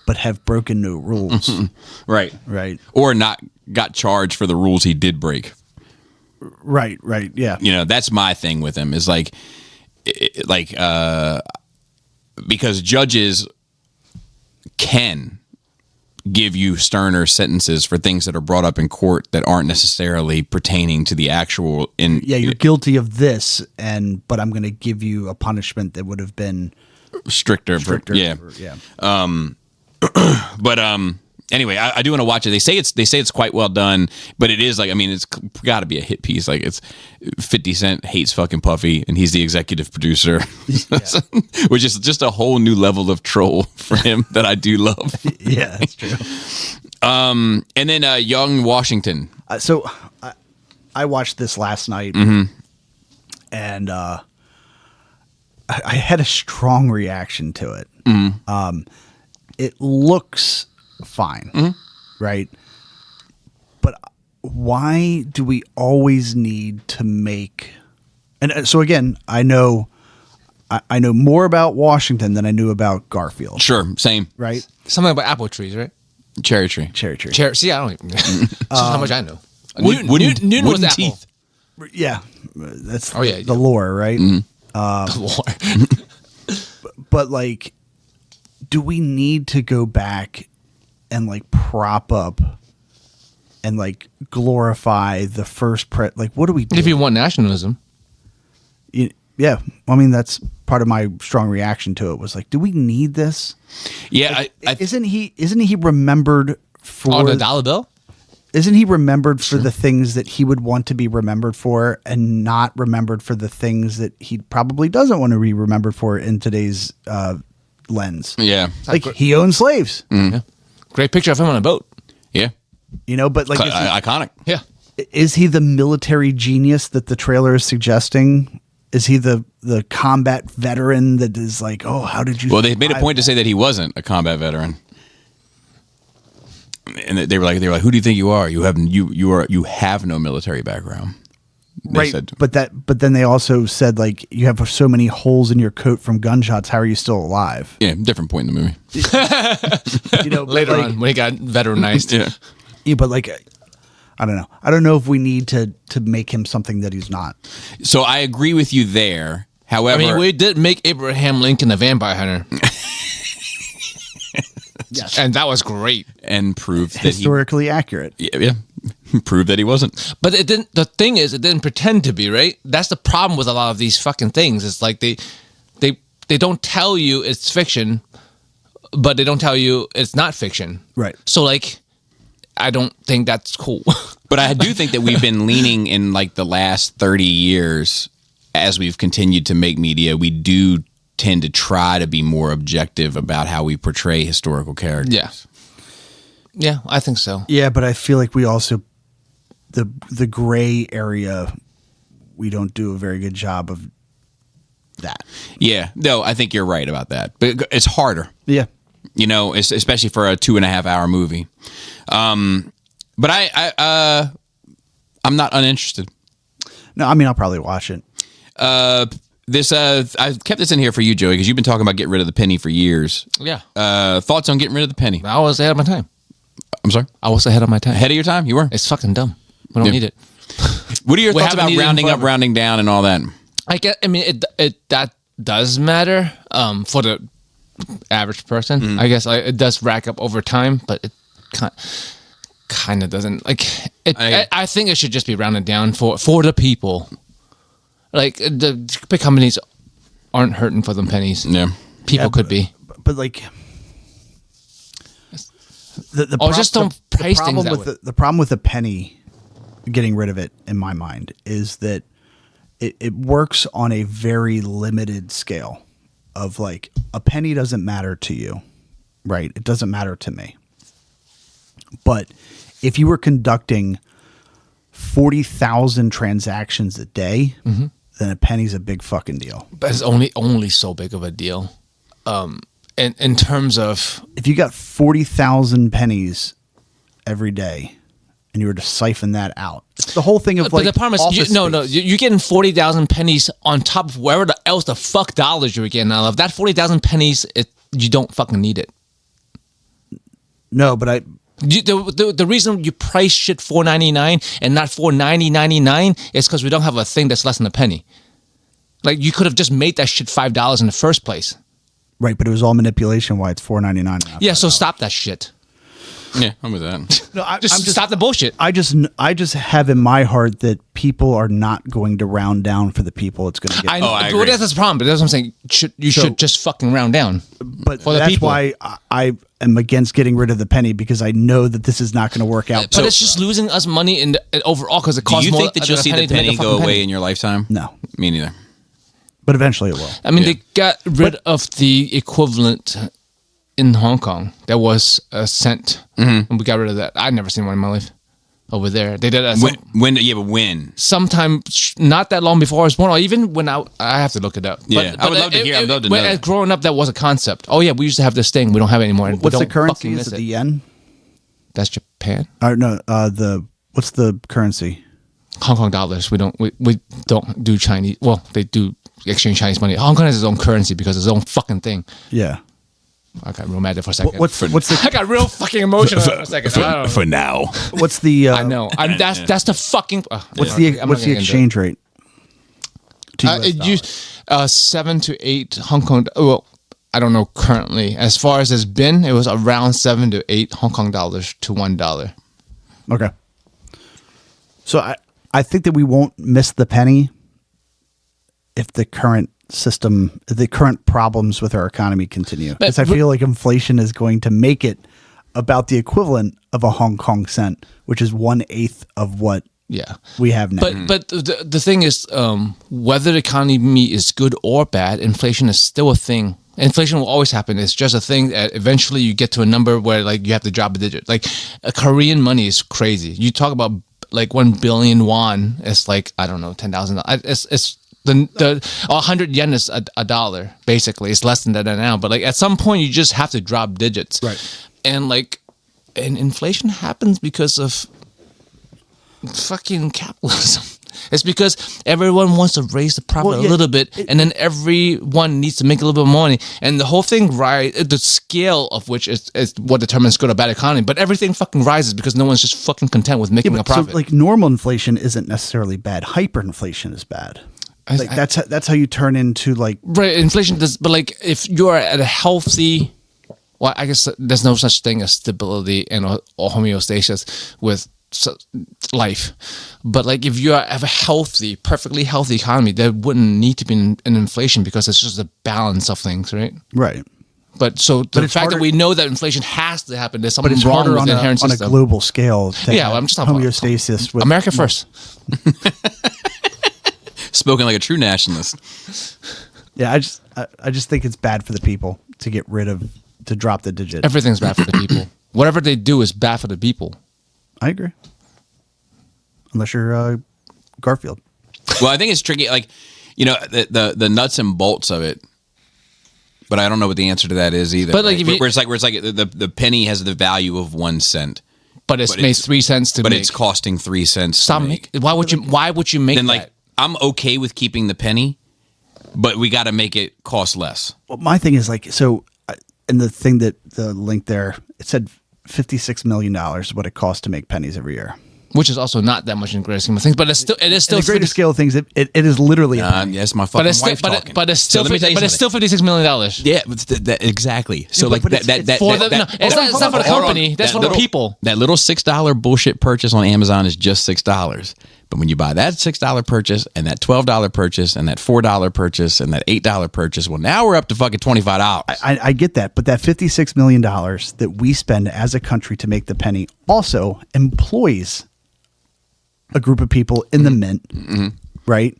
but have broken no rules, Right, right? or not got charged for the rules he did break. Right, yeah. You know, that's my thing with him is like because judges can give you sterner sentences for things that are brought up in court that aren't necessarily pertaining to the actual Yeah, you're guilty of this, but I'm going to give you a punishment that would have been stricter. Yeah. But anyway, I do want to watch it. They say it's quite well done, but it is like, I mean, it's got to be a hit piece. Like, it's 50 Cent hates fucking Puffy, and he's the executive producer, which is just a whole new level of troll for him that I do love. Yeah, that's true. And then Young Washington. So I watched this last night, and I had a strong reaction to it. It looks fine, right? But why do we always need to make? And so again, I know more about Washington than I knew about Garfield. Sure, same. Right? something about apple trees, right? Cherry tree. Cherry tree. See, I don't even. That's just how much I know. Wooden Newton was wooden apple. teeth. Yeah, that's yeah, the yeah. lore, right? Lord. But like, do we need to go back and like prop up and like glorify the first like what do we do? If you want nationalism, Yeah, I mean that's part of my strong reaction to it was like, do we need this? Yeah, Isn't he remembered for the dollar bill. Isn't he remembered for the things that he would want to be remembered for, and not remembered for the things that he probably doesn't want to be remembered for in today's lens? yeah, Like he owned slaves, Yeah. Great picture of him on a boat. yeah. you know. But like, Iconic. Yeah. is he the military genius that the trailer is suggesting? Is he the combat veteran that is like, oh, how did you? Well, they made a survive point to that? say that he wasn't a combat veteran, and they were like, who do you think you are? You have no military background. They Right, said, but then they also said like, you have so many holes in your coat from gunshots. How are you still alive? yeah, different point in the movie. You know, Later like, on, when he got veteranized. Yeah. yeah, but like, I don't know. I don't know if we need to make him something that he's not. So I agree with you there. However, I mean, we did make Abraham Lincoln a vampire hunter. Yes, And that was great. and proved that historically accurate. yeah, proved that he wasn't. But it didn't. The thing is, it didn't pretend to be, right? That's the problem with a lot of these fucking things. It's like they don't tell you it's fiction, but they don't tell you it's not fiction. Right. So like, I don't think that's cool. But I do think that we've been leaning in like the last 30 years as we've continued to make media. We do tend to try to be more objective about how we portray historical characters. Yeah. Yeah, I think so. Yeah, but I feel like we also the gray area, we don't do a very good job of that. Yeah. No, I think you're right about that. But it's harder. Yeah. You know, especially for a 2.5 hour movie. But I'm not uninterested. No, I mean, I'll probably watch it. I kept this in here for you, Joey, because you've been talking about getting rid of the penny for years. Yeah. Thoughts on getting rid of the penny? I was ahead of my time. I'm sorry? I was ahead of my time. Ahead of your time? You were? It's fucking dumb. We don't Yeah. need it. What are your We thoughts haven't about needed it rounding up, forever. rounding down, and all that? I mean, that does matter for the average person. I guess it does rack up over time, but it kind of doesn't. Like, I think it should just be rounded down for the people. Like, the big companies aren't hurting for them pennies. Yeah. People could be. But like, the Or just don't price things that way. the problem with the penny, getting rid of it, in my mind, is that it works on a very limited scale. Of like, a penny doesn't matter to you, right? It doesn't matter to me. But if you were conducting 40,000 transactions a day, then a penny's a big fucking deal. But it's only so big of a deal. In terms of, If you got 40,000 pennies every day and you were to siphon that out, it's the whole thing of but like the problem is, you're getting 40,000 pennies on top of wherever else the fuck dollars you were getting out of. That 40,000 pennies, you don't fucking need it. No, but The reason you price shit $4.99 and not $4.99 is because we don't have a thing that's less than a penny. Like, you could have just made that shit $5 in the first place. right, but it was all manipulation. Why it's $4.99? Yeah, so stop that shit. Yeah, I'm with that. No, I'm just stop the bullshit. I just have in my heart that people are not going to round down for the people it's going to get. I know, I but agree. that's the problem. But that's what I'm saying. You should just fucking round down. But for the that's people. why I am against getting rid of the penny, because I know that this is not going to work out. But it's just losing us money in overall because it Do costs you more. think that you'll see the to make a penny fucking go away penny. in your lifetime? No. Me neither. But eventually it will. I mean, Yeah. they got rid of the equivalent in Hong Kong. That was a cent, and we got rid of that. I'd never seen one in my life. Over there, they did that. When? Sometime not that long before I was born, or even when I have to look it up. Yeah, I would love to hear. I'd love to know that. Growing up, that was a concept. Oh yeah, we used to have this thing. We don't have it anymore. and we What's the don't currency? fucking Is miss it the yen? That's Japan. Or no, what's the currency? Hong Kong dollars. We don't do Chinese. Well, they do exchange Chinese money. Hong Kong has its own currency because it's its own fucking thing. Yeah. I got real mad there for a second. What's the I got real fucking emotional for a second. I don't know. now. what's the I know. That's the fucking. what's I'm the not what's the gonna get into it. exchange rate? To US It dollars? used 7 to 8 Hong Kong. Well, I don't know currently. As far as it's been, it was around 7 to 8 Hong Kong dollars to $1. Okay. So I think that we won't miss the penny if the current problems with our economy continue. Because I feel like inflation is going to make it about the equivalent of a Hong Kong cent, which is 1/8 of what Yeah. we have now. But the thing is, whether the economy is good or bad, inflation is still a thing. Inflation will always happen. It's just a thing that eventually you get to a number where like you have to drop a digit. Like Korean money is crazy. You talk about like 1 billion won. It's like I don't know, $10,000. It's the 100 yen is a dollar basically. It's less than that now. But like at some point you just have to drop digits. Right. And inflation happens because of fucking capitalism. It's because everyone wants to raise the profit a little bit, and then everyone needs to make a little bit more money. And the whole thing, the scale of which is what determines good or bad economy. But everything fucking rises because no one's just fucking content with making a profit. So like normal inflation isn't necessarily bad. Hyperinflation is bad. Like that's how you turn into like right, inflation does. But like if you are at a healthy, well, I guess there's no such thing as stability and or homeostasis with life. But like if you have a healthy, perfectly healthy economy, there wouldn't need to be an inflation because it's just a balance of things, right? right. But so the it's fact harder- that we know that inflation has to happen, there's But something it's wrong harder with on the inherent a system. global scale. To Yeah, have well, I'm just talking about homeostasis with America first. Spoken like a true nationalist. Yeah, I just think it's bad for the people to get rid of to drop the digit. Everything's bad for the people. Whatever they do is bad for the people. I agree. Unless you're Garfield. Well, I think it's tricky. Like, the nuts and bolts of it. But I don't know what the answer to that is either. But, like, right? if you- where it's like the penny has the value of 1 cent, But it's made 3 cents to but make. it's costing 3 cents. Stop to make. Why would you make Then that? like I'm okay with keeping the penny, but we got to make it cost less. Well, my thing is like and the thing that the link there, it said $56 million is what it costs to make pennies every year. Which is also not that much in the greater scheme of things, but it is still In the greater 50 scale of things, it is literally a penny. Yes, my fucking but it's still wife talking. but it's So still let me tell you but it's still something. $56 million. Yeah, but exactly. So but like it's- that it's that For that- the, no, that- it's not for the hold on. company. That's That for the little- people. That little $6 bullshit purchase on Amazon is just $6. But when you buy that $6 purchase and that $12 purchase and that $4 purchase and that $8 purchase, well, now we're up to fucking $25. I get that, but that $56 million that we spend as a country to make the penny also employs a group of people in the mint, right?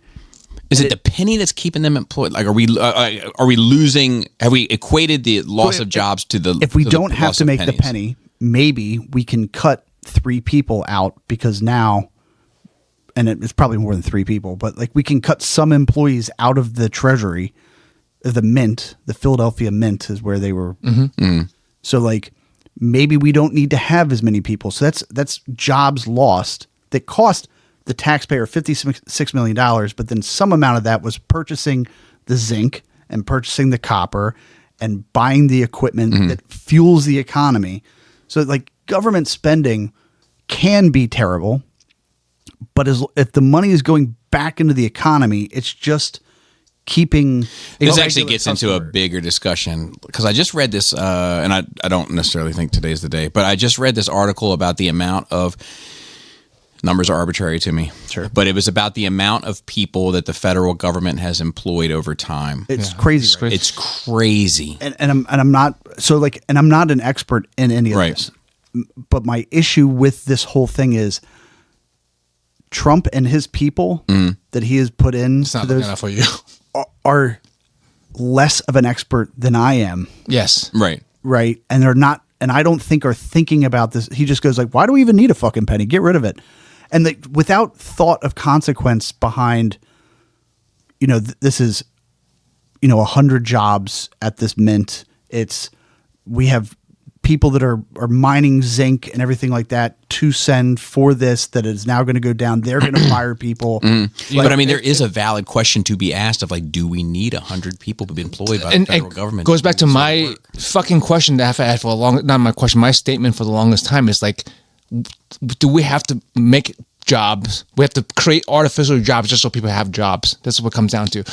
Is it the penny that's keeping them employed? Like, are we losing? Have we equated the loss of jobs to the? If we to the don't have loss to of make the pennies? penny, maybe we can cut 3 people out because now and it's probably more than 3 people, but like we can cut some employees out of the treasury, the mint, the Philadelphia Mint is where they were. So like maybe we don't need to have as many people. So that's jobs lost that cost the taxpayer $56 million, but then some amount of that was purchasing the zinc and purchasing the copper and buying the equipment that fuels the economy. So like government spending can be terrible, but if the money is going back into the economy, it's just keeping. This actually gets into a bigger discussion because I just read this, and I don't necessarily think today's the day, but I just read this article about the amount of numbers are arbitrary to me. Sure. But it was about the amount of people that the federal government has employed over time. It's crazy. Right? It's crazy. And I'm not and I'm not an expert in any of this. But my issue with this whole thing is Trump and his people that he has put in It's not looking out for you. are less of an expert than I am. Yes. Right. Right. And they're not, and I don't think are thinking about this. He just goes like, why do we even need a fucking penny? Get rid of it. And without thought of consequence behind, this is, 100 jobs at this mint. We have people that are mining zinc and everything like that to send for this that is now going to go down. They're going to fire people. But I mean, there is a valid question to be asked of like, do we need 100 people to be employed by the federal government? Goes back to my fucking question that I've had for a long, not my question, my statement for the longest time is like, do we have to make jobs? We have to create artificial jobs just so people have jobs. That's what it comes down to.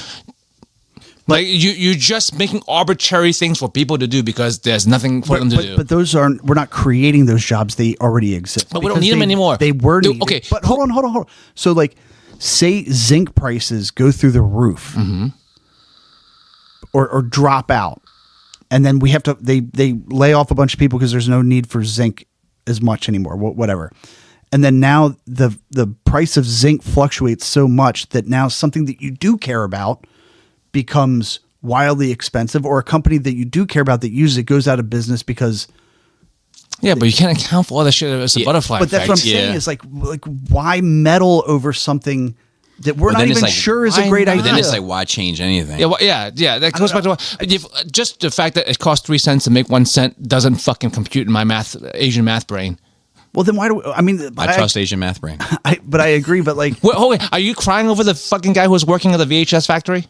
Like you're just making arbitrary things for people to do because there's nothing for them to do. But those aren't. We're not creating those jobs. They already exist. But we don't need them anymore. They were needed. Okay, but hold on. So like, say zinc prices go through the roof, or drop out, and then we have to. They lay off a bunch of people because there's no need for zinc as much anymore. Whatever. And then now the price of zinc fluctuates so much that now something that you do care about becomes wildly expensive, or a company that you do care about that uses it goes out of business because. Yeah, but you can't account for all that shit as a butterfly But that's effect. what I'm saying is like why meddle over something that we're not even sure is a great idea? But then it's like, why change anything? Yeah, that goes back to just the fact that it costs 3 cents to make 1 cent doesn't fucking compute in my Asian math brain. Well, then why do I trust Asian math brain. But I agree. But like, wait, are you crying over the fucking guy who was working at the VHS factory?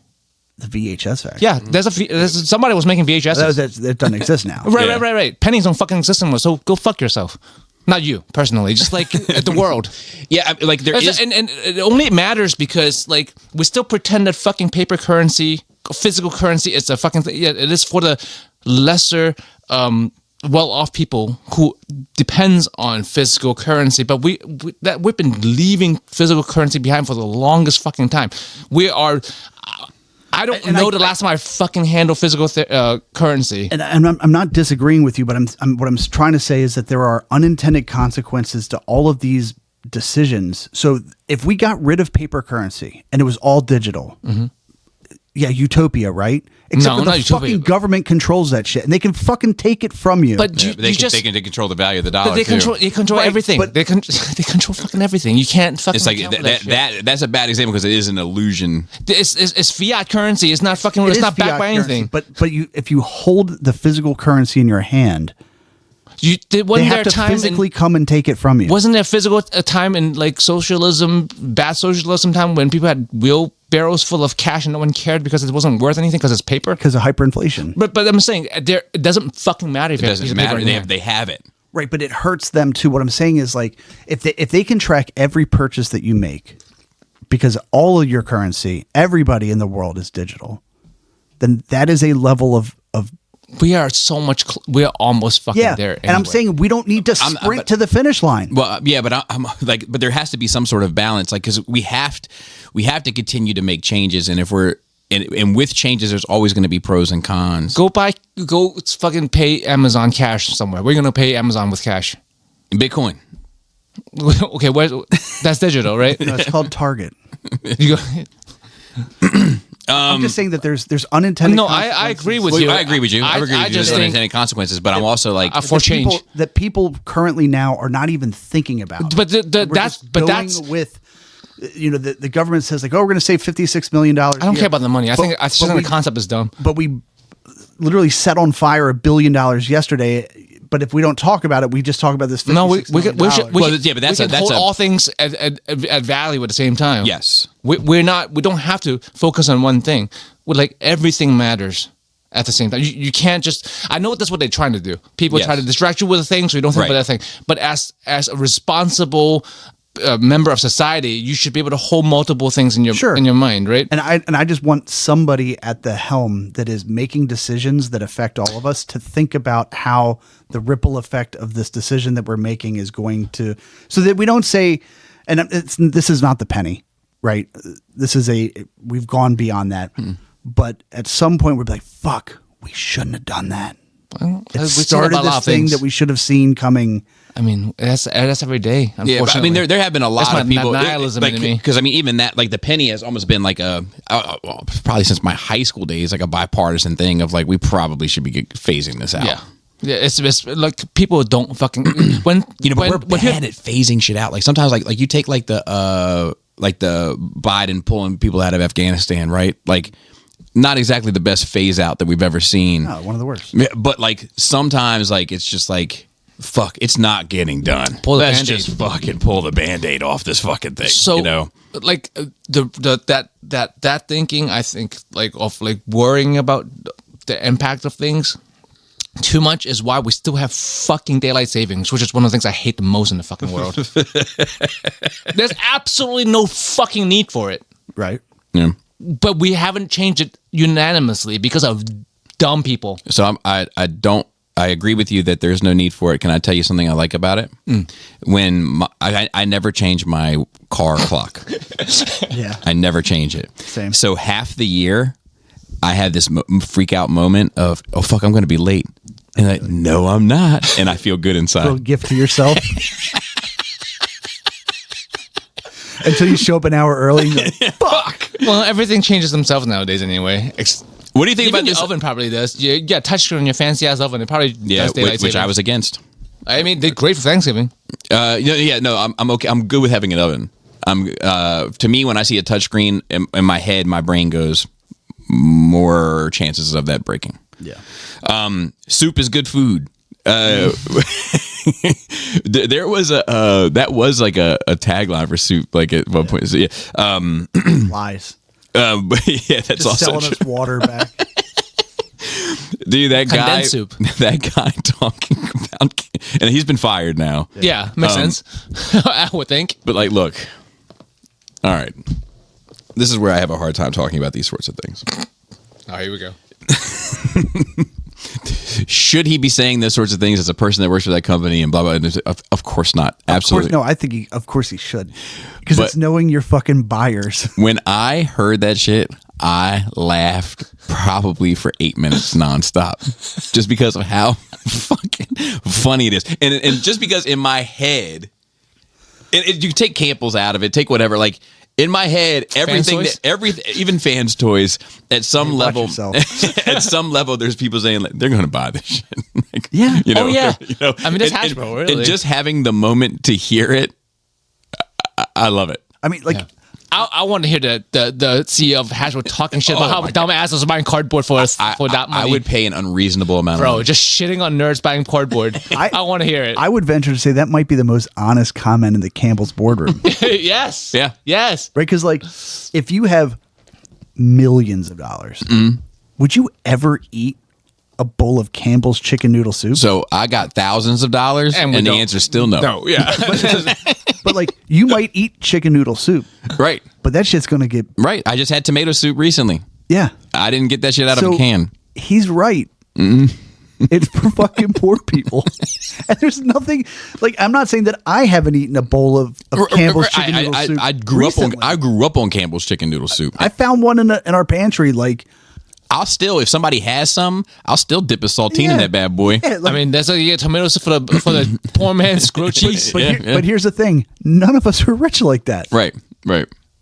The VHS factory. Yeah, there's somebody was making VHS. That doesn't exist now. Right. Pennies don't fucking exist anymore. So go fuck yourself. Not you personally, just like the world. Yeah, like there is, and it only matters because like we still pretend that fucking paper currency, physical currency, is a fucking thing. Yeah, it is for the lesser, well-off people who depends on physical currency. But we've been leaving physical currency behind for the longest fucking time. We are. I don't know the last time I fucking handled physical currency. And I'm not disagreeing with you, but what I'm trying to say is that there are unintended consequences to all of these decisions. So if we got rid of paper currency and it was all digital, yeah, utopia, right? Except for the fucking government controls that shit, and they can fucking take it from you. But they can control the value of the dollar. But they control everything. But they control fucking everything. You can't fucking. It's like that's a bad example because it is an illusion. It's fiat currency. It's not fucking. It's not backed by anything. But if you hold the physical currency in your hand, they have to physically come and take it from you. Wasn't there physical time in like socialism, bad socialism time when people had wheelbarrows full of cash and no one cared because it wasn't worth anything because it's paper? Because of hyperinflation. But I'm saying it doesn't fucking matter if it doesn't matter. They have it. Right, but it hurts them too. What I'm saying is like if they can track every purchase that you make, because all of your currency, everybody in the world is digital, then that is a level of we are so much. We are almost fucking there. Anyway. And I'm saying we don't need to sprint to the finish line. Well, yeah, but I'm like, but there has to be some sort of balance, like because we have to continue to make changes, and if we're and with changes, there's always going to be pros and cons. Go fucking pay Amazon cash somewhere. We're gonna pay Amazon with cash. In Bitcoin. Okay, that's digital, right? No, it's called Target. You go. I'm just saying that there's unintended. No, I agree with you. I agree with you. I agree with you. There's unintended consequences, but I'm also like for change that people currently now are not even thinking about. But that's with the government says like, oh, we're going to save $56 million. I don't care about the money. I think the concept is dumb. But we literally set on fire $1 billion yesterday. But if we don't talk about it, we just talk about this. No, we should. But that's hold all things at value at the same time. Yes, we don't have to focus on one thing. We're like everything matters at the same time. You can't just. I know that's what they're trying to do. People try to distract you with a thing so you don't think about that thing. But as a responsible member of society, you should be able to hold multiple things in your mind, right? And I just want somebody at the helm that is making decisions that affect all of us to think about how the ripple effect of this decision that we're making is going to, so that we don't say, and this is not the penny, right? This is we've gone beyond that, but at some point we're like, fuck, we shouldn't have done that. Well, it started this thing that we should have seen coming. I mean, that's every day. Unfortunately. Yeah, but I mean, there have been a lot of people nihilism in me, because I mean, even that, like the penny has almost been like probably since my high school days, like a bipartisan thing of like we probably should be phasing this out. Yeah, it's like people don't fucking when we're bad at phasing shit out. Like sometimes, like you take like the Biden pulling people out of Afghanistan, right? Like not exactly the best phase out that we've ever seen. No, one of the worst. But like sometimes, like it's just like. Fuck, it's not getting done. Let's just fucking pull the Band-Aid off this fucking thing. So, like that thinking, I think, like of like worrying about the impact of things too much is why we still have fucking daylight savings, which is one of the things I hate the most in the fucking world. There's absolutely no fucking need for it, right? Yeah, but we haven't changed it unanimously because of dumb people. So I agree with you that there's no need for it. Can I tell you something I like about it? When I never change my car clock. Yeah, I never change it. Same. So half the year, I have this freak out moment of, oh fuck, I'm going to be late, and no, I'm not, and I feel good inside. A little gift to yourself. Until you show up an hour early. And you're like, fuck. Well, everything changes themselves nowadays anyway. What do you think Even about this? Your oven probably does. You got touchscreen on your fancy ass oven. It probably does daylight which savings. I was against. I mean, they're great for Thanksgiving. I'm okay. I'm good with having an oven. To me, when I see a touchscreen in my head, my brain goes more chances of that breaking. Yeah. Soup is good food. There was that was like a tagline for soup, like at one point. So, yeah. Lies. But yeah, that's just also selling us water back. Dude, that Condensed soup. That guy talking about, and he's been fired now. Yeah, makes sense. I would think. But like, look, all right, this is where I have a hard time talking about these sorts of things. Oh, here we go. Should he be saying those sorts of things as a person that works for that company and blah blah? Of course not. Absolutely. Of course, no, I think of course he should, because it's knowing your fucking buyers. When I heard that shit, I laughed probably for 8 minutes nonstop, just because of how fucking funny it is, and just because in my head, you take Campbell's out of it, take whatever, like. In my head, everything, even fans' toys, at some level, there's people saying like, they're going to buy this shit. Like, yeah. You know, yeah. You know, I mean, that's Hasbro, really. And just having the moment to hear it, I love it. I mean, like, I want to hear the CEO of Hasbro talking shit about how dumb assholes are buying cardboard for that money. I would pay an unreasonable amount of money. Bro, just shitting on nerds buying cardboard. I want to hear it. I would venture to say that might be the most honest comment in the Campbell's boardroom. Yes. Yeah. Yes. Right? Because, like, if you have millions of dollars, would you ever eat a bowl of Campbell's chicken noodle soup? So I got thousands of dollars, and the answer is still no. No, yeah. But like, you might eat chicken noodle soup, Right. but that shit's gonna get Right. I just had tomato soup recently. yeah. I didn't get that shit out of a can. He's right. It's for fucking poor people, and there's nothing like. I'm not saying that I haven't eaten a bowl of Campbell's chicken noodle soup. I grew up on Campbell's chicken noodle soup. I found one in our pantry. Like, I'll still, if somebody has some, I'll still dip a saltine in that bad boy. yeah, like, I mean, that's how you get tomatoes for the poor man's grilled cheese. but here's the thing: none of us are rich like that. Right.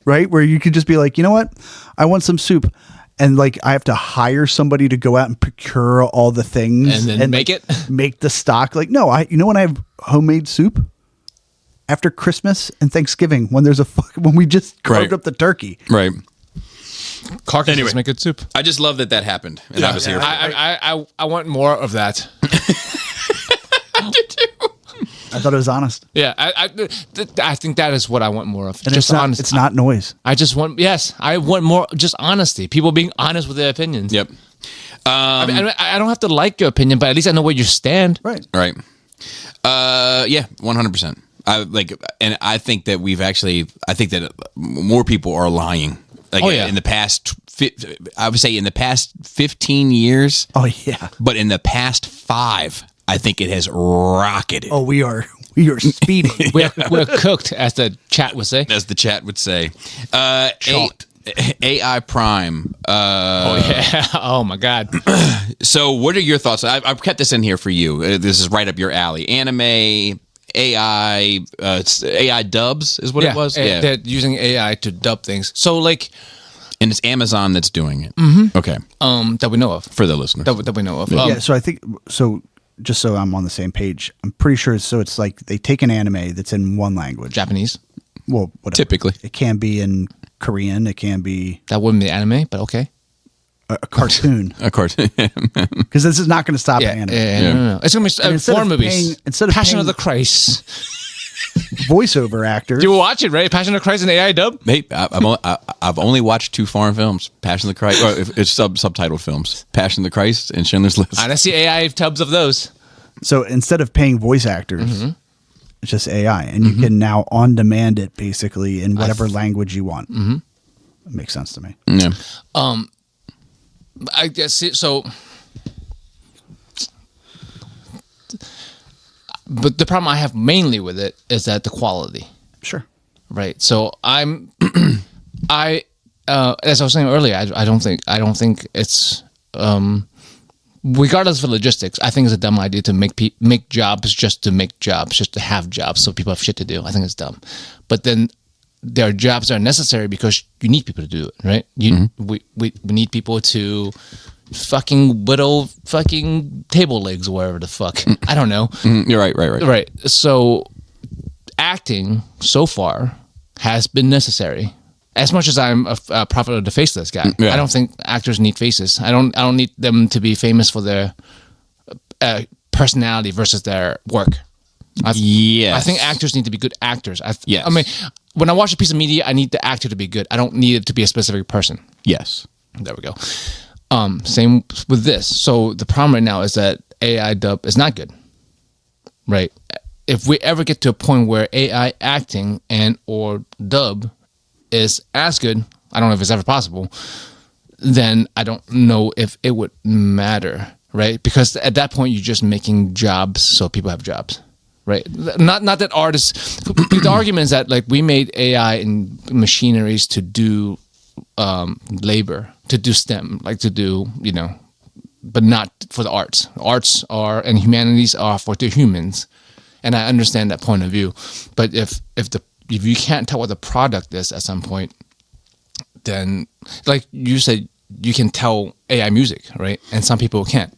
Right? Where you could just be like, you know what? I want some soup. And like, I have to hire somebody to go out and procure all the things and then make the stock. Like, no, when I have homemade soup, after Christmas and Thanksgiving when there's when we just carved up the turkey. Right. Carcasses anyway, make good soup. I just love that happened, and I was here. I want more of that. I did too. I thought it was honest. Yeah, I think that is what I want more of. And just honest. It's not noise. I just want I want more just honesty. People being honest with their opinions. Yep. I don't have to like your opinion, but at least I know where you stand. Right. Right. Yeah, 100%. And I think that I think that more people are lying. Like in the past, I would say in the past 15 years. Oh yeah. But in the past 5, I think it has rocketed. Oh, we are speeding. we're cooked, as the chat would say. As the chat would say. AI Prime. Oh my God. So what are your thoughts? I've kept this in here for you. This is right up your alley. Anime, AI, AI dubs is what it was. They're using AI to dub things. So like, and it's Amazon that's doing it. Mm-hmm. Okay. That we know of. For the listeners. That we know of. Yeah. So I think so. Just so I'm on the same page, I'm pretty sure. So it's like they take an anime that's in one language, Japanese. Well, whatever. Typically, it can be in Korean. It can be that wouldn't be anime, but okay. A cartoon. A cartoon. Because this is not going to stop an anime. No. It's going to be 4 movies. Instead of Passion of the Christ. Voiceover actors. You watch it, right? Passion of the Christ and AI dub? Hey, I've only watched 2 foreign films. Passion of the Christ. Or it's subtitled films. Passion of the Christ and Schindler's List. I see AI tubs of those. So instead of paying voice actors, it's just AI. And you can now on-demand it basically in whatever language you want. That makes sense to me. Yeah. I guess so. But the problem I have mainly with it is that the quality. Sure. Right. So as I was saying earlier, I don't think it's regardless of logistics, I think it's a dumb idea to make jobs just to make jobs, just to have jobs so people have shit to do. I think it's dumb. But then there are jobs that are necessary because you need people to do it, right? We need people to fucking whittle fucking table legs or whatever the fuck. I don't know. You're right. Right. So acting so far has been necessary. As much as I'm a prophet of the faceless guy, I don't think actors need faces. I don't need them to be famous for their personality versus their work. I think actors need to be good actors. I mean, when I watch a piece of media, I need the actor to be good. I don't need it to be a specific person. Yes. There we go. Same with this. So the problem right now is that AI dub is not good. Right? If we ever get to a point where AI acting and or dub is as good, I don't know if it's ever possible, then I don't know if it would matter, right? Because at that point, you're just making jobs so people have jobs, right? Not that artists, the argument is that like we made AI and machineries to do labor, to do STEM, like to do, but not for the arts. Arts are, and humanities are for the humans. And I understand that point of view. But if you can't tell what the product is at some point, then like you said, you can tell AI music, right? And some people can't.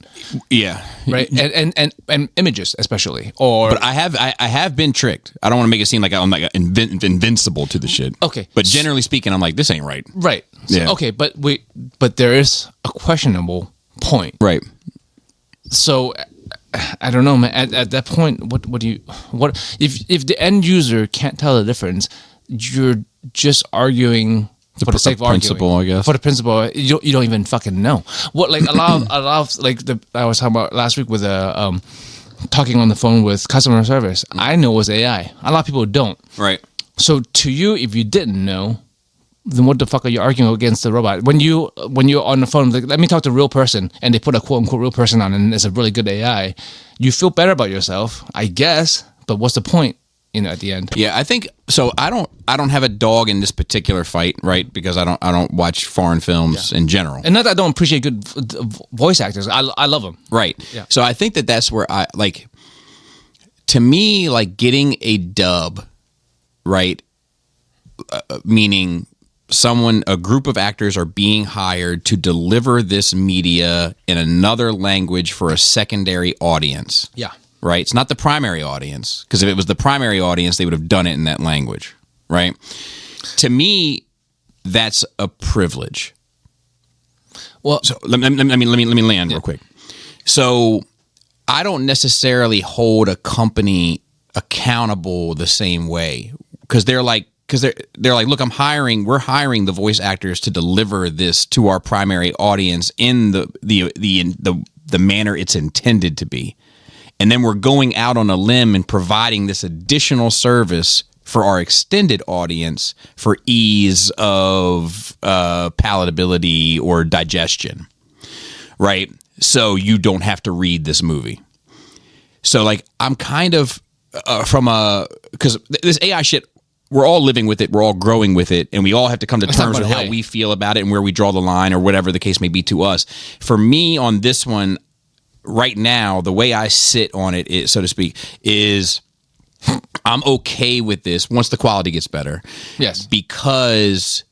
Yeah. Right. And images especially. But I have been tricked. I don't want to make it seem like I'm like invincible to the shit. Okay. But generally speaking, I'm like, this ain't right. Right. So, yeah. Okay, but there is a questionable point. Right. So I don't know, man. At that point, what if the end user can't tell the difference, you're just arguing for the sake of arguing. Principle, I guess. For the principle, you don't even fucking know. What like a lot of like I was talking about last week with talking on the phone with customer service. I know it was AI. A lot of people don't. Right. So to you, if you didn't know, then what the fuck are you arguing against the robot? When you're on the phone, like, let me talk to a real person, and they put a quote unquote real person on, and it's a really good AI. You feel better about yourself, I guess. But what's the point? At the end. Yeah, I think so. I don't have a dog in this particular fight, right? Because I don't watch foreign films in general. And not that I don't appreciate good voice actors. I love them. Right. Yeah. So I think that's where I like. To me, like getting a dub, right? Meaning a group of actors are being hired to deliver this media in another language for a secondary audience. Yeah. right? It's not the primary audience, because if it was the primary audience, they would have done it in that language, right? To me, that's a privilege. Well, So let me land real quick. So I don't necessarily hold a company accountable the same way, because they're like, look, we're hiring the voice actors to deliver this to our primary audience in the manner it's intended to be. And then we're going out on a limb and providing this additional service for our extended audience for ease of palatability or digestion, right? So you don't have to read this movie. So like, I'm kind of because this AI shit, we're all living with it, we're all growing with it, and we all have to come to terms with how we feel about it and where we draw the line or whatever the case may be to us. For me on this one, right now, the way I sit on it, is, so to speak, is I'm okay with this once the quality gets better. Yes. Because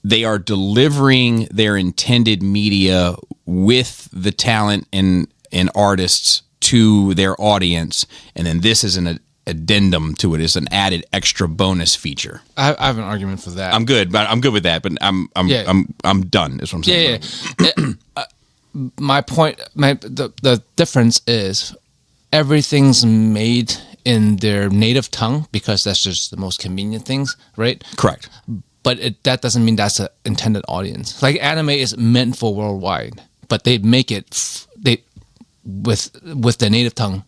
they are delivering their intended media with the talent and artists to their audience, and then this is an addendum to it. It's an added extra bonus feature. I have an argument for that. I'm good with that, but I'm done. Is what I'm saying. Yeah. My point, the difference is everything's made in their native tongue because that's just the most convenient things, right? Correct. But that doesn't mean that's an intended audience. Like anime is meant for worldwide, but they make it with the native tongue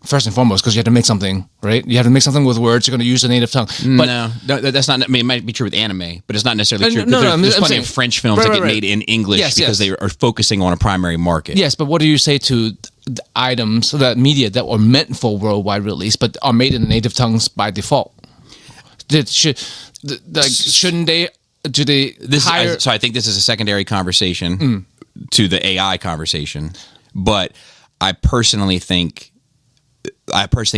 first and foremost, because you have to make something, right? You have to make something with words. You're going to use the native tongue. But no, that's not. I mean, it might be true with anime, but it's not necessarily true. No, there's I'm plenty saying, of French films that get made in English because they are focusing on a primary market. Yes, but what do you say to the items, that media that were meant for worldwide release, but are made in the native tongues by default? Shouldn't they? Do they hire? So I think this is a secondary conversation to the AI conversation, but I personally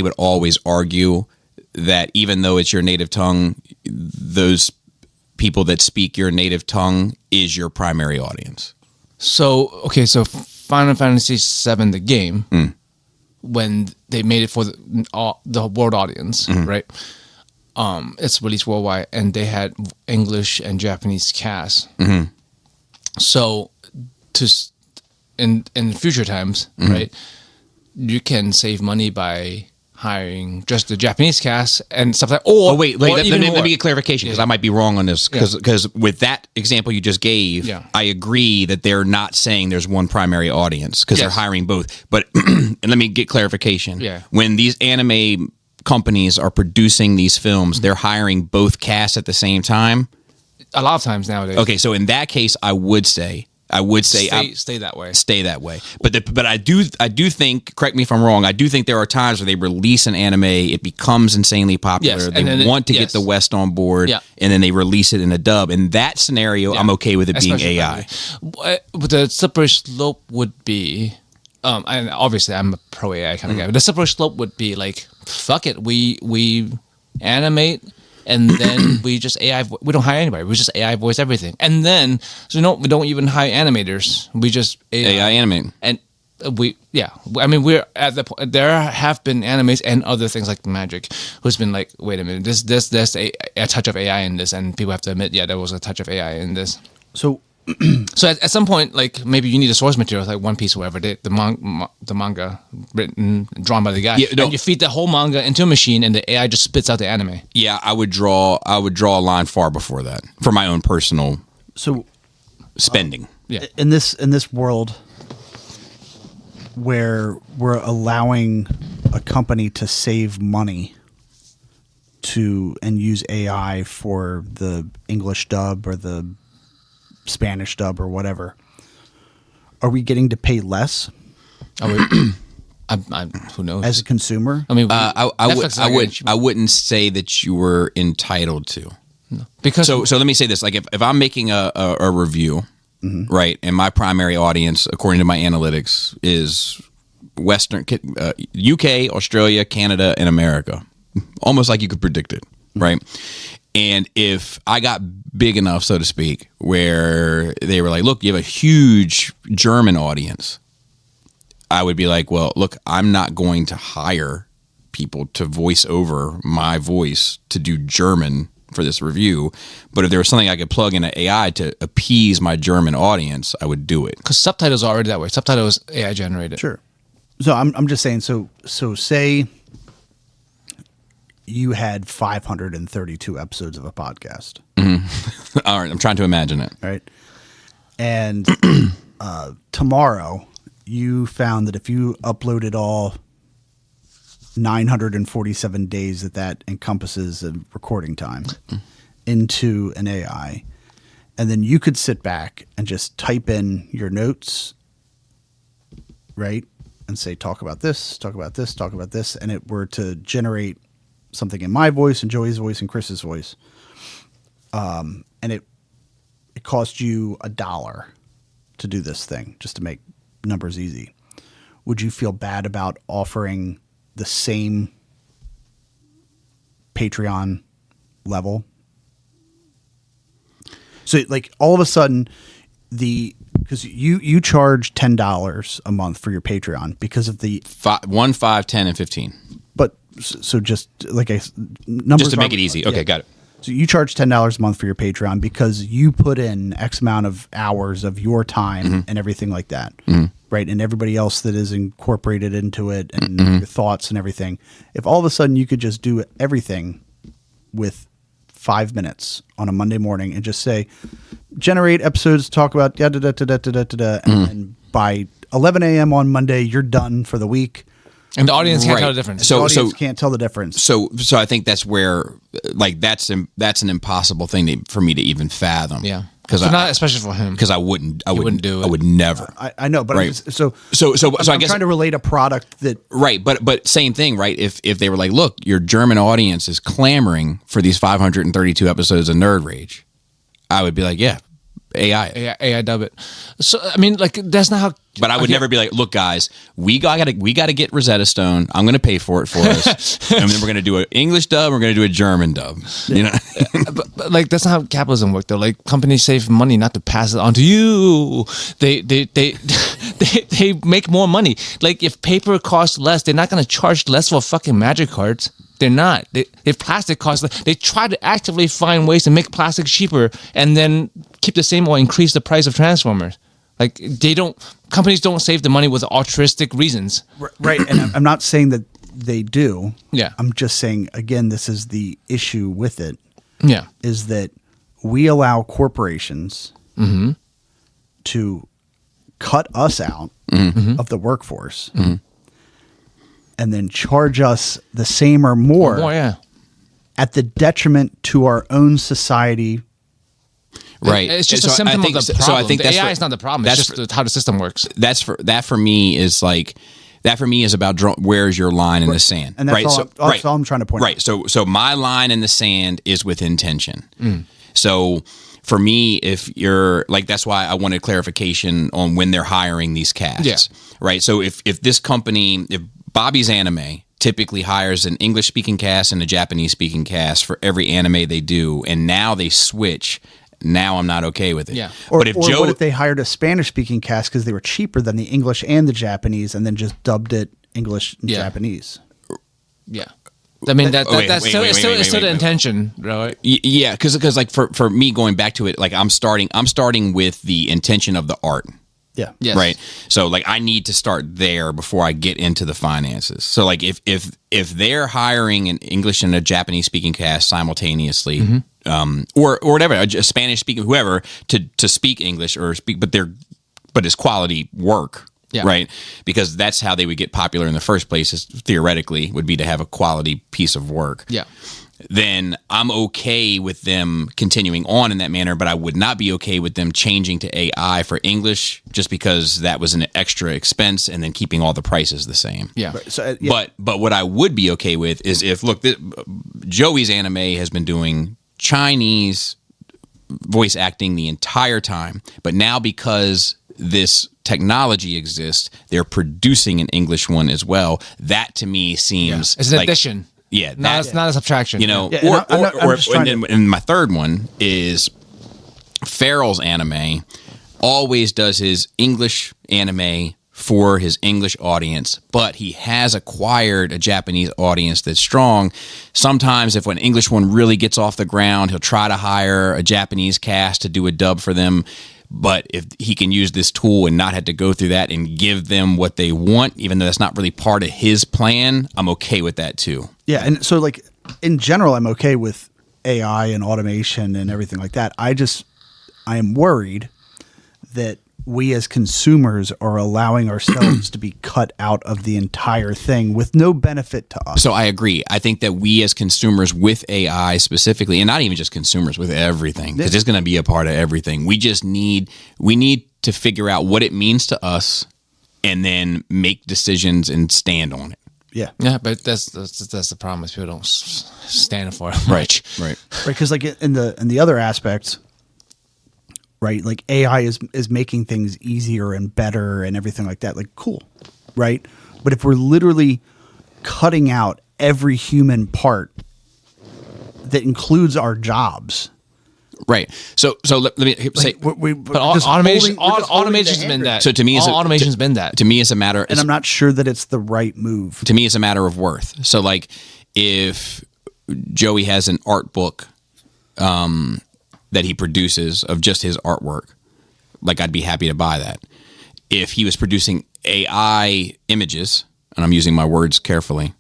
would always argue that even though it's your native tongue, those people that speak your native tongue is your primary audience. So Final Fantasy VII, the game, when they made it for the world audience, right? It's released worldwide, and they had English and Japanese cast. So, in future times, right, you can save money by hiring just the Japanese cast and stuff like that. Let me get clarification, because I might be wrong on this. Because with that example you just gave, I agree that they're not saying there's one primary audience, because they're hiring both. But and let me get clarification. Yeah. When these anime companies are producing these films, they're hiring both casts at the same time. A lot of times nowadays. Okay, so in that case, I would say stay that way. Stay that way. But I do think, correct me if I'm wrong, I do think there are times where they release an anime, it becomes insanely popular. Yes, they want to get the West on board, and then they release it in a dub. In that scenario, I'm okay with it being AI. The slippery slope would be, and obviously I'm a pro AI kind of guy, but the slippery slope would be like, fuck it, we animate, and then we just AI. We don't hire anybody. We just AI voice everything, and then we don't even hire animators. We just AI animate, and I mean, we're at the point. There have been animes and other things like Magic, who's been like, wait a minute, there's a touch of AI in this, and people have to admit, there was a touch of AI in this. So at some point, like maybe you need a source material like One Piece or whatever, the manga drawn by the guy, and you feed the whole manga into a machine, and the AI just spits out the anime. Yeah, I would draw a line far before that for my own personal spending. In this world where we're allowing a company to save money and use AI for the English dub or the Spanish dub or whatever, are we getting to pay less? Who knows? As a consumer, I mean, I wouldn't say that you were entitled to. No. Because so let me say this: like if I'm making a review, right, and my primary audience, according to my analytics, is Western, UK, Australia, Canada, and America, almost like you could predict it, right? And if I got big enough, so to speak, where they were like, look, you have a huge German audience, I would be like, well, look, I'm not going to hire people to voice over my voice to do German for this review. But if there was something I could plug into AI to appease my German audience, I would do it. Because subtitles are already that way. Subtitles AI generated. Sure. So I'm just saying. So say you had 532 episodes of a podcast. All right, I'm trying to imagine it. Right. And tomorrow you found that if you uploaded all 947 days that encompasses a recording time into an AI, and then you could sit back and just type in your notes, right? And say, talk about this, talk about this, talk about this. And it were to generate something in my voice and Joey's voice and Chris's voice. And it cost you $1 to do this thing, just to make numbers easy. Would you feel bad about offering the same Patreon level? So like all of a sudden because you charge $10 a month for your Patreon because of the 1, 5, 10, and 15. But so just like numbers Just to make it easy. Okay, got it. So you charge $10 a month for your Patreon because you put in X amount of hours of your time and everything like that. Right. And everybody else that is incorporated into it and your thoughts and everything. If all of a sudden you could just do everything with 5 minutes on a Monday morning and just say, generate episodes, talk about and by 11 a.m. on Monday, you're done for the week. And the audience can't tell the difference. The audience can't tell the difference. So I think that's where, like, that's an impossible thing for me to even fathom. Yeah, because not especially for him. Because I wouldn't do it. I would never. I know, but right. So I guess trying to relate a product that right, but same thing, right? If they were like, look, your German audience is clamoring for these 532 episodes of Nerd Rage, I would be like, yeah. AI dub it. So I mean, like that's not how. But I would never be like, look, guys, we got to get Rosetta Stone. I'm going to pay for it for us, and then we're going to do an English dub. We're going to do a German dub. You know, but like that's not how capitalism works. Though, like companies save money not to pass it on to you. They make more money. Like if paper costs less, they're not going to charge less for fucking magic cards. They're not. If plastic costs less, they try to actively find ways to make plastic cheaper and then keep the same or increase the price of Transformers. Like companies don't save the money with altruistic reasons. Right. And I'm not saying that they do. Yeah. I'm just saying, again, this is the issue with it. Yeah. Is that we allow corporations to cut us out of the workforce and then charge us the same or more at the detriment to our own society. Right. It's just a symptom of the problem. So I think the AI is not the problem. It's just how the system works. That for me is like that for me is about where's your line in the sand. And that's right. That's all I'm trying to point out. Right. So my line in the sand is with intention. So for me, if you're like, that's why I wanted clarification on when they're hiring these casts. Yeah. Right. So if this company, if Bobby's Anime typically hires an English speaking cast and a Japanese speaking cast for every anime they do, and now they switch. Now I'm not okay with it. Yeah. What if they hired a Spanish speaking cast because they were cheaper than the English and the Japanese, and then just dubbed it English and Japanese? Yeah. I mean that's still the intention, right? Yeah, because like for me going back to it, like I'm starting with the intention of the art. Yeah. Yes. Right. So like I need to start there before I get into the finances. So like if they're hiring an English and a Japanese speaking cast simultaneously, or whatever, a Spanish speaking whoever to speak English or speak, but it's quality work. Yeah. Right. Because that's how they would get popular in the first place, is theoretically would be to have a quality piece of work. Yeah. Then I'm okay with them continuing on in that manner, but I would not be okay with them changing to AI for English just because that was an extra expense and then keeping all the prices the same. Yeah. So, But what I would be okay with is if, look, Joey's Anime has been doing Chinese voice acting the entire time, but now because this technology exists, they're producing an English one as well. That to me seems it's an like, addition. Yeah, It's not a subtraction. You know, Yeah, and my third one is Farrell's Anime always does his English anime for his English audience, but he has acquired a Japanese audience that's strong. Sometimes if an English one really gets off the ground, he'll try to hire a Japanese cast to do a dub for them. But if he can use this tool and not have to go through that and give them what they want, even though that's not really part of his plan, I'm okay with that too. Yeah, and so like in general, I'm okay with AI and automation and everything like that. I am worried that we as consumers are allowing ourselves to be cut out of the entire thing with no benefit to us. So I agree. I think that we as consumers with AI specifically, and not even just consumers, with everything, because it's going to be a part of everything. We need to figure out what it means to us and then make decisions and stand on it. Yeah. Yeah, but that's the problem is people don't stand for it. Right. Because like in the other aspects, right? Like AI is making things easier and better and everything like that. Like cool, right? But if we're literally cutting out every human part that includes our jobs, right? So let me say, but automation's been that. So to me, automation's been that. To me, it's a matter, and I'm not sure that it's the right move. To me, it's a matter of worth. So like, if Joey has an art book, that he produces of just his artwork, like I'd be happy to buy that. If he was producing AI images, and I'm using my words carefully,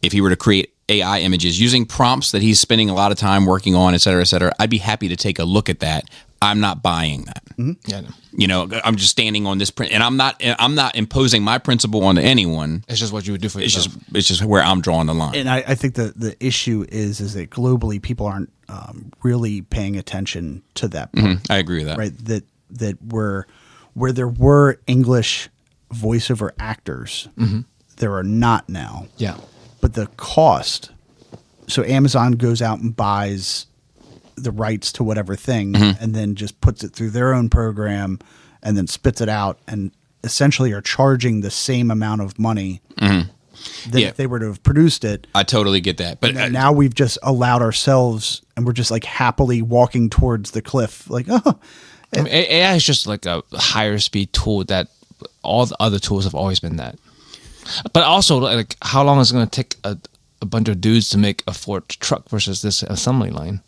if he were to create AI images using prompts that he's spending a lot of time working on, et cetera, I'd be happy to take a look at that. I'm not buying that. Mm-hmm. Yeah, no. You know, I'm just standing on this print, and I'm not imposing my principle onto anyone. It's just what you would do for yourself. It's just where I'm drawing the line. And I think the issue is that globally people aren't really paying attention to that part. Mm-hmm. I agree with that. Right, that where there were English voiceover actors, there are not now. Yeah, but the cost. So Amazon goes out and buys the rights to whatever thing, and then just puts it through their own program, and then spits it out, and essentially are charging the same amount of money that if they were to have produced it. I totally get that, but now we've just allowed ourselves, and we're just like happily walking towards the cliff, like I mean, AI is just like a higher speed tool that all the other tools have always been that. But also, like, how long is it going to take a bunch of dudes to make a Ford truck versus this assembly line?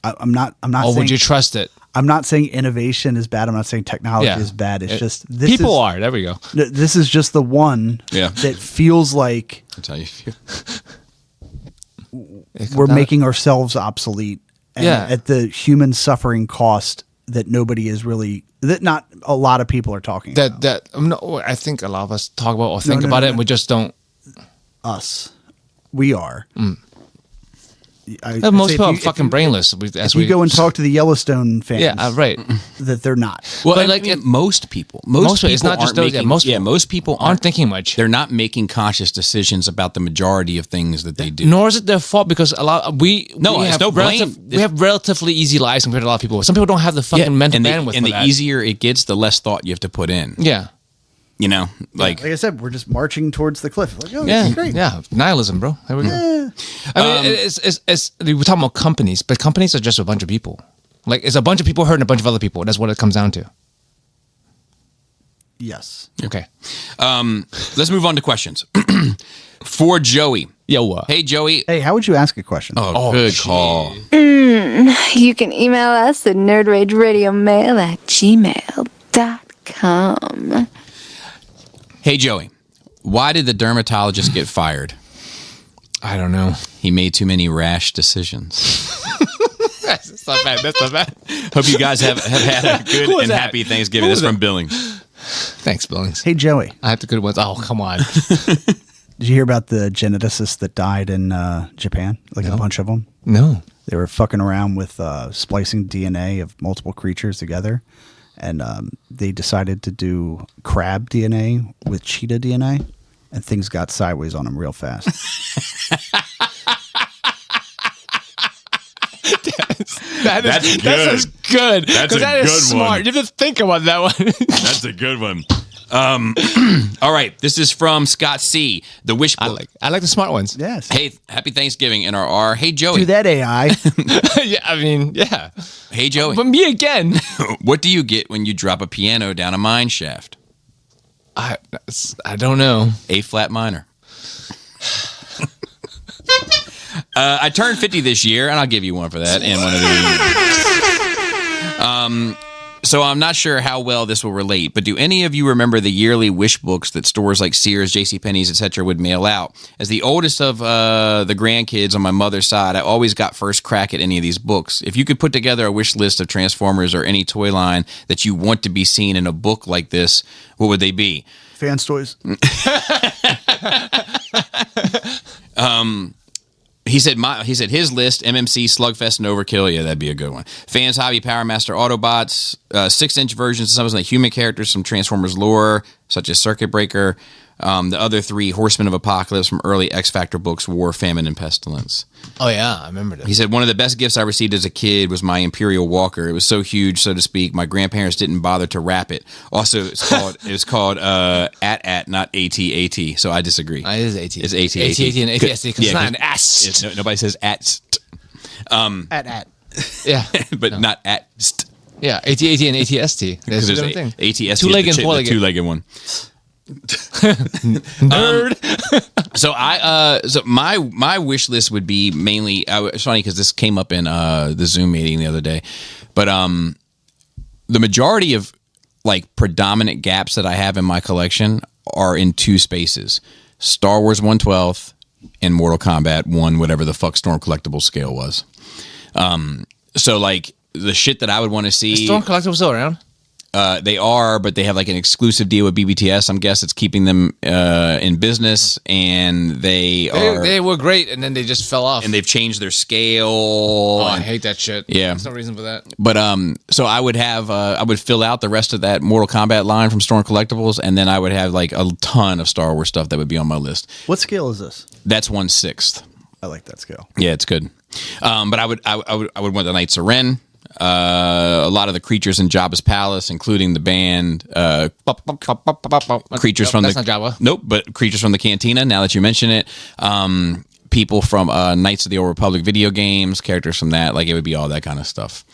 I'm not. Or saying, would you trust it? I'm not saying innovation is bad. I'm not saying technology is bad. It's just this people are. There we go. This is just the one that feels like that's how you feel. We're making ourselves obsolete. And at the human suffering cost that nobody is really, that not a lot of people are talking about. I think a lot of us talk about or think about it, and we just don't. Us, we are. Most people are fucking brainless. If you go and talk to the Yellowstone fans, right, that they're not. Well, but like most people, it's not just those. Most people aren't thinking much. They're not making conscious decisions about the majority of things that they do. Nor is it their fault, because we have relatively easy lives compared to a lot of people. Some people don't have the fucking mental bandwidth. And the easier it gets, the less thought you have to put in. Yeah. You know, like I said, we're just marching towards the cliff. Like, this is great. Yeah, nihilism, bro. There we go. I mean, we're talking about companies, but companies are just a bunch of people. Like, it's a bunch of people hurting a bunch of other people. That's what it comes down to. Yes. Okay. Let's move on to questions. For Joey. Yo, hey, Joey. Hey, how would you ask a question? Oh, good call. You can email us at nerdrageradiomail@gmail.com. Hey, Joey, why did the dermatologist get fired? I don't know. He made too many rash decisions. That's not bad. Hope you guys have had a good and happy Thanksgiving. That's from Billings. Thanks, Billings. Hey, Joey. I have the good ones. Oh, come on. Did you hear about the geneticist that died in Japan? Like a bunch of them? No. They were fucking around with splicing DNA of multiple creatures together. And they decided to do crab DNA with cheetah DNA, and things got sideways on them real fast. That's good. That's good. That's a that is good smart. one. You have to think about that one. That's a good one. All right. This is from Scott C. The Wish Book. I like the smart ones. Yes. Hey, happy Thanksgiving, NRR. Hey, Joey. Do that, AI. Yeah, I mean, yeah. Hey, Joey. But me again. What do you get when you drop a piano down a mine shaft? I don't know. A flat minor. I turned 50 this year, and I'll give you one for that. And one of the. So I'm not sure how well this will relate, but do any of you remember the yearly wish books that stores like Sears, JCPenney's, etc. would mail out? As the oldest of the grandkids on my mother's side, I always got first crack at any of these books. If you could put together a wish list of Transformers or any toy line that you want to be seen in a book like this, what would they be? Fans toys. He said his list: MMC, Slugfest, and Overkill. Yeah, that'd be a good one. Fans, Hobby, Power Master, Autobots, 6-inch versions of some of the human characters from Transformers lore, such as Circuit Breaker. The other 3, Horsemen of Apocalypse from early X Factor books, War, Famine, and Pestilence. Oh yeah, I remember that. He said one of the best gifts I received as a kid was my Imperial Walker. It was so huge, so to speak, my grandparents didn't bother to wrap it. Also, it was called AT, not AT-AT. So I disagree. It is AT. It's AT. AT and ATST. Because it's not an S. Nobody says AT. At. Yeah, but not AT. Yeah, AT and ATST. That's the same thing. ATST, Two-legged and the four-legged. two-legged one. Nerd. So my wish list would be mainly. It's funny because this came up in the Zoom meeting the other day, but the majority of like predominant gaps that I have in my collection are in 2 spaces: Star Wars 1/12 and Mortal Kombat 1, whatever the fuck Storm Collectible scale was. So like the shit that I would want to see. Storm Collectible still around? They are, but they have like an exclusive deal with BBTS. I guess it's keeping them in business, and they were great, and then they just fell off. And they've changed their scale. Oh, I hate that shit. Yeah, there's no reason for that. But so I would have I would fill out the rest of that Mortal Kombat line from Storm Collectibles, and then I would have like a ton of Star Wars stuff that would be on my list. What scale is this? That's 1/6. I like that scale. Yeah, it's good. But I would want the Knights of Ren. A lot of the creatures in Jabba's palace, including the band creatures from that's the not Jabba. Nope, but creatures from the Cantina. Now that you mention it, people from Knights of the Old Republic video games, characters from that, like it would be all that kind of stuff.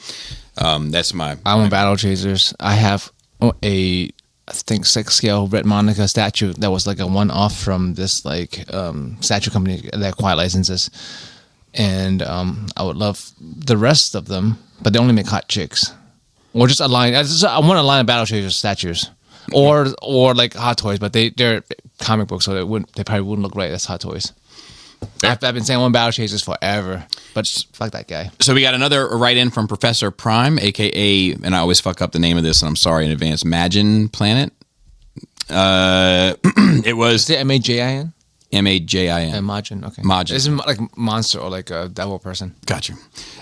That's my. I want Battle Chasers. I have I think 6 scale Red Monica statue that was like a one-off from this like statue company that Quiet licenses, and I would love the rest of them. But they only make hot chicks, or just a line. I want a line of Battle Chasers statues, or like Hot Toys. But they're comic books, so they probably wouldn't look right as Hot Toys. I've been saying I want Battle Chasers forever, but fuck that guy. So we got another write-in from Professor Prime, aka, and I always fuck up the name of this, and I'm sorry in advance. Majin Planet. It was MAJIN. MAJIN. Majin. Okay. Majin. This is like monster or like a devil person. Gotcha.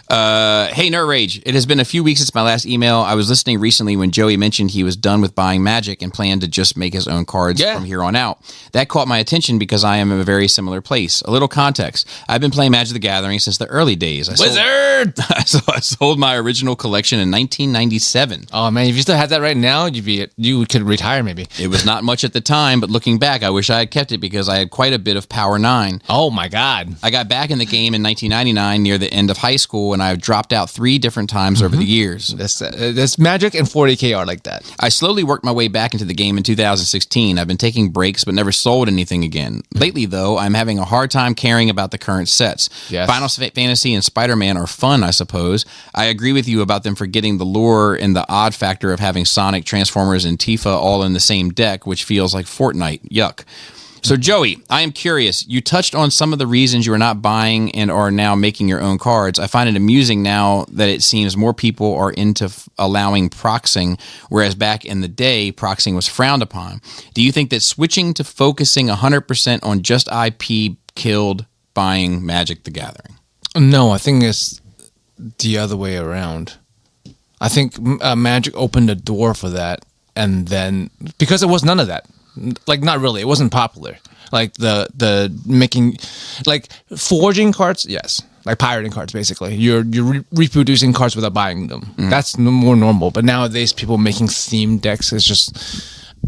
Hey, Nerd Rage. It has been a few weeks since my last email. I was listening recently when Joey mentioned he was done with buying Magic and planned to just make his own cards from here on out. That caught my attention because I am in a very similar place. A little context. I've been playing Magic the Gathering since the early days. Wizard! I sold my original collection in 1997. Oh, man. If you still had that right now, you could retire maybe. It was not much at the time, but looking back, I wish I had kept it because I had quite a bit of Power 9. Oh, my God. I got back in the game in 1999 near the end of high school, and I've dropped out 3 different times over the years. This Magic and 40K are like that. I slowly worked my way back into the game in 2016. I've been taking breaks, but never sold anything again. Lately, though, I'm having a hard time caring about the current sets. Yes. Final Fantasy and Spider-Man are fun, I suppose. I agree with you about them forgetting the lore and the odd factor of having Sonic, Transformers, and Tifa all in the same deck, which feels like Fortnite. Yuck. So, Joey, I am curious. You touched on some of the reasons you are not buying and are now making your own cards. I find it amusing now that it seems more people are into allowing proxying, whereas back in the day, proxying was frowned upon. Do you think that switching to focusing 100% on just IP killed buying Magic the Gathering? No, I think it's the other way around. I think Magic opened the door for that, and then because it was none of that. Like, not really. It wasn't popular. Like the making, like forging cards, yes. Like pirating cards, basically. You're reproducing cards without buying them. That's more normal. But nowadays, people making themed decks is just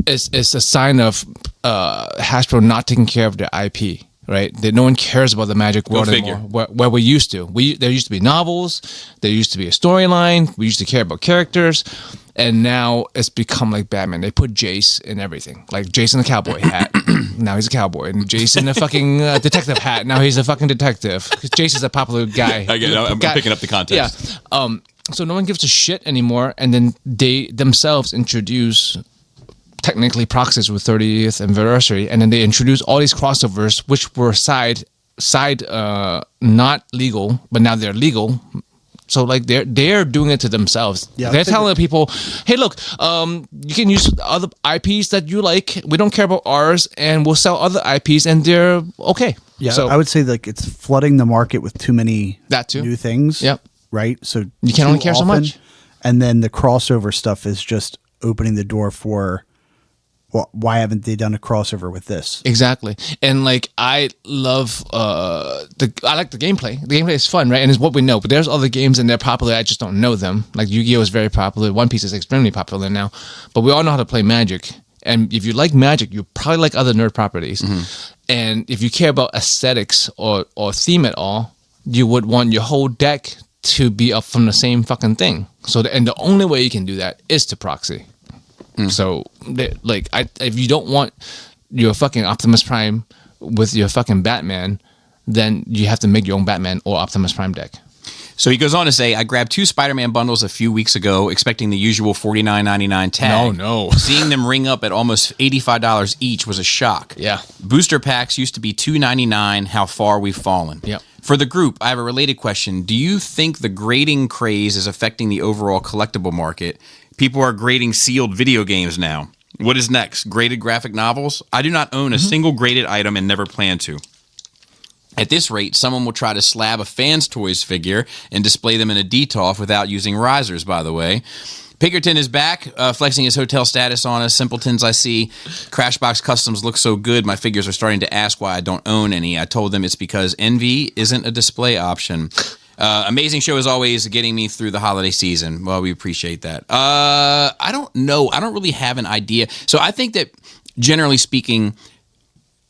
it's a sign of Hasbro not taking care of their IP, right? That no one cares about the Magic world anymore. Where we used to. There used to be novels. There used to be a storyline. We used to care about characters. And now it's become like Batman. They put Jace in everything. Like Jace in the cowboy hat. Now he's a cowboy. And Jace in the fucking detective hat. Now he's a fucking detective. Because Jace is a popular guy. I'm picking up the context. Yeah. So no one gives a shit anymore. And then they themselves introduce technically Proxies with 30th anniversary. And then they introduce all these crossovers, which were not legal, but now they're legal. So like they're doing it to themselves. Yeah, they're telling people, "Hey, look, you can use other IPs that you like. We don't care about ours, and we'll sell other IPs, and they're okay." Yeah, so I would say like it's flooding the market with too many new things. Yep. Right. So you can only care so much, and then the crossover stuff is just opening the door for. Well, why haven't they done a crossover with this? Exactly. And like I love I like the gameplay. The gameplay is fun, right? And it's what we know. But there's other games and they're popular. I just don't know them. Like Yu-Gi-Oh is very popular. One Piece is extremely popular now. But we all know how to play Magic. And if you like Magic, you probably like other nerd properties. Mm-hmm. And if you care about aesthetics or theme at all, you would want your whole deck to be up from the same fucking thing. So and the only way you can do that is to proxy. So, like, if you don't want your fucking Optimus Prime with your fucking Batman, then you have to make your own Batman or Optimus Prime deck. So he goes on to say, I grabbed 2 Spider-Man bundles a few weeks ago, expecting the usual $49.99 tag. No. Seeing them ring up at almost $85 each was a shock. Yeah. Booster packs used to be $2.99. How far we've fallen. Yep. For the group, I have a related question. Do you think the grading craze is affecting the overall collectible market? People are grading sealed video games now. What is next? Graded graphic novels? I do not own a single graded item and never plan to. At this rate, someone will try to slab a Fans Toys figure and display them in a DTOF without using risers, by the way. Pinkerton is back, flexing his hotel status on us. Simpletons, I see. Crashbox Customs look so good, my figures are starting to ask why I don't own any. I told them it's because Envy isn't a display option. Amazing show as always, getting me through the holiday season. Well, we appreciate that. I don't know. I don't really have an idea. So I think that generally speaking,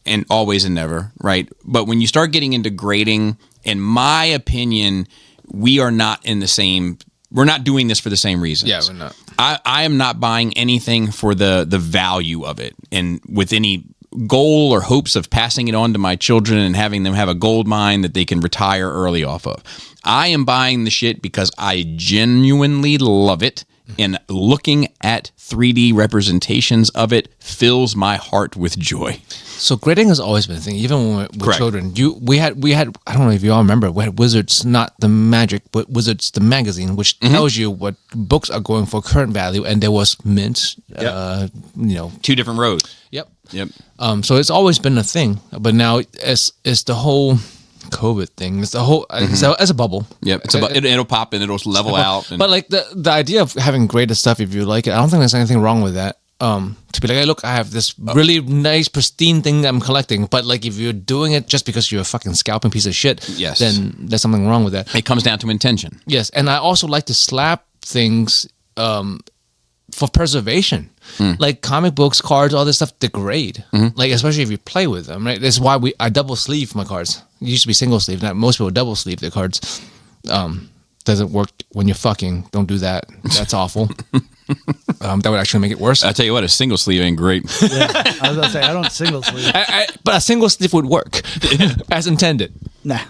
and always and never, right? But when you start getting into grading, in my opinion, we are not in the same. We're not doing this for the same reasons. Yeah, we're not. I am not buying anything for the value of it, and with any goal or hopes of passing it on to my children and having them have a gold mine that they can retire early off of. I am buying the shit because I genuinely love it, and looking at 3D representations of it fills my heart with joy. So grading has always been a thing, even when we were children. We had I don't know if you all remember, we had Wizards, not the Magic, but Wizards the magazine, which tells you what books are going for current value, and there was mint, 2 different rows. Yep. So it's always been a thing, but now it's the whole COVID thing. It's the whole it's a bubble. Yep. It'll pop and it'll level out. But like the idea of having graded stuff, if you like it, I don't think there's anything wrong with that. To be like, hey, look, I have this really nice, pristine thing that I'm collecting. But like, if you're doing it just because you're a fucking scalping piece of shit, yes, then there's something wrong with that. It comes down to intention. Yes, and I also like to slap things for preservation. Like comic books, cards, all this stuff degrade. Like especially if you play with them, right? That's why I double sleeve my cards. It used to be single sleeve. Now most people double sleeve their cards. Doesn't work when you're fucking. Don't do that. That's awful. That would actually make it worse. I tell you what, a single sleeve ain't great. Yeah, I was gonna say I don't single sleeve, but a single sleeve would work as intended. Nah,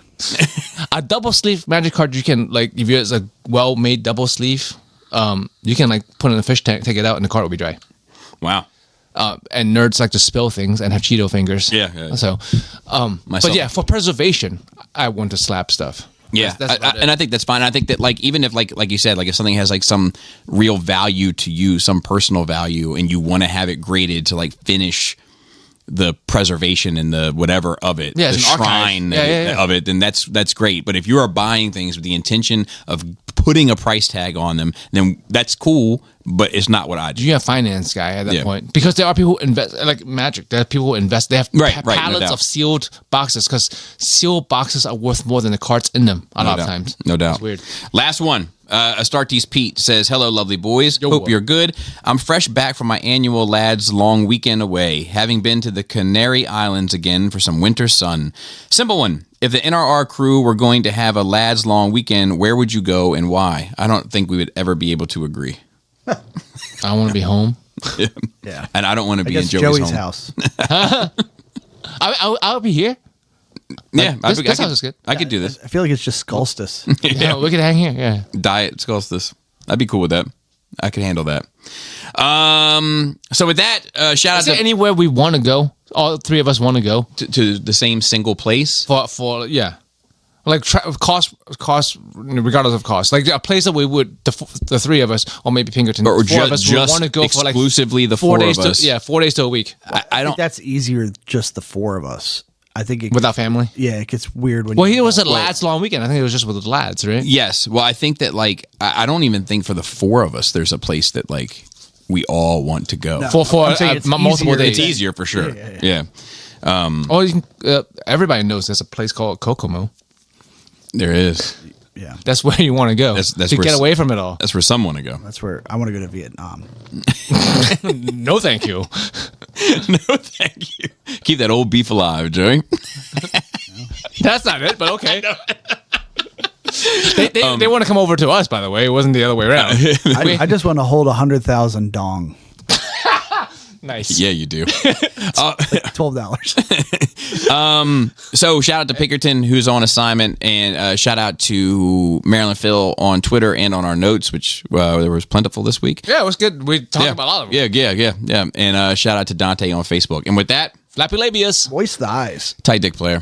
a double sleeve Magic card you can like if it's a well made double sleeve. You can like put it in a fish tank, take it out, and the card will be dry. Wow. And nerds like to spill things and have Cheeto fingers. Yeah. So, but yeah, for preservation, I want to slap stuff. Yeah, and I think that's fine. I think that like even if like you said, like if something has like some real value to you, some personal value, and you want to have it graded to like finish the preservation and the whatever of it, the shrine of it, then that's great. But if you are buying things with the intention of putting a price tag on them, then that's cool, but it's not what I do. You're a finance guy at that point. Because there are people who invest, like Magic, there are people who invest, they have pallets of sealed boxes, because sealed boxes are worth more than the cards in them a lot of times. No doubt. It's weird. Last one. Astartes Pete says, hello, lovely boys. Yo. Hope you're good. I'm fresh back from my annual lads long weekend away, having been to the Canary Islands again for some winter sun. Simple one. If the NRR crew were going to have a lads long weekend, where would you go and why? I don't think we would ever be able to agree. I want to be home. Yeah. And I don't want to I be in guess Joey's, home. house. I'll be here. Yeah, This sounds good. I could do this. I feel like it's just Skullstus. Yeah, we could hang here. Yeah. Diet Skullstus. I'd be cool with that. I could handle that. So with that, shout Is out there anywhere we want to go? All three of us want to go to the same single place. for yeah, like cost regardless of cost. Like a place that we would the three of us, or maybe Pinkerton, Or four of us would just want to go for like exclusively the 4 four days of us. 4 days to a week I I don't. think that's easier, just the four of us. I think it without family. Yeah, it gets weird when. Well, here was a lads long weekend. I think it was just with the lads, right? Yes. Well, I think that like I don't even think for the four of us there's a place that like we all want to go. For I'm saying it's multiple easier. days. It's easier for sure. Yeah. Oh, you can, everybody knows there's a place called Kokomo. There is. Yeah, That's where you want to go That's to where get away from it all. That's where some want to go. that's where I want to go to Vietnam. No, thank you. No, thank you. Keep that old beef alive, Joey. That's not it, but okay. They want to come over to us, by the way. It wasn't the other way around. I just want to hold 100,000 dong. Nice. Yeah, you do. $12. So shout out to Pinkerton, who's on assignment, and shout out to Maryland Phil on Twitter and on our notes, which there was plentiful this week. Yeah, it was good. We talked about a lot of them. Yeah. And shout out to Dante on Facebook. And with that, Flappy labius. Moist thighs. tight dick player.